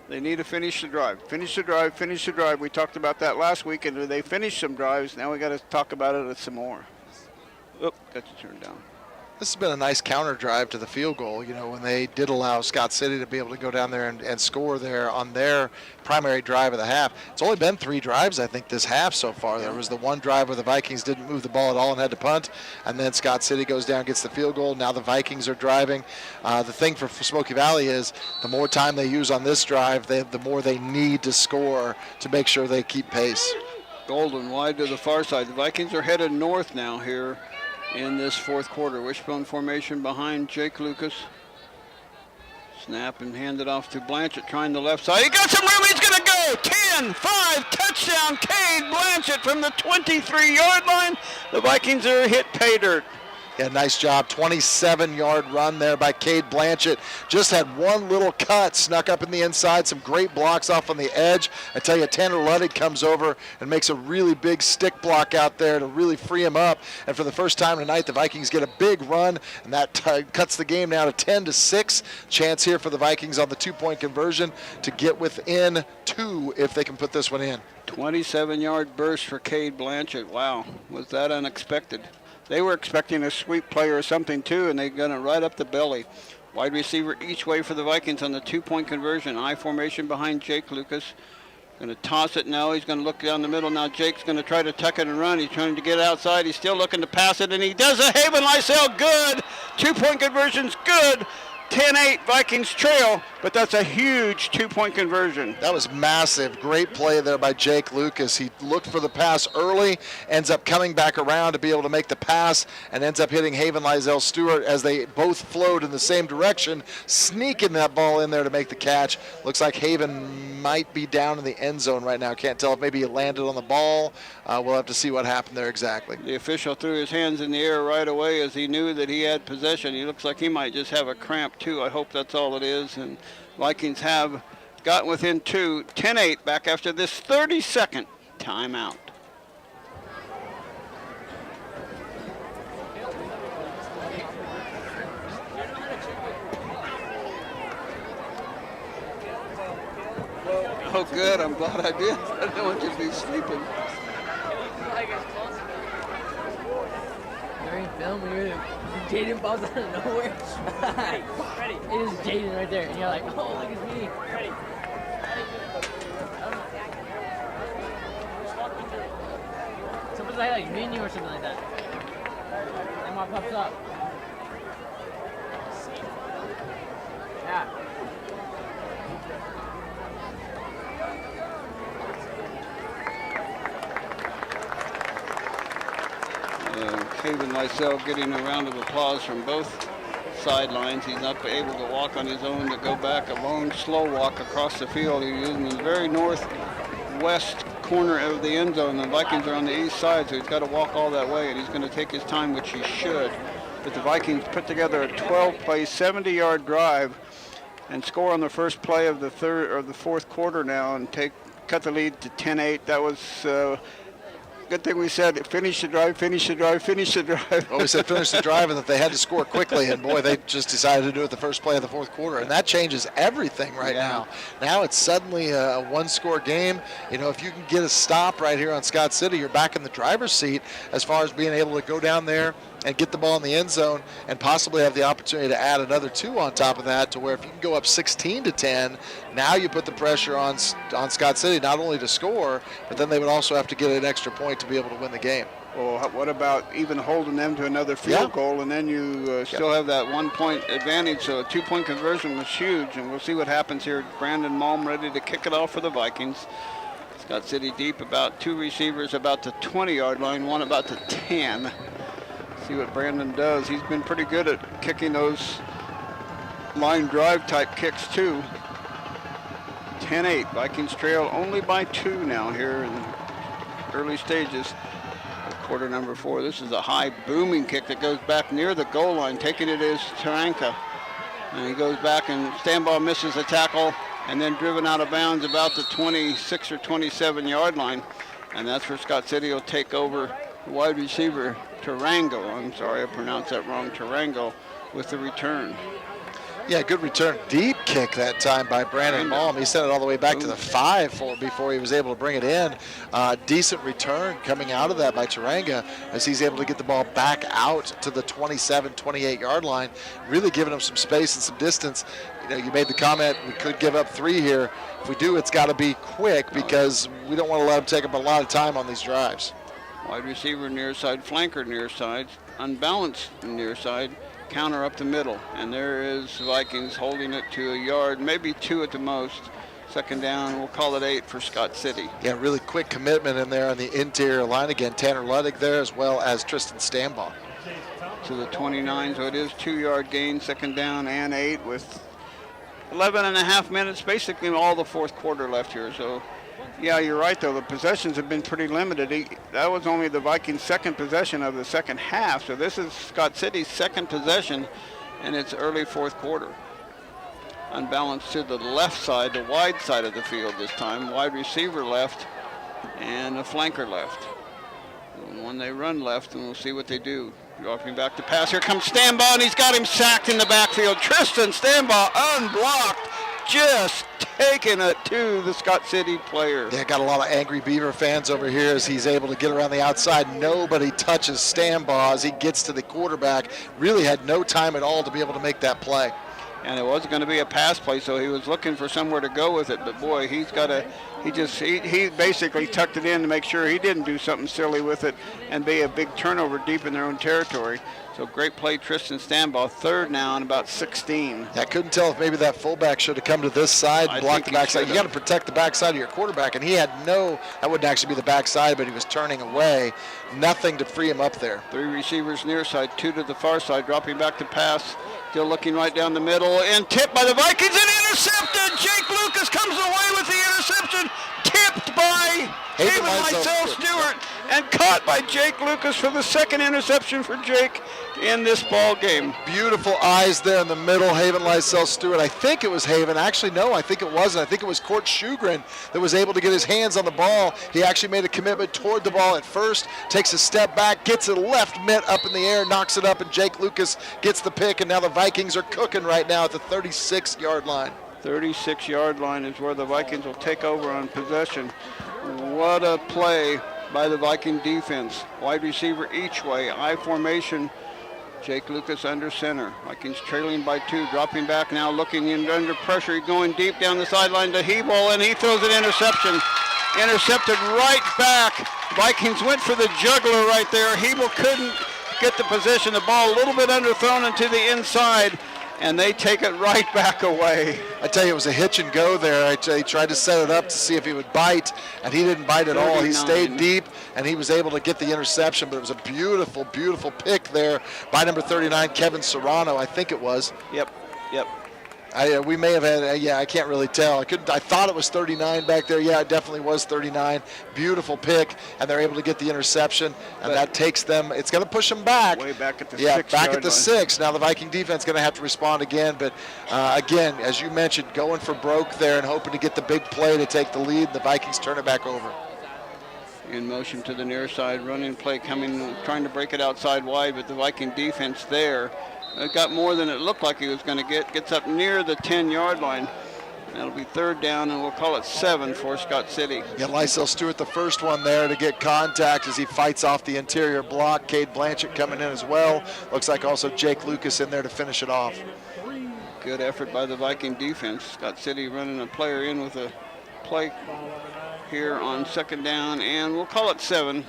They need to finish the drive. Finish the drive, finish the drive. We talked about that last week, and they finished some drives. Now we got to talk about it some more. Oop, got you turned down. This has been a nice counter drive to the field goal, you know, when they did allow Scott City to be able to go down there and score there on their primary drive of the half. It's only been 3 drives, I think, this half so far. There was the one drive where the Vikings didn't move the ball at all and had to punt, and then Scott City goes down, gets the field goal. Now the Vikings are driving. The thing for Smoky Valley is the more time they use on this drive, the more they need to score to make sure they keep pace. Golden wide to the far side. The Vikings are headed north now here in this 4th quarter. Wishbone formation behind Jake Lucas. Snap and hand it off to Blanchett, trying the left side. He got some room, he's gonna go! 10-5, touchdown, Cade Blanchett from the 23-yard line. The Vikings are hit pay dirt. Yeah, nice job. 27-yard run there by Cade Blanchett. Just had one little cut, snuck up in the inside, some great blocks off on the edge. I tell you, Tanner Luddig comes over and makes a really big stick block out there to really free him up. And for the first time tonight, the Vikings get a big run, and that cuts the game now to 10-6. Chance here for the Vikings on the 2-point conversion to get within 2 if they can put this one in. 27-yard burst for Cade Blanchett. Wow, was that unexpected? They were expecting a sweep play or something too, and they got it right up the belly. Wide receiver each way for the Vikings on the 2-point conversion. I formation behind Jake Lucas. Going to toss it now. He's going to look down the middle. Now Jake's going to try to tuck it and run. He's trying to get outside. He's still looking to pass it, and he does a Haven Lysell. Good. 2-point conversion's good. 10-8 Vikings trail, but that's a huge 2-point conversion. That was massive. Great play there by Jake Lucas. He looked for the pass early, ends up coming back around to be able to make the pass, and ends up hitting Haven Lysell Stewart as they both flowed in the same direction, sneaking that ball in there to make the catch. Looks like Haven might be down in the end zone right now. Can't tell if maybe he landed on the ball. We'll have to see what happened there exactly. The official threw his hands in the air right away as he knew that he had possession. He looks like he might just have a cramp too. I hope that's all it is. And Vikings have got within 2, 10-8 back after this 30-second timeout. Oh, good. I'm glad I did. I didn't want you to be sleeping. During film, Jaden balls out of nowhere. Ready. It is Jaden right there, and you're like, oh, look at me. Ready. Someone's like menu or something like that. And what pops up? Yeah. Lysell getting a round of applause from both sidelines. He's not able to walk on his own, to go back a long, slow walk across the field. He's in the very northwest corner of the end zone. The Vikings are on the east side, so he's got to walk all that way, and he's going to take his time, which he should. But the Vikings put together a 12-play, 70-yard drive and score on the first play of the fourth quarter now and cut the lead to 10-8. That was good thing we said finish the drive, finish the drive, finish the drive. Well, we said finish the drive and that they had to score quickly, and boy, they just decided to do it the first play of the fourth quarter, and that changes everything right now. Now it's suddenly a one-score game. You know, if you can get a stop right here on Scott City, you're back in the driver's seat as far as being able to go down there and get the ball in the end zone and possibly have the opportunity to add another 2 on top of that, to where if you can go up 16-10, now you put the pressure on Scott City not only to score, but then they would also have to get an extra point to be able to win the game. Well, what about even holding them to another field goal, and then you still have that 1-point advantage, so a 2-point conversion was huge, and we'll see what happens here. Brandon Malm ready to kick it off for the Vikings. Scott City deep, about 2 receivers about the 20-yard line, 1 about the 10. See what Brandon does. He's been pretty good at kicking those line drive type kicks too. 10-8. Vikings trail only by 2 now here in early stages of quarter number 4. This is a high booming kick that goes back near the goal line. Taking it is Taranka. And he goes back, and Stambaugh misses the tackle and then driven out of bounds about the 26 or 27 yard line. And that's where Scott City will take over the wide receiver Tarango. I'm sorry, I pronounced that wrong. Tarango with the return. Yeah, good return. Deep kick that time by Brandon Malm. He sent it all the way back to the 5 before he was able to bring it in. Decent return coming out of that by Taranga as he's able to get the ball back out to the 27, 28 yard line, really giving him some space and some distance. You know, you made the comment we could give up 3 here. If we do, it's got to be quick because we don't want to let them take up a lot of time on these drives. Wide receiver near side, flanker near side, unbalanced near side, counter up the middle. And there is Vikings holding it to a yard, maybe 2 at the most. Second down, we'll call it 8 for Scott City. Yeah, really quick commitment in there on the interior line. Again, Tanner Luddig there as well as Tristan Stambaugh. To the 29, so it is 2-yard gain, second down and 8 with 11 and a half minutes, basically all the fourth quarter left here. So yeah, you're right, though. The possessions have been pretty limited. That was only the Vikings' second possession of the second half. So this is Scott City's second possession, and it's early fourth quarter. Unbalanced to the left side, the wide side of the field this time. Wide receiver left and a flanker left. And when they run left, and we'll see what they do. Dropping back to pass. Here comes Stambaugh, and he's got him sacked in the backfield. Tristan Stambaugh unblocked. Just taking it to the Scott City player. Yeah, got a lot of angry Beaver fans over here as he's able to get around the outside. Nobody touches Stambaugh as he gets to the quarterback. Really had no time at all to be able to make that play. And it wasn't going to be a pass play, so he was looking for somewhere to go with it. But boy, he basically tucked it in to make sure he didn't do something silly with it and be a big turnover deep in their own territory. So great play, Tristan Stambaugh. Third now and about 16. I couldn't tell if maybe that fullback should have come to this side, blocked the backside. You got to protect the backside of your quarterback, and he had that wouldn't actually be the backside, but he was turning away. Nothing to free him up there. 3 receivers near side, 2 to the far side, dropping back to pass. Still looking right down the middle, and tipped by the Vikings and intercepted. Jake Lucas comes away with the interception, tipped by Haven Lysell Stewart, and caught by Jake Lucas for the second interception for Jake in this ball game. Beautiful eyes there in the middle, Haven Lysell Stewart. I think it was Haven. Actually, no, I think it wasn't. I think it was Court Shugren that was able to get his hands on the ball. He actually made a commitment toward the ball at first, takes a step back, gets a left mitt up in the air, knocks it up, and Jake Lucas gets the pick, and now the Vikings are cooking right now at the 36-yard line. 36-yard line is where the Vikings will take over on possession. What a play by the Viking defense. Wide receiver each way, I formation. Jake Lucas under center. Vikings trailing by 2, dropping back now, looking in under pressure, going deep down the sideline to Hebel, and he throws an interception. Intercepted right back. Vikings went for the juggler right there. Hebel couldn't get the position. The ball a little bit underthrown into the inside, and they take it right back away. I tell you, it was a hitch and go there. He tried to set it up to see if he would bite, and he didn't bite at all. He stayed deep, and he was able to get the interception, but it was a beautiful, beautiful pick there by number 39, Kevin Serrano, I think it was. Yep. We may have had, I can't really tell. I thought it was 39 back there. Yeah, it definitely was 39. Beautiful pick, and they're able to get the interception, and that takes them, it's going to push them back. Way back at the 6. Yeah, back at the 6. Now the Viking defense is going to have to respond again, but again, as you mentioned, going for broke there and hoping to get the big play to take the lead, and the Vikings turn it back over. In motion to the near side, running play coming, trying to break it outside wide, but the Viking defense there got more than it looked like he was going to get. Gets up near the 10-yard line. That'll be 3rd down, and we'll call it 7 for Scott City. Yeah, Lysell Stewart, the first one there to get contact as he fights off the interior block. Cade Blanchett coming in as well. Looks like also Jake Lucas in there to finish it off. Good effort by the Viking defense. Scott City running a player in with a play here on 2nd down, and we'll call it 7.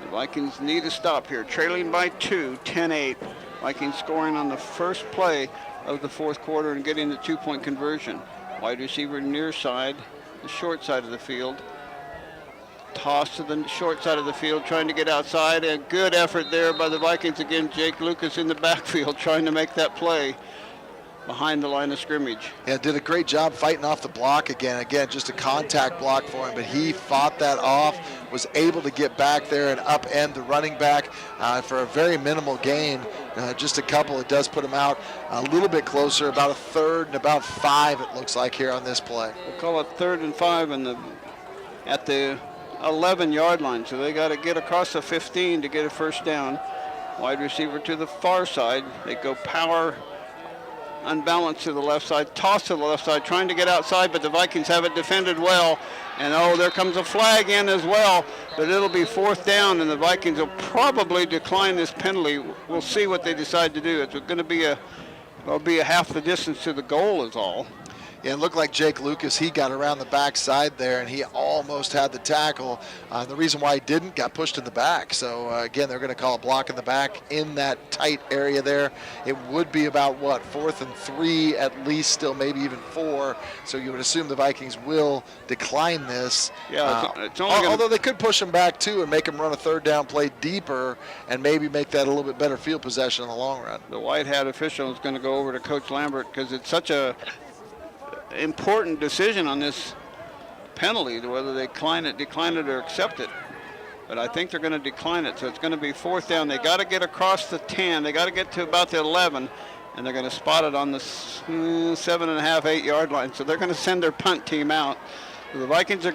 The Vikings need a stop here, trailing by 2, 10-8. Vikings scoring on the first play of the 4th quarter and getting the 2-point conversion. Wide receiver near side, the short side of the field. Toss to the short side of the field, trying to get outside, and good effort there by the Vikings. Again, Jake Lucas in the backfield trying to make that play behind the line of scrimmage. Yeah, did a great job fighting off the block again. Again, just a contact block for him, but he fought that off, was able to get back there and upend the running back for a very minimal gain. Just a couple. It does put him out a little bit closer, about a 3rd and about 5 it looks like here on this play. We'll call it 3rd and 5 at the 11-yard line, so they got to get across the 15 to get a 1st down. Wide receiver to the far side. They go power unbalanced to the left side, toss to the left side, trying to get outside, but the Vikings have it defended well. And there comes a flag in as well, but it'll be 4th down, and the Vikings will probably decline this penalty. We'll see what they decide to do. It's going to be a half the distance to the goal is all. Yeah, it looked like Jake Lucas, he got around the backside there, and he almost had the tackle. The reason why he didn't, got pushed in the back. So, again, they're going to call a block in the back in that tight area there. It would be about, 4th and 3 at least, still maybe even 4. So you would assume the Vikings will decline this. Yeah, it's only although they could push him back, too, and make him run a 3rd down play deeper and maybe make that a little bit better field possession in the long run. The white hat official is going to go over to Coach Lambert because it's such a important decision on this penalty, whether they decline it or accept it. But I think they're going to decline it, so it's going to be 4th down. They got to get across the 10. They got to get to about the 11, and they're going to spot it on the 7.5, 8-yard line. So they're going to send their punt team out. The Vikings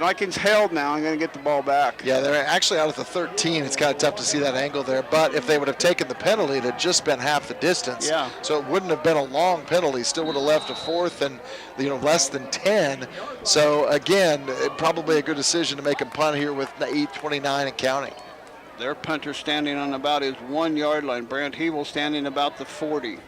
Vikings held now and going to get the ball back. Yeah, they're actually out at the 13. It's kind of tough to see that angle there. But if they would have taken the penalty, it had just been half the distance. Yeah. So it wouldn't have been a long penalty. Still would have left a 4th and less than 10. So again, probably a good decision to make a punt here with 8:29 and counting. Their punter standing on about his 1-yard line. Brant Hebel standing about the 40.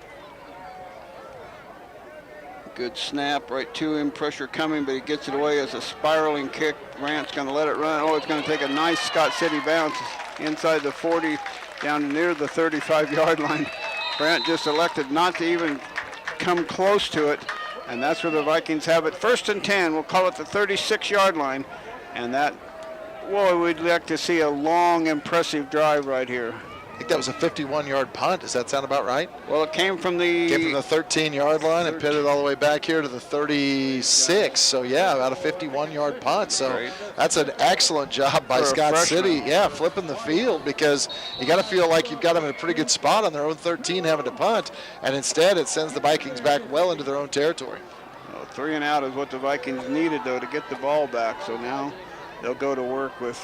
Good snap right to him, pressure coming, but he gets it away as a spiraling kick. Brant's going to let it run. It's going to take a nice Scott City bounce inside the 40 down near the 35-yard line. Brant just elected not to even come close to it, and that's where the Vikings have it. 1st and 10, we'll call it the 36-yard line, and that, we'd like to see a long, impressive drive right here. I think that was a 51-yard punt. Does that sound about right? Well, it came from the 13-yard line and pitted all the way back here to the 36. So, yeah, about a 51-yard punt. So that's an excellent job by Scott City. Yeah, flipping the field, because you got to feel like you've got them in a pretty good spot on their own 13 having to punt. And instead, it sends the Vikings back well into their own territory. 3 and out is what the Vikings needed, though, to get the ball back. So now they'll go to work with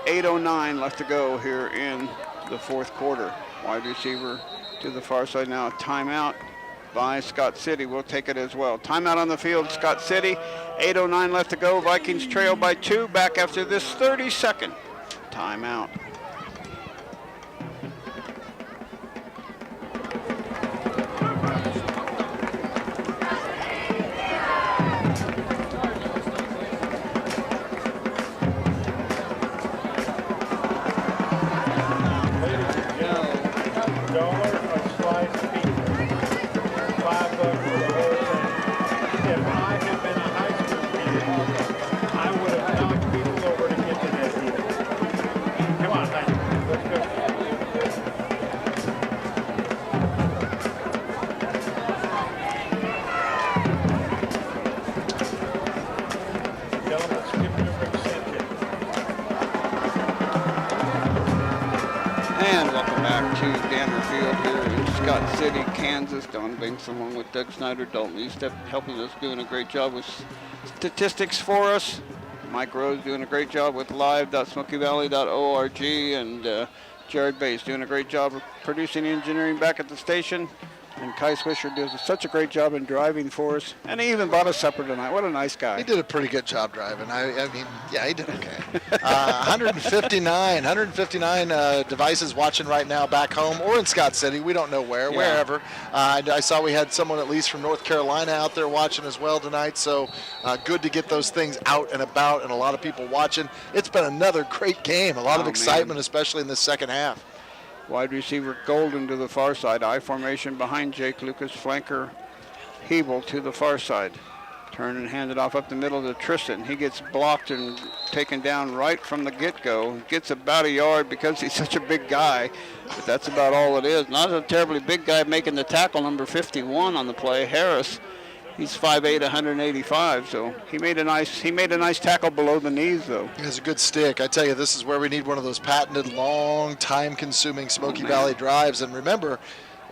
8:09 left to go here in the 4th quarter. Wide receiver to the far side now. Timeout by Scott City. We'll take it as well. Timeout on the field, Scott City. 8:09 left to go. Vikings trail by 2. Back after this 30-second timeout. Scott City, Kansas. Don Banks along with Doug Snyder, Dalton East helping us, doing a great job with statistics for us. Mike Rose doing a great job with live.smokyvalley.org, and Jared Bass doing a great job of producing engineering back at the station. And Kai Swisher does such a great job in driving for us. And he even bought us supper tonight. What a nice guy. He did a pretty good job driving. I mean, yeah, he did okay. 159 devices watching right now back home or in Scott City. We don't know where, wherever. I saw we had someone at least from North Carolina out there watching as well tonight. So good to get those things out and about and a lot of people watching. It's been another great game. A lot of excitement, especially in the second half. Wide receiver Golden to the far side. I formation behind Jake Lucas. Flanker Hebel to the far side. Turn and hand it off up the middle to Tristan. He gets blocked and taken down right from the get-go. Gets about a yard because he's such a big guy. But that's about all it is. Not a terribly big guy making the tackle, number 51 on the play, Harris. He's 5'8", 185, so he made a nice tackle below the knees, though. He has a good stick. I tell you, this is where we need one of those patented, long, time-consuming Smoky Valley drives. And remember,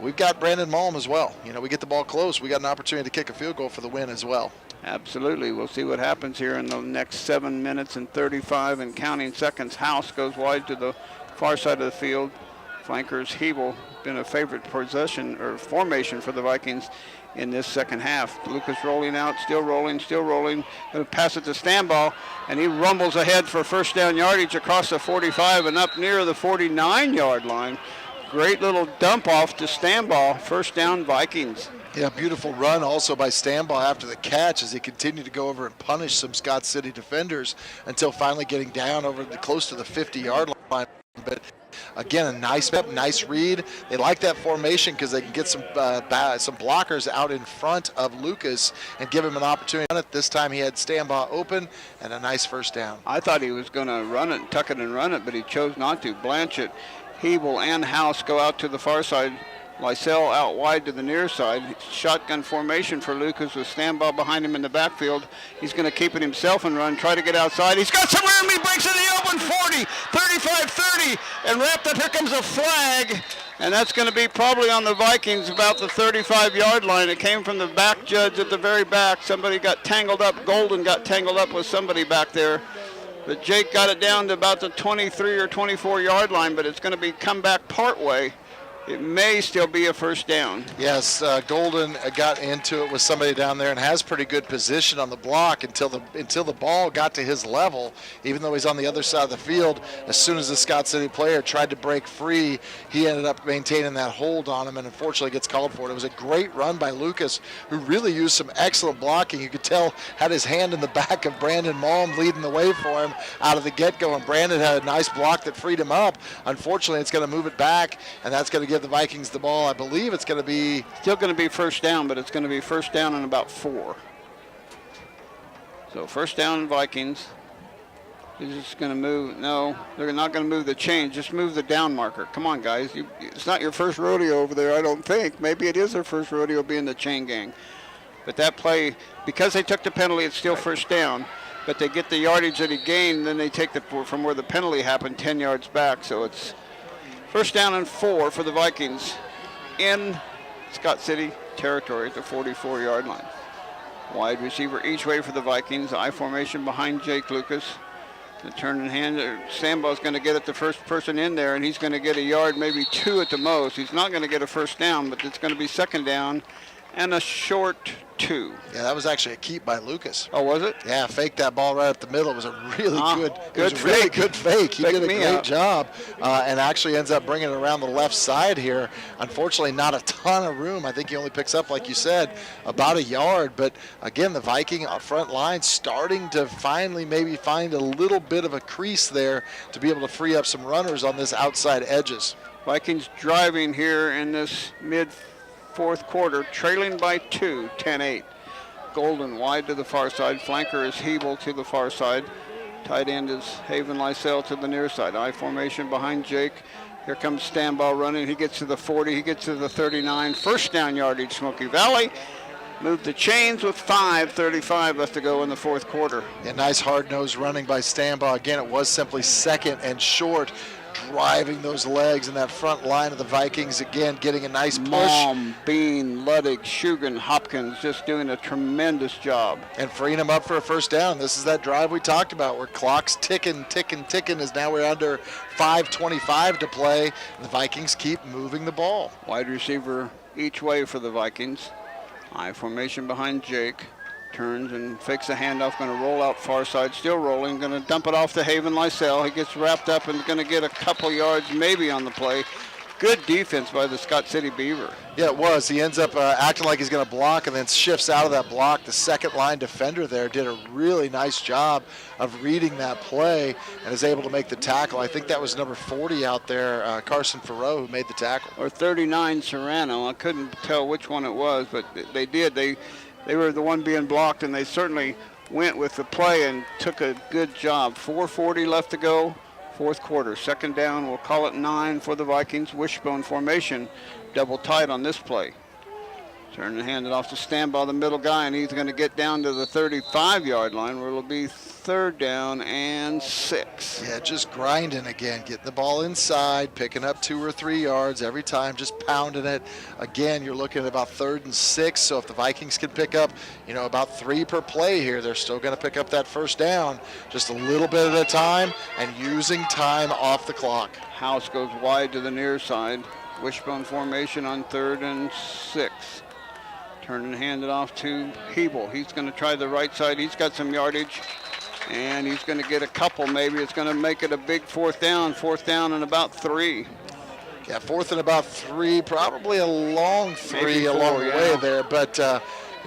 we've got Brandon Malm as well. You know, we get the ball close. We got an opportunity to kick a field goal for the win as well. Absolutely. We'll see what happens here in the next 7 minutes and 35 and counting seconds. House goes wide to the far side of the field. Flankers Hebel, been a favorite possession or formation for the Vikings in this second half. Lucas rolling out, still rolling. Going to pass it to Stanball, and he rumbles ahead for first down yardage across the 45 and up near the 49-yard line. Great little dump off to Stanball. First down, Vikings. Yeah, beautiful run also by Stanball after the catch as he continued to go over and punish some Scott City defenders until finally getting down over close to the 50-yard line. But again, a nice read. They like that formation because they can get some blockers out in front of Lucas and give him an opportunity on it. This time he had Stanbaugh open and a nice first down. I thought he was going to run it, tuck it and run it, but he chose not to. Blanchett, Hebel, and House go out to the far side. Lysell out wide to the near side. Shotgun formation for Lucas with Stanbaugh behind him in the backfield. He's going to keep it himself and run, try to get outside. He's got some room. He breaks in the open 40, 35, 30, and wrapped up. Here comes a flag, and that's going to be probably on the Vikings about the 35-yard line. It came from the back judge at the very back. Somebody got tangled up. Golden got tangled up with somebody back there. But Jake got it down to about the 23 or 24-yard line, but it's going to be come back part way. It may still be a first down. Yes, Golden got into it with somebody down there and has pretty good position on the block until the ball got to his level, even though he's on the other side of the field. As soon as the Scott City player tried to break free, he ended up maintaining that hold on him and unfortunately gets called for it. It was a great run by Lucas, who really used some excellent blocking. You could tell had his hand in the back of Brandon Malm leading the way for him out of the get-go, and Brandon had a nice block that freed him up. Unfortunately, it's going to move it back, and that's going to give the Vikings the ball. I believe it's going to be still going to be first down, but it's going to be first down in about 4. So first down Vikings. He's just going to move. No, they're not going to move the chain. Just move the down marker. Come on, guys. It's not your first rodeo over there, I don't think. Maybe it is their first rodeo being the chain gang. But that play, because they took the penalty, it's still first down. But they get the yardage that he gained, then they take from where the penalty happened 10 yards back. So it's first down and 4 for the Vikings in Scott City territory at the 44-yard line. Wide receiver each way for the Vikings. I formation behind Jake Lucas. The turn and hand. Sambaugh's going to get it the first person in there, and he's going to get a yard, maybe 2 at the most. He's not going to get a first down, but it's going to be second down and a short 2. Yeah, that was actually a keep by Lucas. Oh, was it? Yeah, faked that ball right up the middle. It was a really good fake. Really good fake. He did a great out. job and actually ends up bringing it around the left side here. Unfortunately, not a ton of room. I think he only picks up, like you said, about a yard. But again, the Viking front line starting to finally maybe find a little bit of a crease there to be able to free up some runners on this outside edges. Vikings driving here in this mid-4th quarter, trailing by 2, 10-8. Golden wide to the far side. Flanker is Hebel to the far side. Tight end is Haven Lysell to the near side. I formation behind Jake. Here comes Stanbaugh running. He gets to the 40. He gets to the 39. First down yardage, Smoky Valley. Move the chains with 5:35 left to go in the 4th quarter. A nice hard-nosed running by Stanbaugh. Again, it was simply second and short. driving those legs in that front line of the Vikings. Again, getting a nice push. Mom, Bean, Ludwig, Shugan, Hopkins just doing a tremendous job. And freeing them up for a first down. This is that drive we talked about where clock's ticking, as now we're under 5:25 to play. And the Vikings keep moving the ball. Wide receiver each way for the Vikings. I formation behind Jake. Turns and fakes a handoff, going to roll out far side, still rolling, going to dump it off to Haven Lysell. He gets wrapped up and going to get a couple yards maybe on the play. Good defense by the Scott City Beaver. Yeah, it was. He ends up acting like he's going to block and then shifts out of that block. The second line defender there did a really nice job of reading that play and is able to make the tackle. I think that was number 40 out there, Carson Farrow, who made the tackle. Or 39 Serrano. I couldn't tell which one it was, but they did. They were the one being blocked, and they certainly went with the play and took a good job. 4:40 left to go, fourth quarter. Second down, we'll call it 9 for the Vikings. Wishbone formation, double tight on this play. Turn and hand it off to Stambaugh, the middle guy, and he's going to get down to the 35-yard line where it'll be third down and 6. Yeah, just grinding again, getting the ball inside, picking up 2 or 3 yards every time, just pounding it. Again, you're looking at about 3rd and 6, so if the Vikings can pick up, about 3 per play here, they're still going to pick up that first down just a little bit at a time and using time off the clock. House goes wide to the near side. Wishbone formation on 3rd and 6. Turn and hand it off to Hebel. He's going to try the right side. He's got some yardage, and he's going to get a couple maybe. It's going to make it a big fourth down and about 3. Yeah, 4th and about 3, probably a long 3 Maybe 4, along the yeah. way there. But,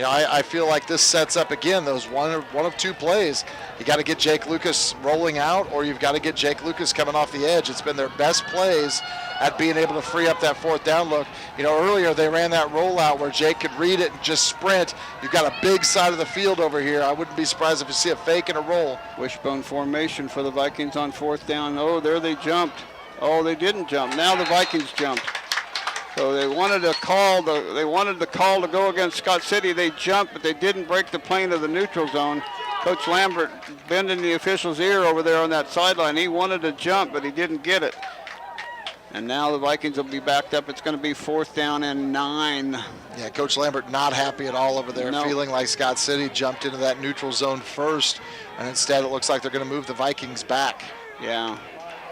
I feel like this sets up, again, those one of 2 plays. You got to get Jake Lucas rolling out, or you've got to get Jake Lucas coming off the edge. It's been their best plays at being able to free up that fourth down look. Earlier they ran that rollout where Jake could read it and just sprint. You've got a big side of the field over here. I wouldn't be surprised if you see a fake and a roll. Wishbone formation for the Vikings on 4th down. Oh, there they jumped. Oh, they didn't jump. Now the Vikings jumped. So they wanted the call to go against Scott City. They jumped, but they didn't break the plane of the neutral zone. Coach Lambert bending the official's ear over there on that sideline. He wanted to jump, but he didn't get it. And now the Vikings will be backed up. It's going to be 4th down and 9. Yeah, Coach Lambert not happy at all over there, No. feeling like Scott City jumped into that neutral zone first, and instead it looks like they're going to move the Vikings back. Yeah,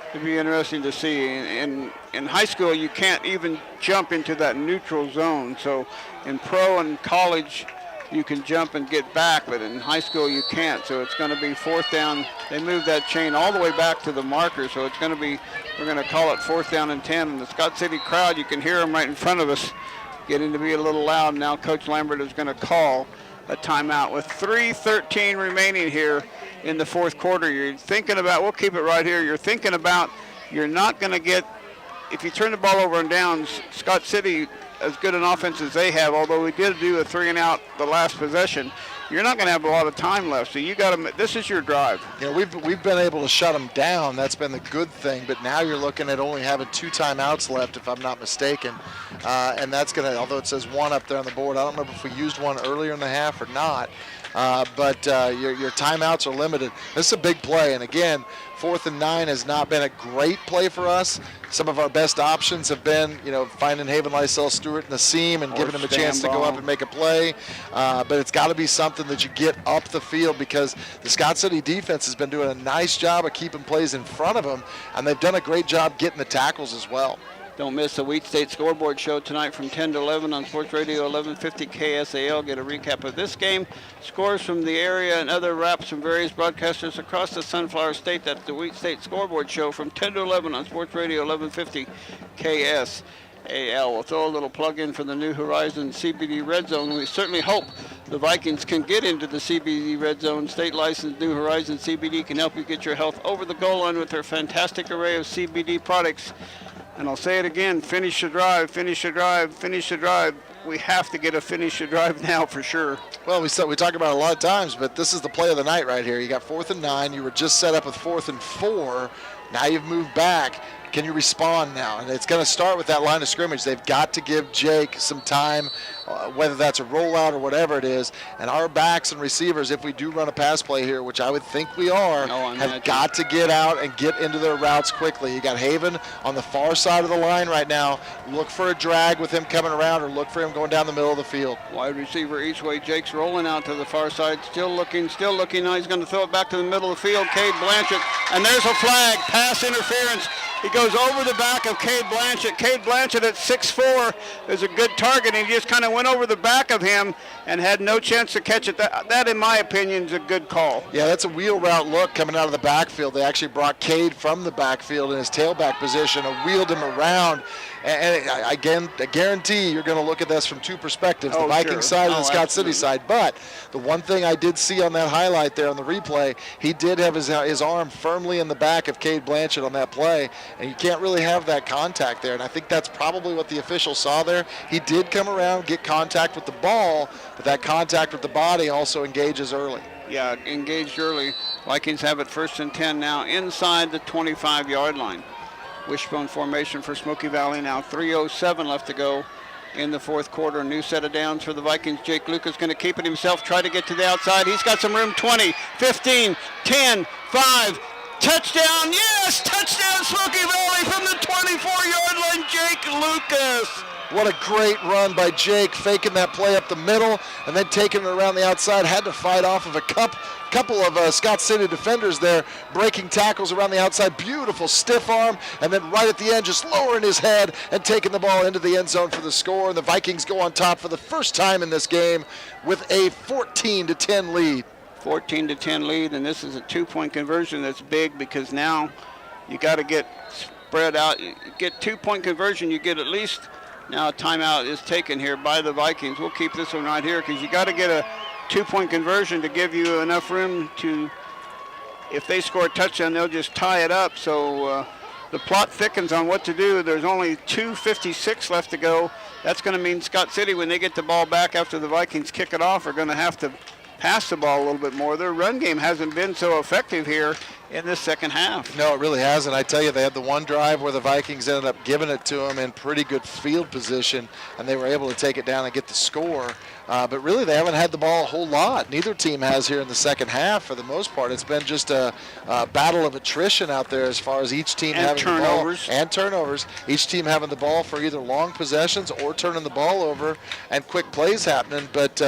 it'd be interesting to see. In high school, you can't even jump into that neutral zone. So in pro and college, you can jump and get back, but in high school you can't. So it's going to be 4th down. They moved that chain all the way back to the marker, so it's going to be, we're going to call it 4th down and 10. And the Scott City crowd, you can hear them right in front of us, getting to be a little loud. Now Coach Lambert is going to call a timeout with 3:13 remaining here in the fourth quarter. You're thinking about, we'll keep it right here, you're thinking about, you're not going to get, if you turn the ball over and down, Scott City, as good an offense as they have, although we did do a 3-and-out the last possession, you're not going to have a lot of time left. So you got to, this is your drive. We've been able to shut them down. That's been the good thing. But now you're looking at only having 2 timeouts left, if I'm not mistaken. And that's going to, although it says 1 up there on the board, I don't know if we used 1 earlier in the half or not. But your timeouts are limited. This is a big play. And again, 4th and 9 has not been a great play for us. Some of our best options have been, finding Haven Lysell Stewart in the seam and giving him a chance to go up and make a play. But it's got to be something that you get up the field, because the Scott City defense has been doing a nice job of keeping plays in front of them, and they've done a great job getting the tackles as well. Don't miss the Wheat State Scoreboard Show tonight from 10 to 11 on Sports Radio 1150 KSAL. Get a recap of this game, scores from the area, and other wraps from various broadcasters across the Sunflower State. That's the Wheat State Scoreboard Show from 10 to 11 on Sports Radio 1150 KSAL. We'll throw a little plug in for the New Horizons CBD Red Zone. We certainly hope the Vikings can get into the CBD Red Zone. State licensed New Horizons CBD can help you get your health over the goal line with their fantastic array of CBD products. And I'll say it again, finish the drive, finish the drive, finish the drive. We have to get a finish the drive now for sure. Well, we talk about it a lot of times, but this is the play of the night right here. You got 4th and 9. You were just set up with 4th and 4. Now you've moved back. can you respond now? And it's going to start with that line of scrimmage. They've got to give Jake some time, whether that's a rollout or whatever it is. And our backs and receivers, if we do run a pass play here, which I would think we are, have got to get out and get into their routes quickly. You got Haven on the far side of the line right now. Look for a drag with him coming around, or look for him going down the middle of the field. Wide receiver each way. Jake's rolling out to the far side, still looking. Now he's going to throw it back to the middle of the field. Cade Blanchett, and there's a flag, pass interference. He goes over the back of Cade Blanchett. Cade Blanchett at 6'4" is a good target. He just kind of went over the back of him and had no chance to catch it. That, in my opinion, is a good call. Yeah, that's a wheel route look coming out of the backfield. They actually brought Cade from the backfield in his tailback position and wheeled him around. And I guarantee you're going to look at this from two perspectives, the Vikings side and the Scott City side. But the one thing I did see on that highlight there on the replay, he did have his arm firmly in the back of Cade Blanchett on that play, and you can't really have that contact there. And I think that's probably what the officials saw there. He did come around, get contact with the ball, but that contact with the body also engages early. Yeah, engaged early. Vikings have it 1st and 10 now inside the 25-yard line. Wishbone formation for Smoky Valley now. 3:07 left to go in the fourth quarter. New set of downs for the Vikings. Jake Lucas going to keep it himself, try to get to the outside. He's got some room. 20, 15, 10, 5. Touchdown, yes! Touchdown Smoky Valley from the 24-yard line, Jake Lucas. What a great run by Jake, faking that play up the middle and then taking it around the outside. Had to fight off of a couple of Scott City defenders there, breaking tackles around the outside. Beautiful stiff arm, and then right at the end, just lowering his head and taking the ball into the end zone for the score. And the Vikings go on top for the first time in this game with a 14-10 lead. 14-10 lead, and this is a 2-point conversion. That's big because now you got to get spread out. You get 2-point conversion, you get at least. Now a timeout is taken here by the Vikings. We'll keep this one right here because you got to get a 2-point conversion to give you enough room to, if they score a touchdown, they'll just tie it up. So the plot thickens on what to do. There's only 2:56 left to go. That's going to mean Scott City, when they get the ball back after the Vikings kick it off, are going to have to pass the ball a little bit more. Their run game hasn't been so effective here in this second half. No, it really hasn't. I tell you, they had the one drive where the Vikings ended up giving it to them in pretty good field position, and they were able to take it down and get the score. But really, they haven't had the ball a whole lot. Neither team has here in the second half. For the most part, it's been just a battle of attrition out there as far as each team having turnovers. the ball. And turnovers. Each team having the ball for either long possessions or turning the ball over and quick plays happening. But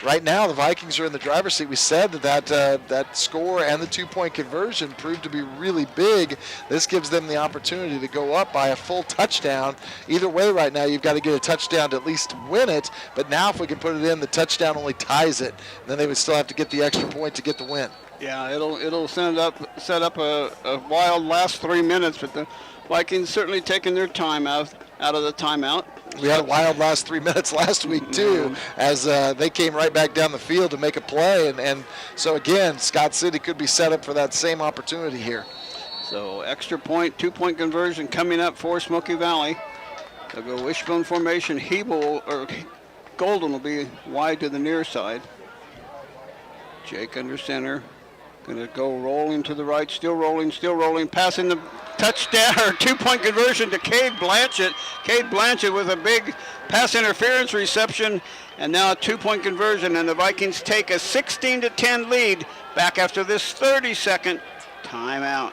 right now, the Vikings are in the driver's seat. We said that score and the 2-point conversion proved to be really big. This gives them the opportunity to go up by a full touchdown. Either way right now, you've got to get a touchdown to at least win it. But now if we can put it in, the touchdown only ties it. And then they would still have to get the extra point to get the win. Yeah, it'll set up a wild last 3 minutes, but the Vikings certainly taking their time out of the timeout. We had a wild last 3 minutes last week, too, as they came right back down the field to make a play. And so, again, Scott City could be set up for that same opportunity here. So, extra point, 2-point conversion coming up for Smoky Valley. They'll go wishbone formation. Golden will be wide to the near side. Jake under center. Going to go rolling to the right, still rolling, passing the touchdown or 2-point conversion to Cade Blanchett. Cade Blanchett with a big pass interference reception, and now a 2-point conversion, and the Vikings take a 16-10 lead back after this 30-second timeout.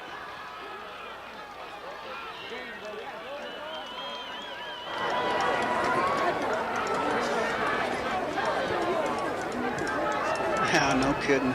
Yeah, no kidding.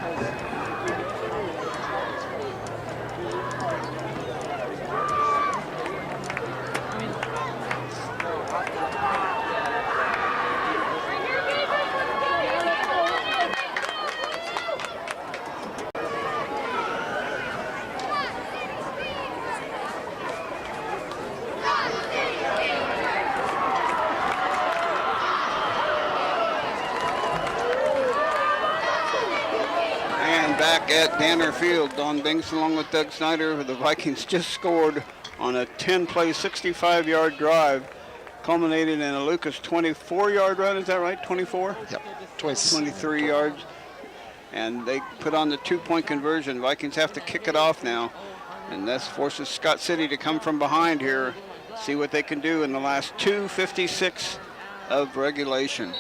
At Danner Field, Don Binks along with Doug Snyder. The Vikings just scored on a 10-play, 65-yard drive, culminated in a Lucas 24-yard run. Is that right? 24? Yep. 23 yards. And they put on the 2-point conversion. Vikings have to kick it off now. And this forces Scott City to come from behind here, see what they can do in the last 2:56 of regulation.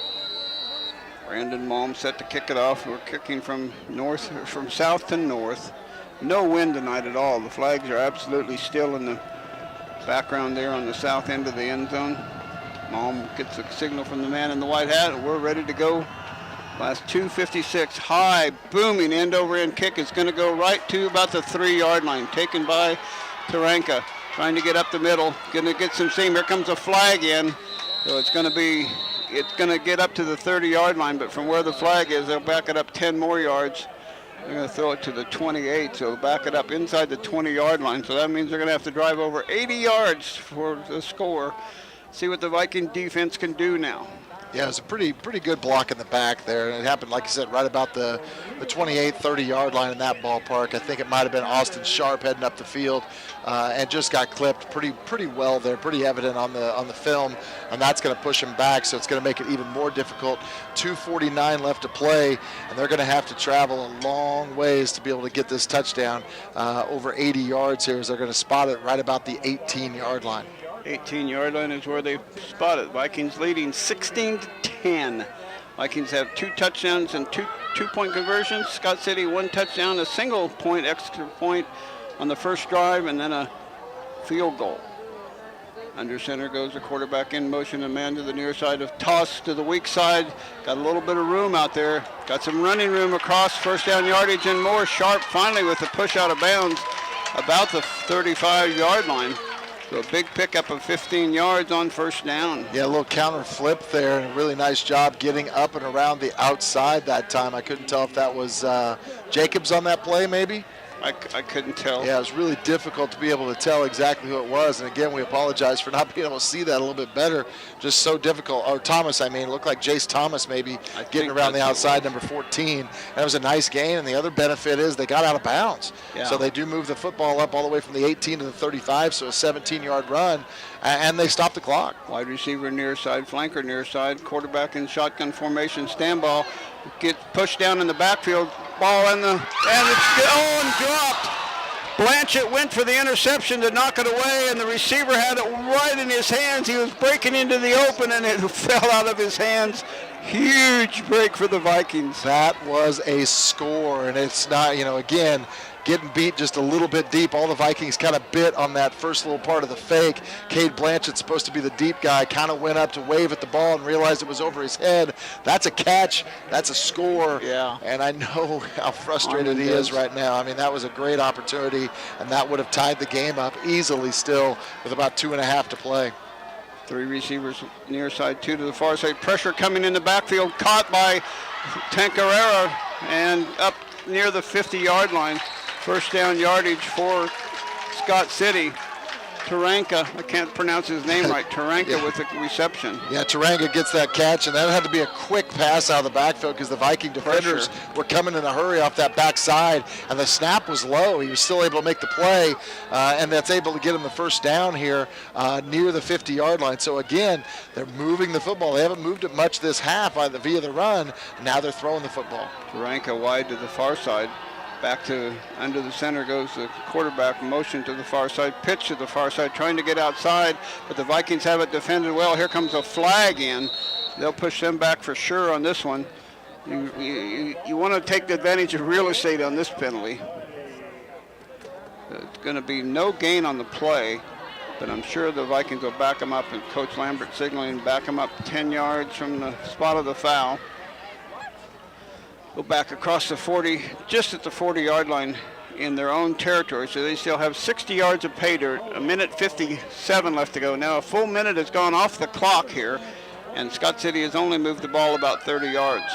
Brandon Malm set to kick it off. We're kicking from south to north. No wind tonight at all. The flags are absolutely still in the background there on the south end of the end zone. Malm gets a signal from the man in the white hat, and we're ready to go. Last 2:56, high, booming end-over-end kick is going to go right to about the 3-yard line, taken by Taranka, trying to get up the middle, going to get some seam. Here comes a flag in, so it's going to get up to the 30-yard line, but from where the flag is, they'll back it up 10 more yards. They're going to throw it to the 28, so back it up inside the 20-yard line. So that means they're going to have to drive over 80 yards for the score. See what the Viking defense can do now. Yeah, it was a pretty good block in the back there, and it happened, like you said, right about the 28, 30-yard line in that ballpark. I think it might have been Austin Sharp heading up the field, and just got clipped pretty well there, pretty evident on the film, and that's going to push him back, so it's going to make it even more difficult. 2:49 left to play, and they're going to have to travel a long ways to be able to get this touchdown over 80 yards here, as they're going to spot it right about the 18-yard line. 18-yard line is where they spot it. Vikings leading 16-10. Vikings have 2 touchdowns and two-point conversions. Scott City 1 touchdown, a single-point extra point on the first drive, and then a field goal. Under center goes the quarterback in motion, a man to the near side, of toss to the weak side. Got a little bit of room out there. Got some running room across, first down yardage and more. Sharp finally with the push out of bounds about the 35-yard line. So a big pickup of 15 yards on first down. Yeah, a little counter flip there, and a really nice job getting up and around the outside that time. I couldn't tell if that was Jacobs on that play, maybe. I couldn't tell. Yeah, it was really difficult to be able to tell exactly who it was. And again, we apologize for not being able to see that a little bit better. Just so difficult. Oh, Thomas, I mean, it looked like Jace Thomas maybe getting around the outside, number 14. That was a nice gain. And the other benefit is they got out of bounds. Yeah. So they do move the football up all the way from the 18 to the 35, so a 17-yard run. And they stop the clock. Wide receiver near side, flanker near side, quarterback in shotgun formation, stand ball. Get pushed down in the backfield. Ball and it's dropped. Blanchett went for the interception to knock it away, and the receiver had it right in his hands. He was breaking into the open, and it fell out of his hands. Huge break for the Vikings. That was a score, and it's not, again, getting beat just a little bit deep. All the Vikings kind of bit on that first little part of the fake. Cade Blanchett's supposed to be the deep guy, kind of went up to wave at the ball and realized it was over his head. That's a catch. That's a score. Yeah. And I know how frustrated he is right now. I mean, that was a great opportunity, and that would have tied the game up easily still with about 2.5 to play. 3 receivers near side, 2 to the far side. Pressure coming in the backfield, caught by Tancarera and up near the 50-yard line. First down yardage for Scott City. Taranka, I can't pronounce his name right, Taranka with the reception. Yeah, Taranka gets that catch, and that had to be a quick pass out of the backfield because the Viking defenders were coming in a hurry off that backside, and the snap was low. He was still able to make the play, and that's able to get him the first down here near the 50-yard line. So again, they're moving the football. They haven't moved it much this half via the run. Now they're throwing the football. Taranka wide to the far side. Back to under the center goes the quarterback, motion to the far side, pitch to the far side, trying to get outside, but the Vikings have it defended well. Here comes a flag in. They'll push them back for sure on this one. You want to take the advantage of real estate on this penalty. It's going to be no gain on the play, but I'm sure the Vikings will back them up, and Coach Lambert signaling back them up 10 yards from the spot of the foul. Go back across the 40, just at the 40-yard line in their own territory. So they still have 60 yards of pay dirt, 1:57 left to go. Now a full minute has gone off the clock here, and Scott City has only moved the ball about 30 yards.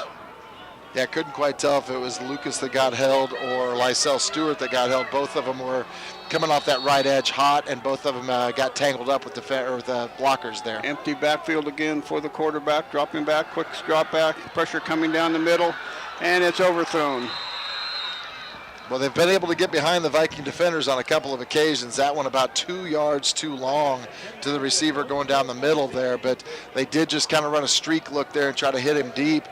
Yeah, couldn't quite tell if it was Lucas that got held or Lysel Stewart that got held. Both of them were coming off that right edge hot, and both of them got tangled up with the blockers there. Empty backfield again for the quarterback, dropping back, quick drop back, pressure coming down the middle. And it's overthrown. Well, they've been able to get behind the Viking defenders on a couple of occasions. That one about 2 yards too long to the receiver going down the middle there, but they did just kind of run a streak look there and try to hit him deep.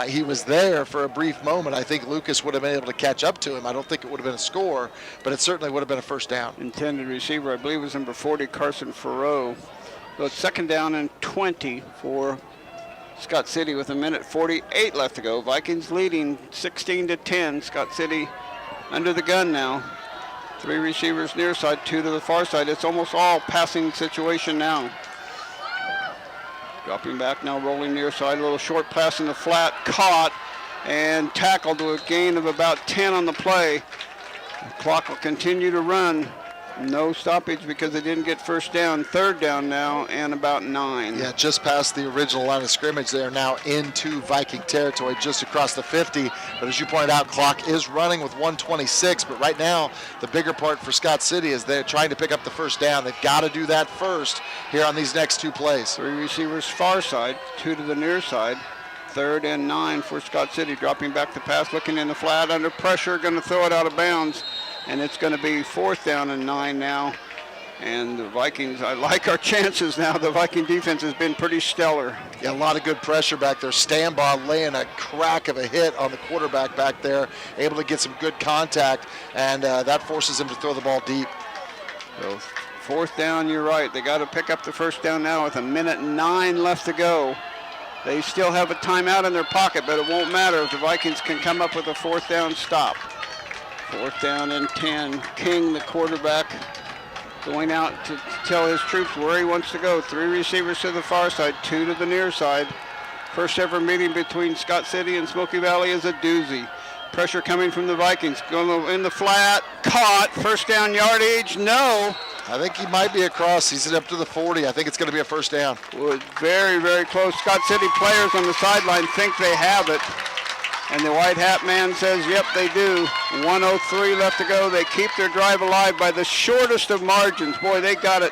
He was there for a brief moment. I think Lucas would have been able to catch up to him. I don't think it would have been a score, but it certainly would have been a first down. Intended receiver, I believe, was number 40, Carson Farrow. So it's 2nd down and 20 for Scott City with 1:48 left to go. Vikings leading 16-10. Scott City under the gun now. 3 receivers near side, 2 to the far side. It's almost all passing situation now. Dropping back now, rolling near side. A little short pass in the flat, caught and tackled to a gain of about 10 on the play. The clock will continue to run. No stoppage because they didn't get first down. 3rd down now and about 9. Yeah, just past the original line of scrimmage. They are now into Viking territory just across the 50. But as you pointed out, clock is running with 1:26. But right now, the bigger part for Scott City is they're trying to pick up the first down. They've got to do that first here on these next 2 plays. 3 receivers far side, 2 to the near side. 3rd and 9 for Scott City. Dropping back the pass, looking in the flat, under pressure, going to throw it out of bounds. And it's going to be 4th down and 9 now. And the Vikings, I like our chances now. The Viking defense has been pretty stellar. Yeah, a lot of good pressure back there. Stambaugh laying a crack of a hit on the quarterback back there, able to get some good contact, and that forces him to throw the ball deep. So 4th down, you're right. They got to pick up the first down now with 1:09 left to go. They still have a timeout in their pocket, but it won't matter if the Vikings can come up with a 4th down stop. 4th down and 10. King, the quarterback, going out to tell his troops where he wants to go. 3 receivers to the far side, 2 to the near side. First ever meeting between Scott City and Smoky Valley is a doozy. Pressure coming from the Vikings. Going in the flat, caught. First down yardage, no. I think he might be across. He's up to the 40. I think it's going to be a first down. Well, very, very close. Scott City players on the sideline think they have it. And the white hat man says, yep, they do. 1:03 left to go. They keep their drive alive by the shortest of margins. Boy, they got it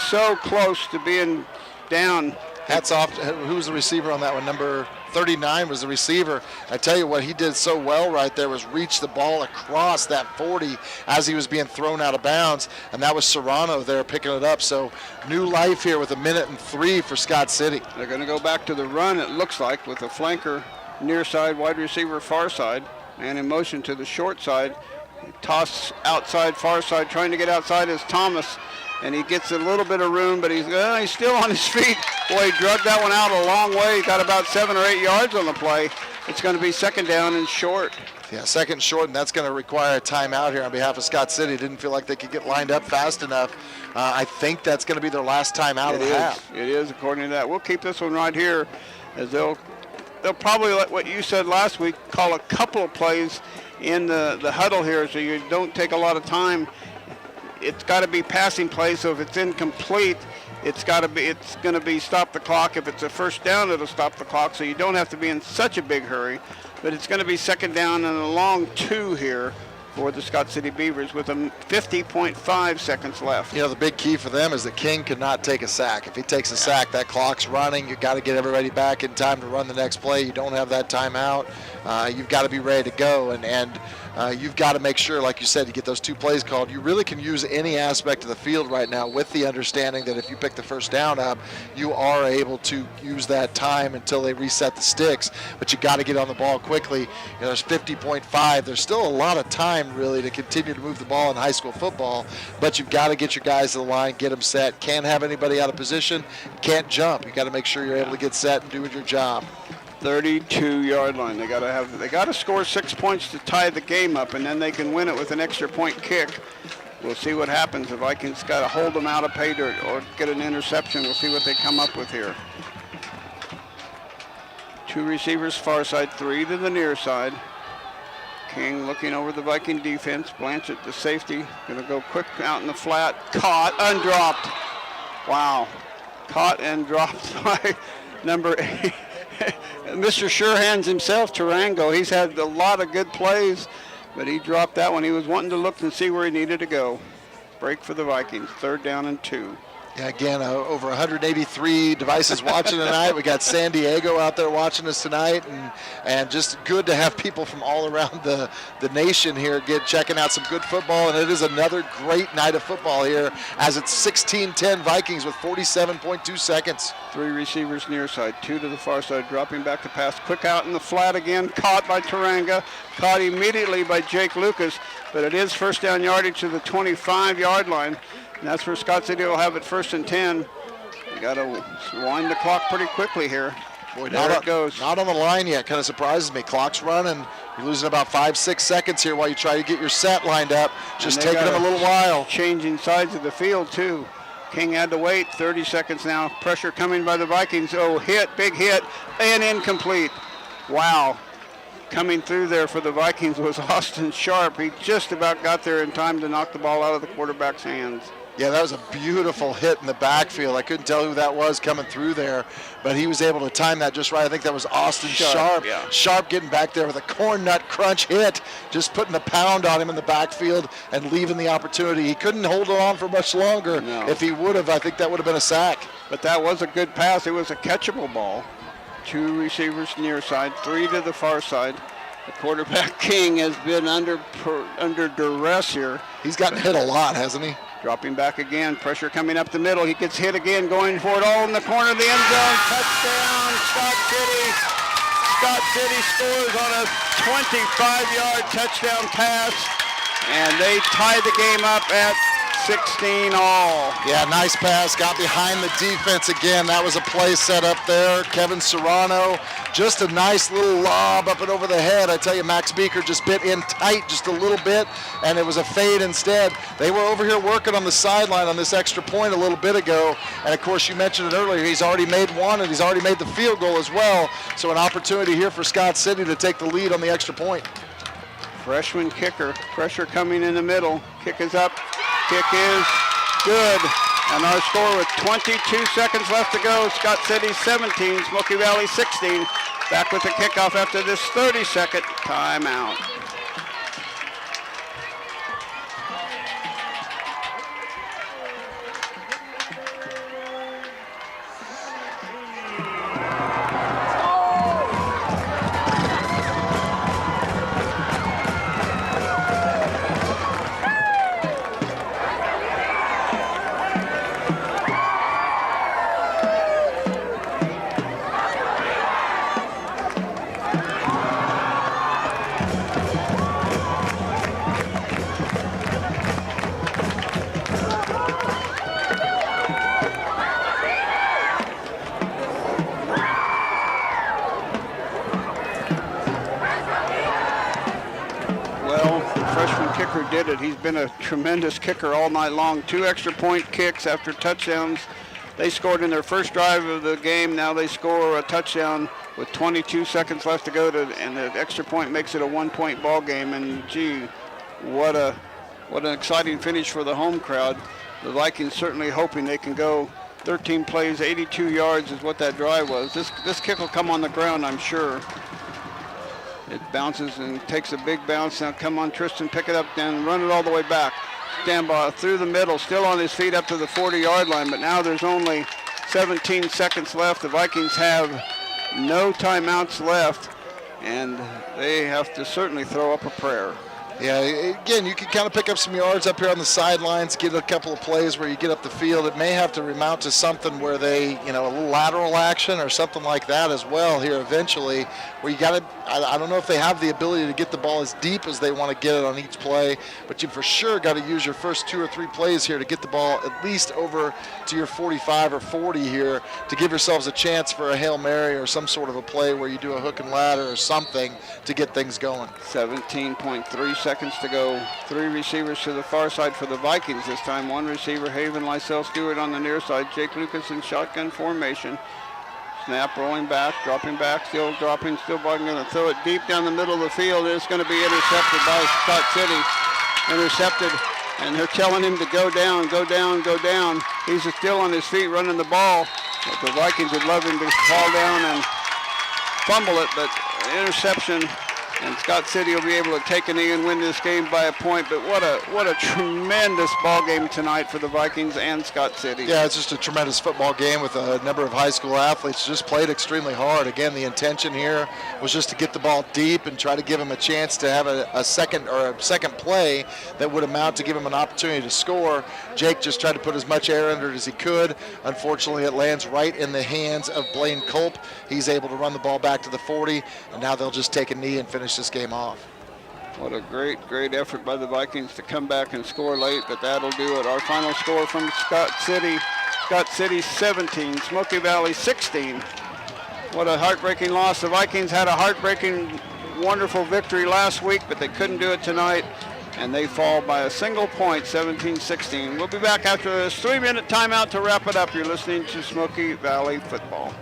so close to being down. Hats off. Who was the receiver on that one? Number 39 was the receiver. I tell you what, he did so well right there was reach the ball across that 40 as he was being thrown out of bounds. And that was Serrano there picking it up. So new life here with 1:03 for Scott City. They're going to go back to the run, it looks like, with a flanker near side, wide receiver far side, and in motion to the short side. Toss outside, far side, trying to get outside is Thomas, and he gets a little bit of room, but he's still on his feet. Boy, he drug that one out a long way. He got about 7 or 8 yards on the play. It's going to be 2nd down and short. Yeah, 2nd and short, and that's going to require a timeout here on behalf of Scott City. Didn't feel like they could get lined up fast enough. I think that's going to be their last timeout of the half. It is, according to that. We'll keep this one right here, as they'll probably, like what you said last week, call a couple of plays in the huddle here, so you don't take a lot of time. It's got to be passing plays, so if it's incomplete, it's going to be stop the clock. If it's a first down, it'll stop the clock, so you don't have to be in such a big hurry. But it's going to be 2nd down and a long 2 here for the Scott City Beavers with 50.5 seconds left. You know, the big key for them is that King cannot take a sack. If he takes a sack, that clock's running. You've got to get everybody back in time to run the next play. You don't have that timeout. You've got to be ready to go, and you've got to make sure, like you said, you get those 2 plays called. You really can use any aspect of the field right now with the understanding that if you pick the first down up, you are able to use that time until they reset the sticks. But you got to get on the ball quickly. You know, there's 50.5. There's still a lot of time really to continue to move the ball in high school football, but you've got to get your guys to the line, get them set. Can't have anybody out of position, can't jump. You got to make sure you're able to get set and do your job. 32-yard line. They got to score 6 points to tie the game up, and then they can win it with an extra point kick. We'll see what happens. The Vikings got to hold them out of pay dirt or get an interception. We'll see what they come up with here. 2 receivers far side, 3 to the near side. King looking over the Viking defense. Blanchett, the safety, going to go quick out in the flat. Caught, undropped. Wow. Caught and dropped by number 8. Mr. Surehands himself, Tarango. He's had a lot of good plays, but he dropped that one. He was wanting to look and see where he needed to go. Break for the Vikings, 3rd down and 2. Yeah, again, over 183 devices watching tonight. We got San Diego out there watching us tonight, and just good to have people from all around the nation here checking out some good football. And it is another great night of football here, as it's 16-10 Vikings with 47.2 seconds. 3 receivers near side, 2 to the far side, dropping back to pass. Quick out in the flat again, caught by Taranga, caught immediately by Jake Lucas, but it is first down yardage to the 25-yard line. And that's where Scott City will have it 1st and 10. You got to wind the clock pretty quickly here. Boy, there it goes. Not on the line yet. Kind of surprises me. Clock's running. You're losing about 5-6 seconds here while you try to get your set lined up. Just taking them a little while. Changing sides of the field, too. King had to wait 30 seconds now. Pressure coming by the Vikings. Oh, big hit, and incomplete. Wow. Coming through there for the Vikings was Austin Sharp. He just about got there in time to knock the ball out of the quarterback's hands. Yeah, that was a beautiful hit in the backfield. I couldn't tell who that was coming through there, but he was able to time that just right. I think that was Austin Sharp. Yeah. Sharp getting back there with a corn nut crunch hit, just putting a pound on him in the backfield and leaving the opportunity. He couldn't hold it on for much longer. No. If he would have, I think that would have been a sack. But that was a good pass. It was a catchable ball. 2 receivers near side, 3 to the far side. The quarterback King has been under duress here. He's gotten hit a lot, hasn't he? Dropping back again, pressure coming up the middle. He gets hit again, going for it all in the corner of the end zone. Touchdown, Scott City. Scott City scores on a 25-yard touchdown pass, and they tie the game up at 16 all. Yeah, nice pass. Got behind the defense again. That was a play set up there. Kevin Serrano, just a nice little lob up and over the head. I tell you, Max Beaker just bit in tight just a little bit, and it was a fade instead. They were over here working on the sideline on this extra point a little bit ago, and of course you mentioned it earlier, he's already made one, and he's already made the field goal as well. So an opportunity here for Scott City to take the lead on the extra point. Freshman kicker, pressure coming in the middle. Kick is up. Kick is good. And our score with 22 seconds left to go. Scott City 17, Smoky Valley 16. Back with the kickoff after this 30-second timeout. Did it. He's been a tremendous kicker all night long. 2 extra point kicks after touchdowns. They scored in their first drive of the game. Now they score a touchdown with 22 seconds left to go, and the extra point makes it a 1-point ball game. And gee, what an exciting finish for the home crowd. The Vikings certainly hoping they can go 13 plays, 82 yards is what that drive was. This kick will come on the ground, I'm sure. It bounces and takes a big bounce. Now come on, Tristan, pick it up, then run it all the way back. Stand by through the middle, still on his feet up to the 40-yard line, but now there's only 17 seconds left. The Vikings have no timeouts left, and they have to certainly throw up a prayer. Yeah, again, you can kind of pick up some yards up here on the sidelines, get a couple of plays where you get up the field. It may have to remount to something where they, a little lateral action or something like that as well here eventually, where you got to, I don't know if they have the ability to get the ball as deep as they want to get it on each play, but you for sure got to use your first 2 or 3 plays here to get the ball at least over to your 45 or 40 here to give yourselves a chance for a Hail Mary or some sort of a play where you do a hook and ladder or something to get things going. 17.3 seconds to go. 3 receivers to the far side for the Vikings this time. 1 receiver, Haven Lysell Stewart on the near side. Jake Lucas in shotgun formation. Snap rolling back, dropping back, still dropping, still going to throw it deep down the middle of the field. It's going to be intercepted by Scott City. Intercepted, and they're telling him to go down, go down, go down. He's still on his feet running the ball. But the Vikings would love him to fall down and fumble it, but interception And Scott City will be able to take a knee and win this game by a point. But what a tremendous ball game tonight for the Vikings and Scott City. Yeah, it's just a tremendous football game with a number of high school athletes just played extremely hard. Again, the intention here was just to get the ball deep and try to give him a chance to have a second play that would amount to give him an opportunity to score. Jake just tried to put as much air under it as he could. Unfortunately, it lands right in the hands of Blaine Culp. He's able to run the ball back to the 40, and now they'll just take a knee and finish this game off. What a great effort by the Vikings to come back and score late, but that'll do it. Our final score from Scott City 17, Smoky Valley 16. What a heartbreaking loss. The Vikings had a heartbreaking, wonderful victory last week, but they couldn't do it tonight, and they fall by a single point, 17-16. We'll be back after this 3-minute timeout to wrap it up. You're listening to Smoky Valley Football.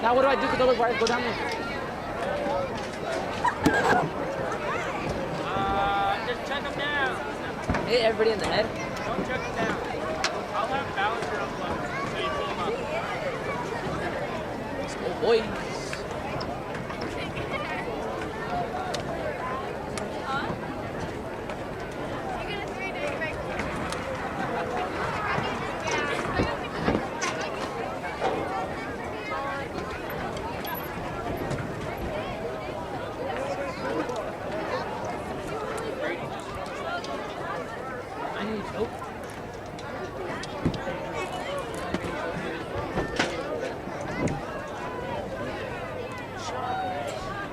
Now what do I do to go down there? Just check them down. Hit everybody in the head. Don't check them down. I'll have balancer up so you pull them up. Let's go, boys.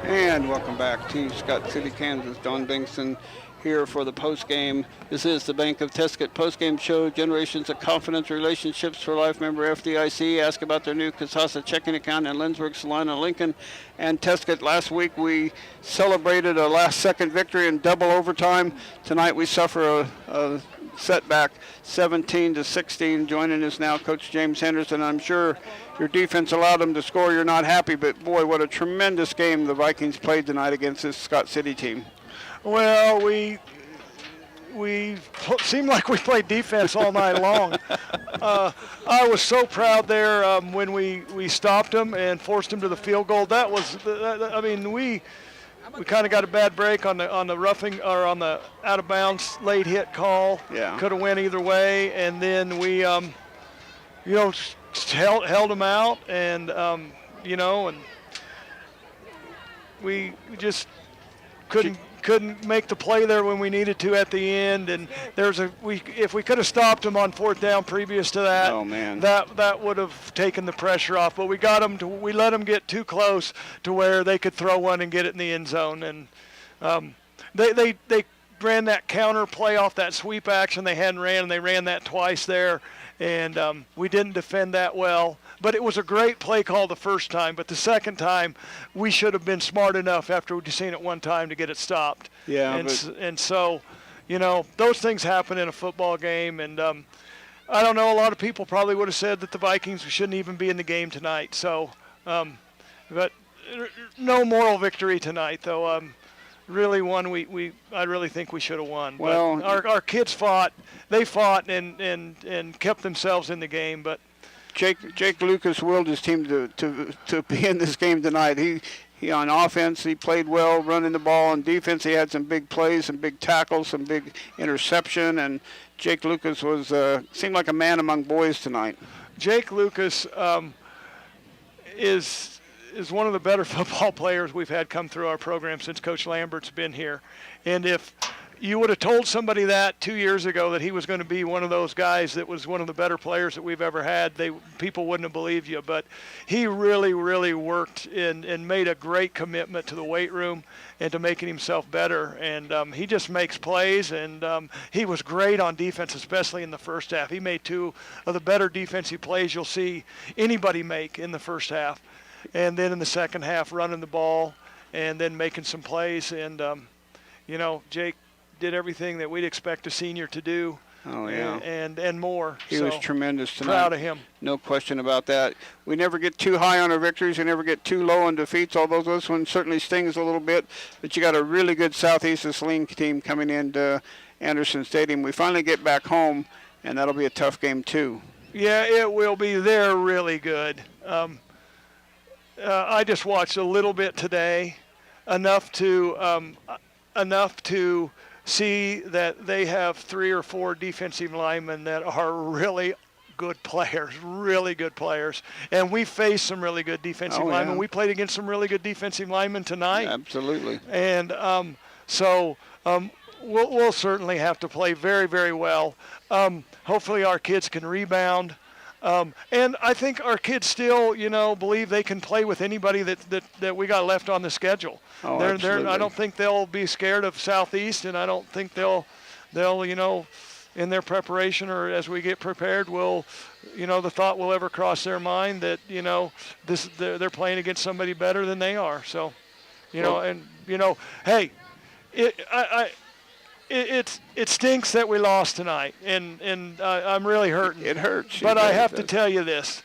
And welcome back to Scott City, Kansas. Don Binkson here for the postgame. This is the Bank of Tesket postgame show. Generations of confidence, relationships for life. Member FDIC. Ask about their new Casasa checking account in Lindsborg, Salina, Lincoln, and Tesket. Last week we celebrated a last-second victory in double overtime. Tonight we suffer a setback, 17-16. Joining us now, Coach James Henderson. I'm sure your defense allowed them to score. You're not happy, but boy, what a tremendous game the Vikings played tonight against this Scott City team. Well, we seemed like we played defense all night long. I was so proud there when we stopped them and forced them to the field goal. That was, I mean, we kind of got a bad break on the roughing or on the out of bounds late hit call. Yeah. Could have went either way, and then we, held them out, and and we just couldn't make the play there when we needed to at the end, and if we could have stopped them on fourth down previous to that, oh man, that would have taken the pressure off. But we let them get too close to where they could throw one and get it in the end zone, and they ran that counter play off that sweep action they hadn't ran, and they ran that twice there, and we didn't defend that well. But it was a great play call the first time, but the second time we should have been smart enough after we'd seen it one time to get it stopped. Yeah. And so, those things happen in a football game, and I don't know, a lot of people probably would have said that the Vikings shouldn't even be in the game tonight. So, but no moral victory tonight, though. Really one I really think we should have won. Well, but our kids fought. They fought and kept themselves in the game. But Jake Lucas willed his team to be in this game tonight. He on offense he played well, running the ball. On defense he had some big plays, some big tackles, some big interception, and Jake Lucas was seemed like a man among boys tonight. Jake Lucas is one of the better football players we've had come through our program since Coach Lambert's been here. And if you would have told somebody that 2 years ago that he was going to be one of those guys that was one of the better players that we've ever had, people wouldn't have believed you. But he really, really worked and made a great commitment to the weight room and to making himself better. And he just makes plays, and he was great on defense, especially in the first half. He made 2 of the better defensive plays you'll see anybody make in the first half. And then in the second half, running the ball and then making some plays. And, Jake did everything that we'd expect a senior to do. Oh, yeah. And more. He was tremendous tonight. Proud of him. No question about that. We never get too high on our victories. We never get too low on defeats, although this one certainly stings a little bit. But you got a really good Southeast of Saline team coming into Anderson Stadium. We finally get back home, and that'll be a tough game, too. Yeah, it will be. They're really good. I just watched a little bit today, enough to see that they have 3 or 4 defensive linemen that are really good players, and we faced some really good defensive linemen. We played against some really good defensive linemen tonight. Absolutely. And we'll certainly have to play very, very well. Hopefully our kids can rebound. And I think our kids still, believe they can play with anybody that we got left on the schedule. Oh, absolutely. I don't think they'll be scared of Southeast, and I don't think they'll in their preparation or as we get prepared, the thought will ever cross their mind that they're playing against somebody better than they are. So, hey, it stinks that we lost tonight, and I'm really hurting. It hurts. But I have to tell you this.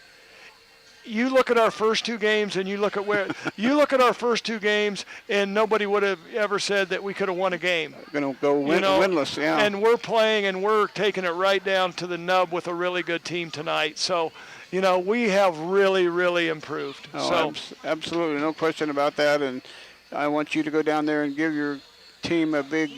You look at our first 2 games, and you look at our first 2 games, and nobody would have ever said that we could have won a game. We're going to go winless, yeah. And we're playing, and we're taking it right down to the nub with a really good team tonight. So, we have really, really improved. Oh, absolutely, no question about that. And I want you to go down there and give your team a big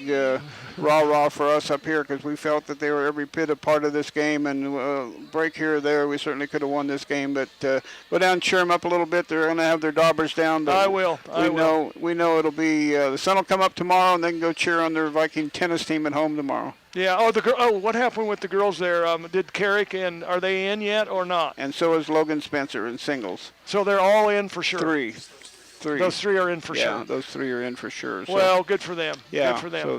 rah-rah for us up here, because we felt that they were every bit a part of this game, and break here or there, we certainly could have won this game. But go down and cheer them up a little bit. They're going to have their daubers down. I will. We know it'll be the sun will come up tomorrow, and they can go cheer on their Viking tennis team at home tomorrow. Yeah. What happened with the girls there? Did Carrick are they in yet or not? And so is Logan Spencer in singles. So they're all in for sure. 3. Those 3 are in for sure. Yeah, those 3 are in for sure. So, well, good for them. Yeah, good for them. So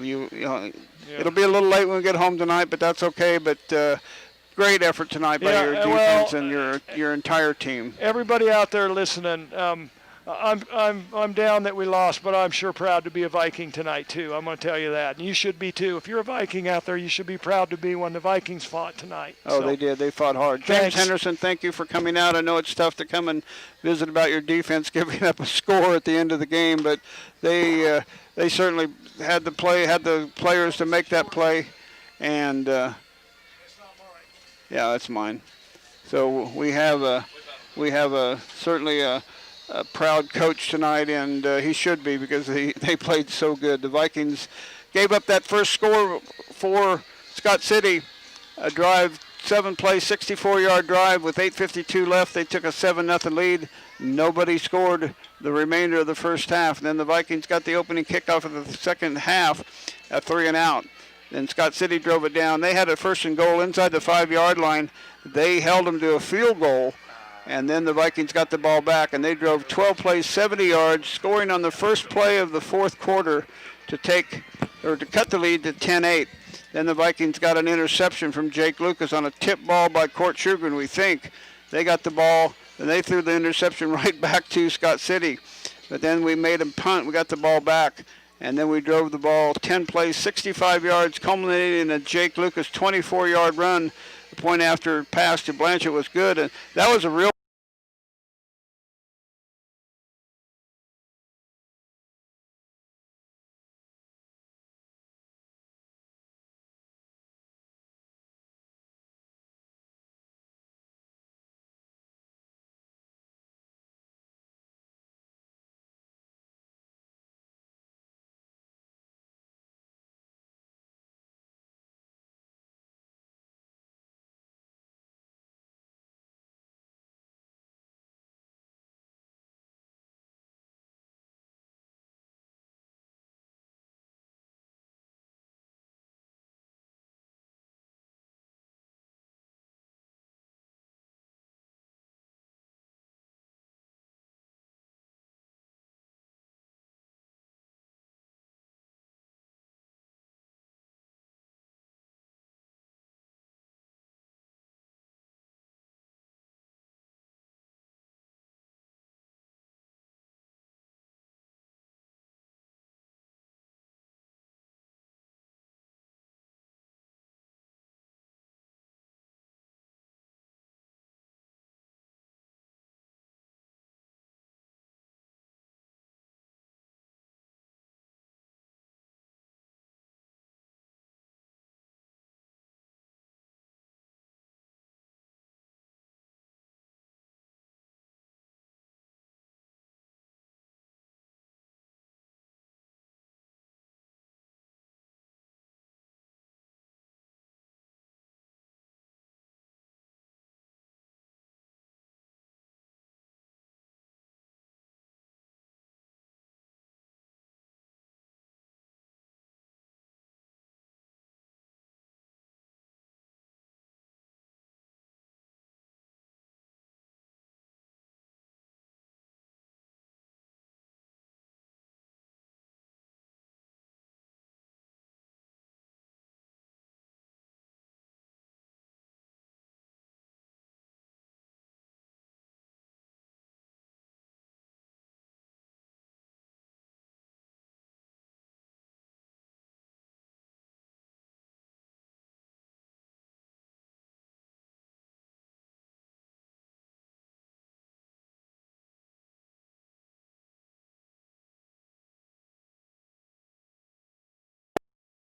it'll be a little late when we get home tonight, but that's okay. But great effort tonight by your defense and your entire team. Everybody out there listening, I'm down that we lost, but I'm sure proud to be a Viking tonight too. I'm going to tell you that, and you should be too. If you're a Viking out there, you should be proud to be when the Vikings fought tonight. Oh, so, they did. They fought hard. James Henderson, thank you for coming out. I know it's tough to come and visit about your defense, giving up a score at the end of the game, but they certainly had the players to make that play, and yeah, that's mine. So we have certainly a proud coach tonight, and he should be, because they played so good. The Vikings gave up that first score for Scott City, a drive, 7-play, 64-yard drive with 8:52 left. They took a 7-0 lead. Nobody scored the remainder of the first half. And then the Vikings got the opening kickoff of the second half, a 3-and-out. Then Scott City drove it down. They had a 1st and goal inside the 5-yard line. They held them to a field goal. And then the Vikings got the ball back, and they drove 12 plays, 70 yards, scoring on the first play of the 4th quarter to cut the lead to 10-8. Then the Vikings got an interception from Jake Lucas on a tip ball by Court Shugan, we think. They got the ball, and they threw the interception right back to Scott City. But then we made them punt. We got the ball back, and then we drove the ball 10 plays, 65 yards, culminating in a Jake Lucas 24-yard run. The point after pass to Blanchett was good, and that was a real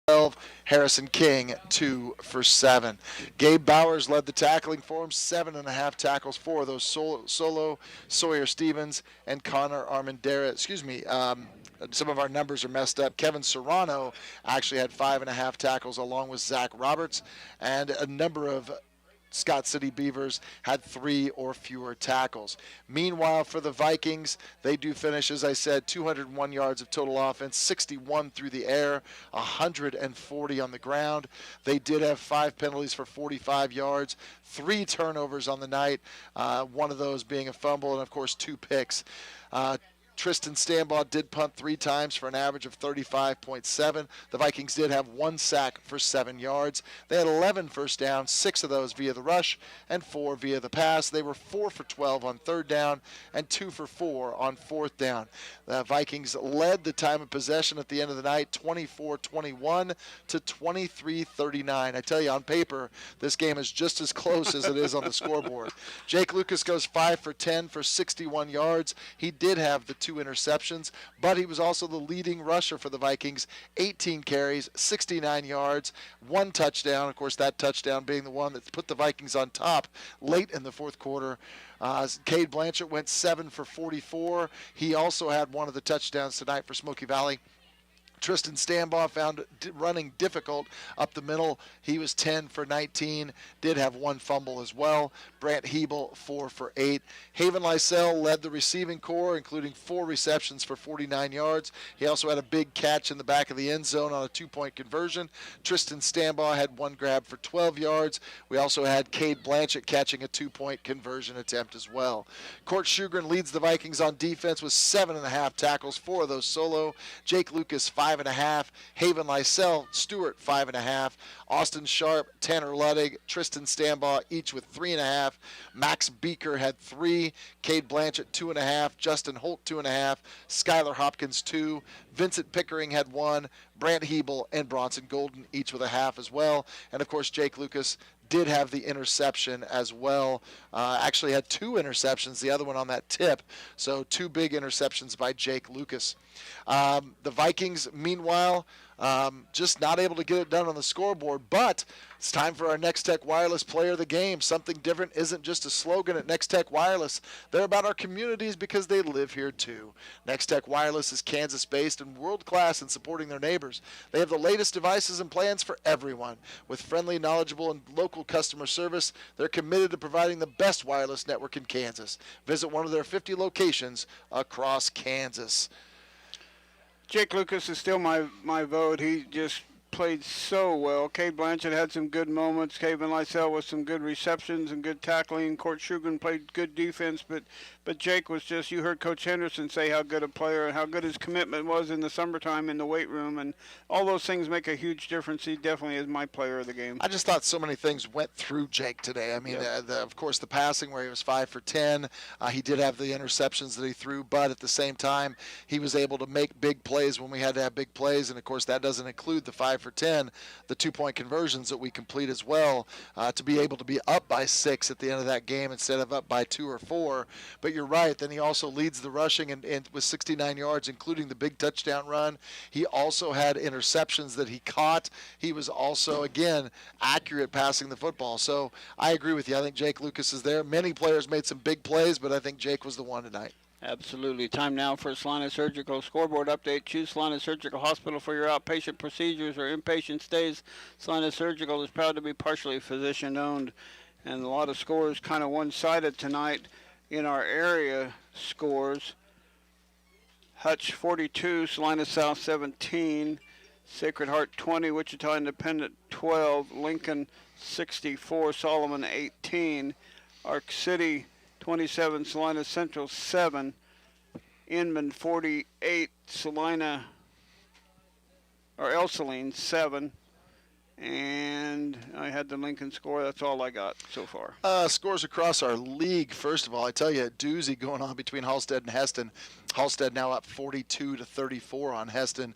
12. Harrison King, 2 for 7. Gabe Bowers led the tackling for him, 7.5 tackles, 4 of those solo. Sawyer Stevens and Connor Armendariz. Some of our numbers are messed up. Kevin Serrano actually had 5.5 tackles along with Zach Roberts, and a number of Scott City Beavers had 3 or fewer tackles. Meanwhile, for the Vikings, they do finish, as I said, 201 yards of total offense, 61 through the air, 140 on the ground. They did have 5 penalties for 45 yards, 3 turnovers on the night, one of those being a fumble, and of course 2 picks. Tristan Stambaugh did punt 3 times for an average of 35.7. The Vikings did have 1 sack for 7 yards. They had 11 first downs, 6 of those via the rush and 4 via the pass. They were 4 for 12 on 3rd down and 2 for 4 on 4th down. The Vikings led the time of possession at the end of the night, 24-21 to 23-39. I tell you, on paper, this game is just as close as it is on the scoreboard. Jake Lucas goes 5 for 10 for 61 yards. He did have the 2 interceptions, but he was also the leading rusher for the Vikings, 18 carries, 69 yards, 1 touchdown. Of course, that touchdown being the one that put the Vikings on top late in the 4th quarter. Cade Blanchett went 7 for 44. He also had one of the touchdowns tonight for Smoky Valley. Tristan Stambaugh found running difficult up the middle. He was 10 for 19, did have 1 fumble as well. Brant Hebel, 4 for 8. Haven Lysell led the receiving corps, including 4 receptions for 49 yards. He also had a big catch in the back of the end zone on a 2-point conversion. Tristan Stambaugh had 1 grab for 12 yards. We also had Cade Blanchett catching a 2-point conversion attempt as well. Court Shugren leads the Vikings on defense with 7.5 tackles, 4 of those solo. Jake Lucas, 5.5. Haven Lysell, Stewart, 5.5. Austin Sharp, Tanner Luddig, Tristan Stambaugh, each with 3.5. Max Beaker had 3. Cade Blanchett, 2.5. Justin Holt, 2.5. Skylar Hopkins, 2. Vincent Pickering had 1. Brant Hebel and Bronson Golden, each with a half as well. And, of course, Jake Lucas did have the interception as well. Actually had 2 interceptions, the other one on that tip. So 2 big interceptions by Jake Lucas. The Vikings, meanwhile, just not able to get it done on the scoreboard, but it's time for our Next Tech Wireless Player of the Game. Something different isn't just a slogan at Next Tech Wireless. They're about our communities because they live here too. Next Tech Wireless is Kansas-based and world-class in supporting their neighbors. They have the latest devices and plans for everyone. With friendly, knowledgeable, and local customer service, they're committed to providing the best wireless network in Kansas. Visit one of their 50 locations across Kansas. Jake Lucas is still my vote. He just played so well. Cade Blanchett had some good moments. Haven Lysell with some good receptions and good tackling. Court Shugren played good defense, but Jake was just, you heard Coach Henderson say how good a player and how good his commitment was in the summertime in the weight room, and all those things make a huge difference. He definitely is my player of the game. I just thought so many things went through Jake today. I mean, of course, the passing where he was 5 for 10. He did have the interceptions that he threw, but at the same time, he was able to make big plays when we had to have big plays, and of course, that doesn't include the 5 for 10, the 2-point conversions that we complete as well, to be able to be up by 6 at the end of that game instead of up by 2 or 4. But you're right. Then he also leads the rushing and with 69 yards, including the big touchdown run. He also had interceptions that he caught. He was also, again, accurate passing the football. So I agree with you. I think Jake Lucas is there. Many players made some big plays, but I think Jake was the one tonight. Absolutely. Time now for Salina Surgical scoreboard update. Choose Salina Surgical Hospital for your outpatient procedures or inpatient stays. Salina Surgical is proud to be partially physician-owned, and a lot of scores kind of one-sided tonight in our area scores. Hutch 42, Salina South 17, Sacred Heart 20, Wichita Independent 12, Lincoln 64, Solomon 18, Arc City 27, Salina Central 7, Inman 48, Salina, or El Saline 7, and I had the Lincoln score. That's all I got so far. Scores across our league. First of all, I tell you, a doozy going on between Halstead and Heston. Halstead now up 42-34 on Heston.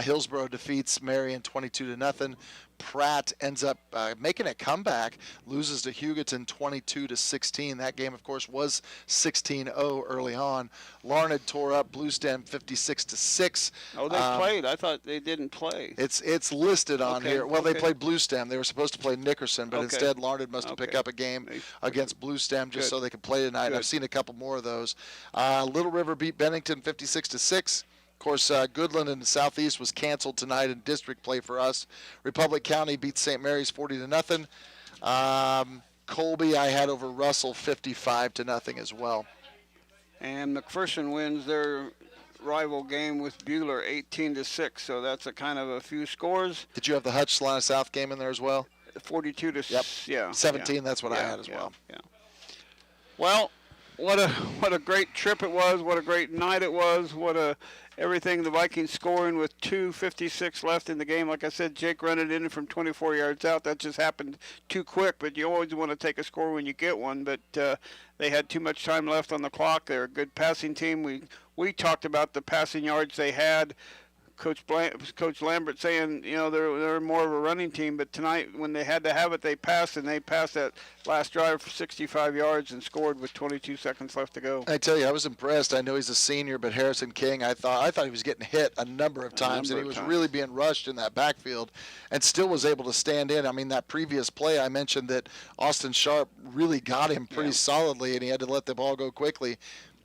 Hillsborough defeats Marion 22-0. Pratt ends up making a comeback, loses to Hugoton 22-16. That game, of course, was 16-0 early on. Larned tore up Bluestem 56-6. Oh, they played. I thought they didn't play. It's listed on here. Well, they played Bluestem. They were supposed to play Nickerson, but instead Larned must have picked up a game against Bluestem just so they could play tonight. I've seen a couple more of those. Little River beat Bennington 56-6. Of course, Goodland in the Southeast was canceled tonight in district play for us. Republic County beat St. Mary's 40-0. Colby I had over Russell 55-0 as well. And McPherson wins their rival game with Buhler 18-6. So that's a kind of a few scores. Did you have the Hutch Salina South game in there as well? 42-17. 17. That's what I had as well. Yeah. Well, what a great trip it was. What a great night it was. Everything the Vikings scoring with 2:56 left in the game. Like I said, Jake running in from 24 yards out. That just happened too quick, but you always want to take a score when you get one. But they had too much time left on the clock. They're a good passing team. We talked about the passing yards they had. Coach Lambert saying, they're more of a running team, but tonight when they had to have it, they passed, and they passed that last drive for 65 yards and scored with 22 seconds left to go. I tell you, I was impressed. I know he's a senior, but Harrison King, I thought he was getting hit a number of times, and he was really being rushed in that backfield and still was able to stand in. I mean, that previous play, I mentioned that Austin Sharp really got him pretty solidly, and he had to let the ball go quickly.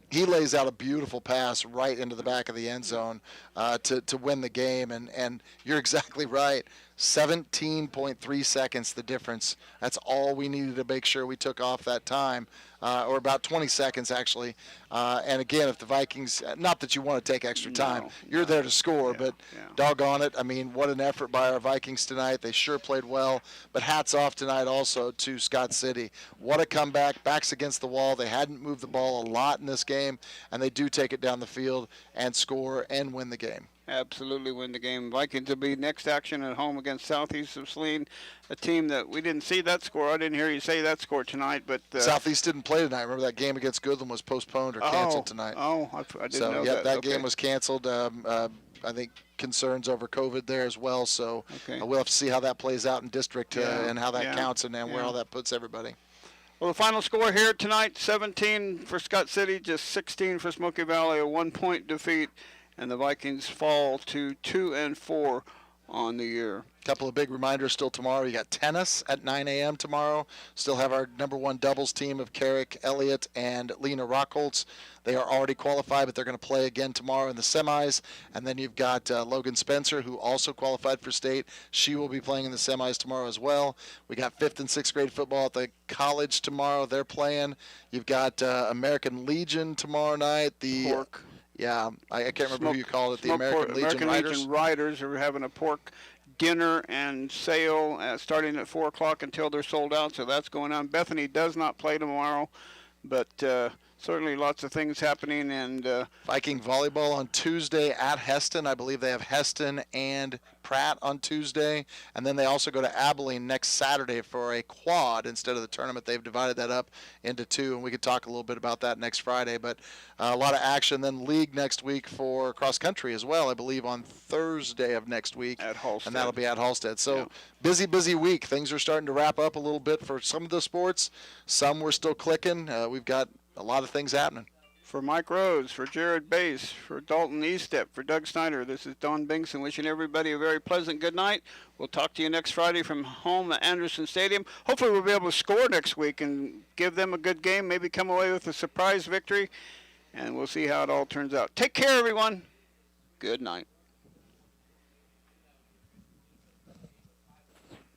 He lays out a beautiful pass right into the back of the end zone to win the game, and you're exactly right. 17.3 seconds the difference. That's all we needed to make sure we took off that time, or about 20 seconds actually. And again, if the Vikings, not that you want to take extra time, you're there to score, but doggone it. I mean, what an effort by our Vikings tonight. They sure played well, but hats off tonight also to Scott City. What a comeback, backs against the wall. They hadn't moved the ball a lot in this game, and they do take it down the field and score and win the game. Absolutely win the game. Vikings will be next action at home against Southeast of Saline, a team that we didn't see that score. I didn't hear you say that score tonight, but Southeast didn't play tonight. Remember that game against Goodland was postponed or canceled tonight. I didn't know that. That game was canceled. I think concerns over COVID there as well. So we'll have to see how that plays out in district and how that counts and where all that puts everybody. Well, the final score here tonight: 17 for Scott City, just 16 for Smoky Valley, a 1-point defeat. And the Vikings fall to 2-4 on the year. Couple of big reminders still tomorrow. You got tennis at 9 a.m. tomorrow. Still have our #1 doubles team of Carrick Elliott and Lena Rockholtz. They are already qualified, but they're going to play again tomorrow in the semis. And then you've got Logan Spencer, who also qualified for state. She will be playing in the semis tomorrow as well. We got 5th and 6th grade football at the college tomorrow. They're playing. You've got American Legion tomorrow night. Pork. Yeah, I can't remember who you called it. The American Legion Riders are having a pork dinner and sale starting at 4 o'clock until they're sold out. So that's going on. Bethany does not play tomorrow, but certainly lots of things happening. And Viking volleyball on Tuesday at Heston. I believe they have Heston and Pratt on Tuesday. And then they also go to Abilene next Saturday for a quad instead of the tournament. They've divided that up into 2, and we could talk a little bit about that next Friday. But a lot of action. Then league next week for cross country as well, I believe, on Thursday of next week. At Halstead. And that'll be at Halstead. So busy week. Things are starting to wrap up a little bit for some of the sports. Some we're still clicking. We've got a lot of things happening. For Mike Rose, for Jared Bass, for Dalton Eastep, for Doug Snyder, this is Don Bingson wishing everybody a very pleasant good night. We'll talk to you next Friday from home at Anderson Stadium. Hopefully we'll be able to score next week and give them a good game, maybe come away with a surprise victory, and we'll see how it all turns out. Take care, everyone. Good night.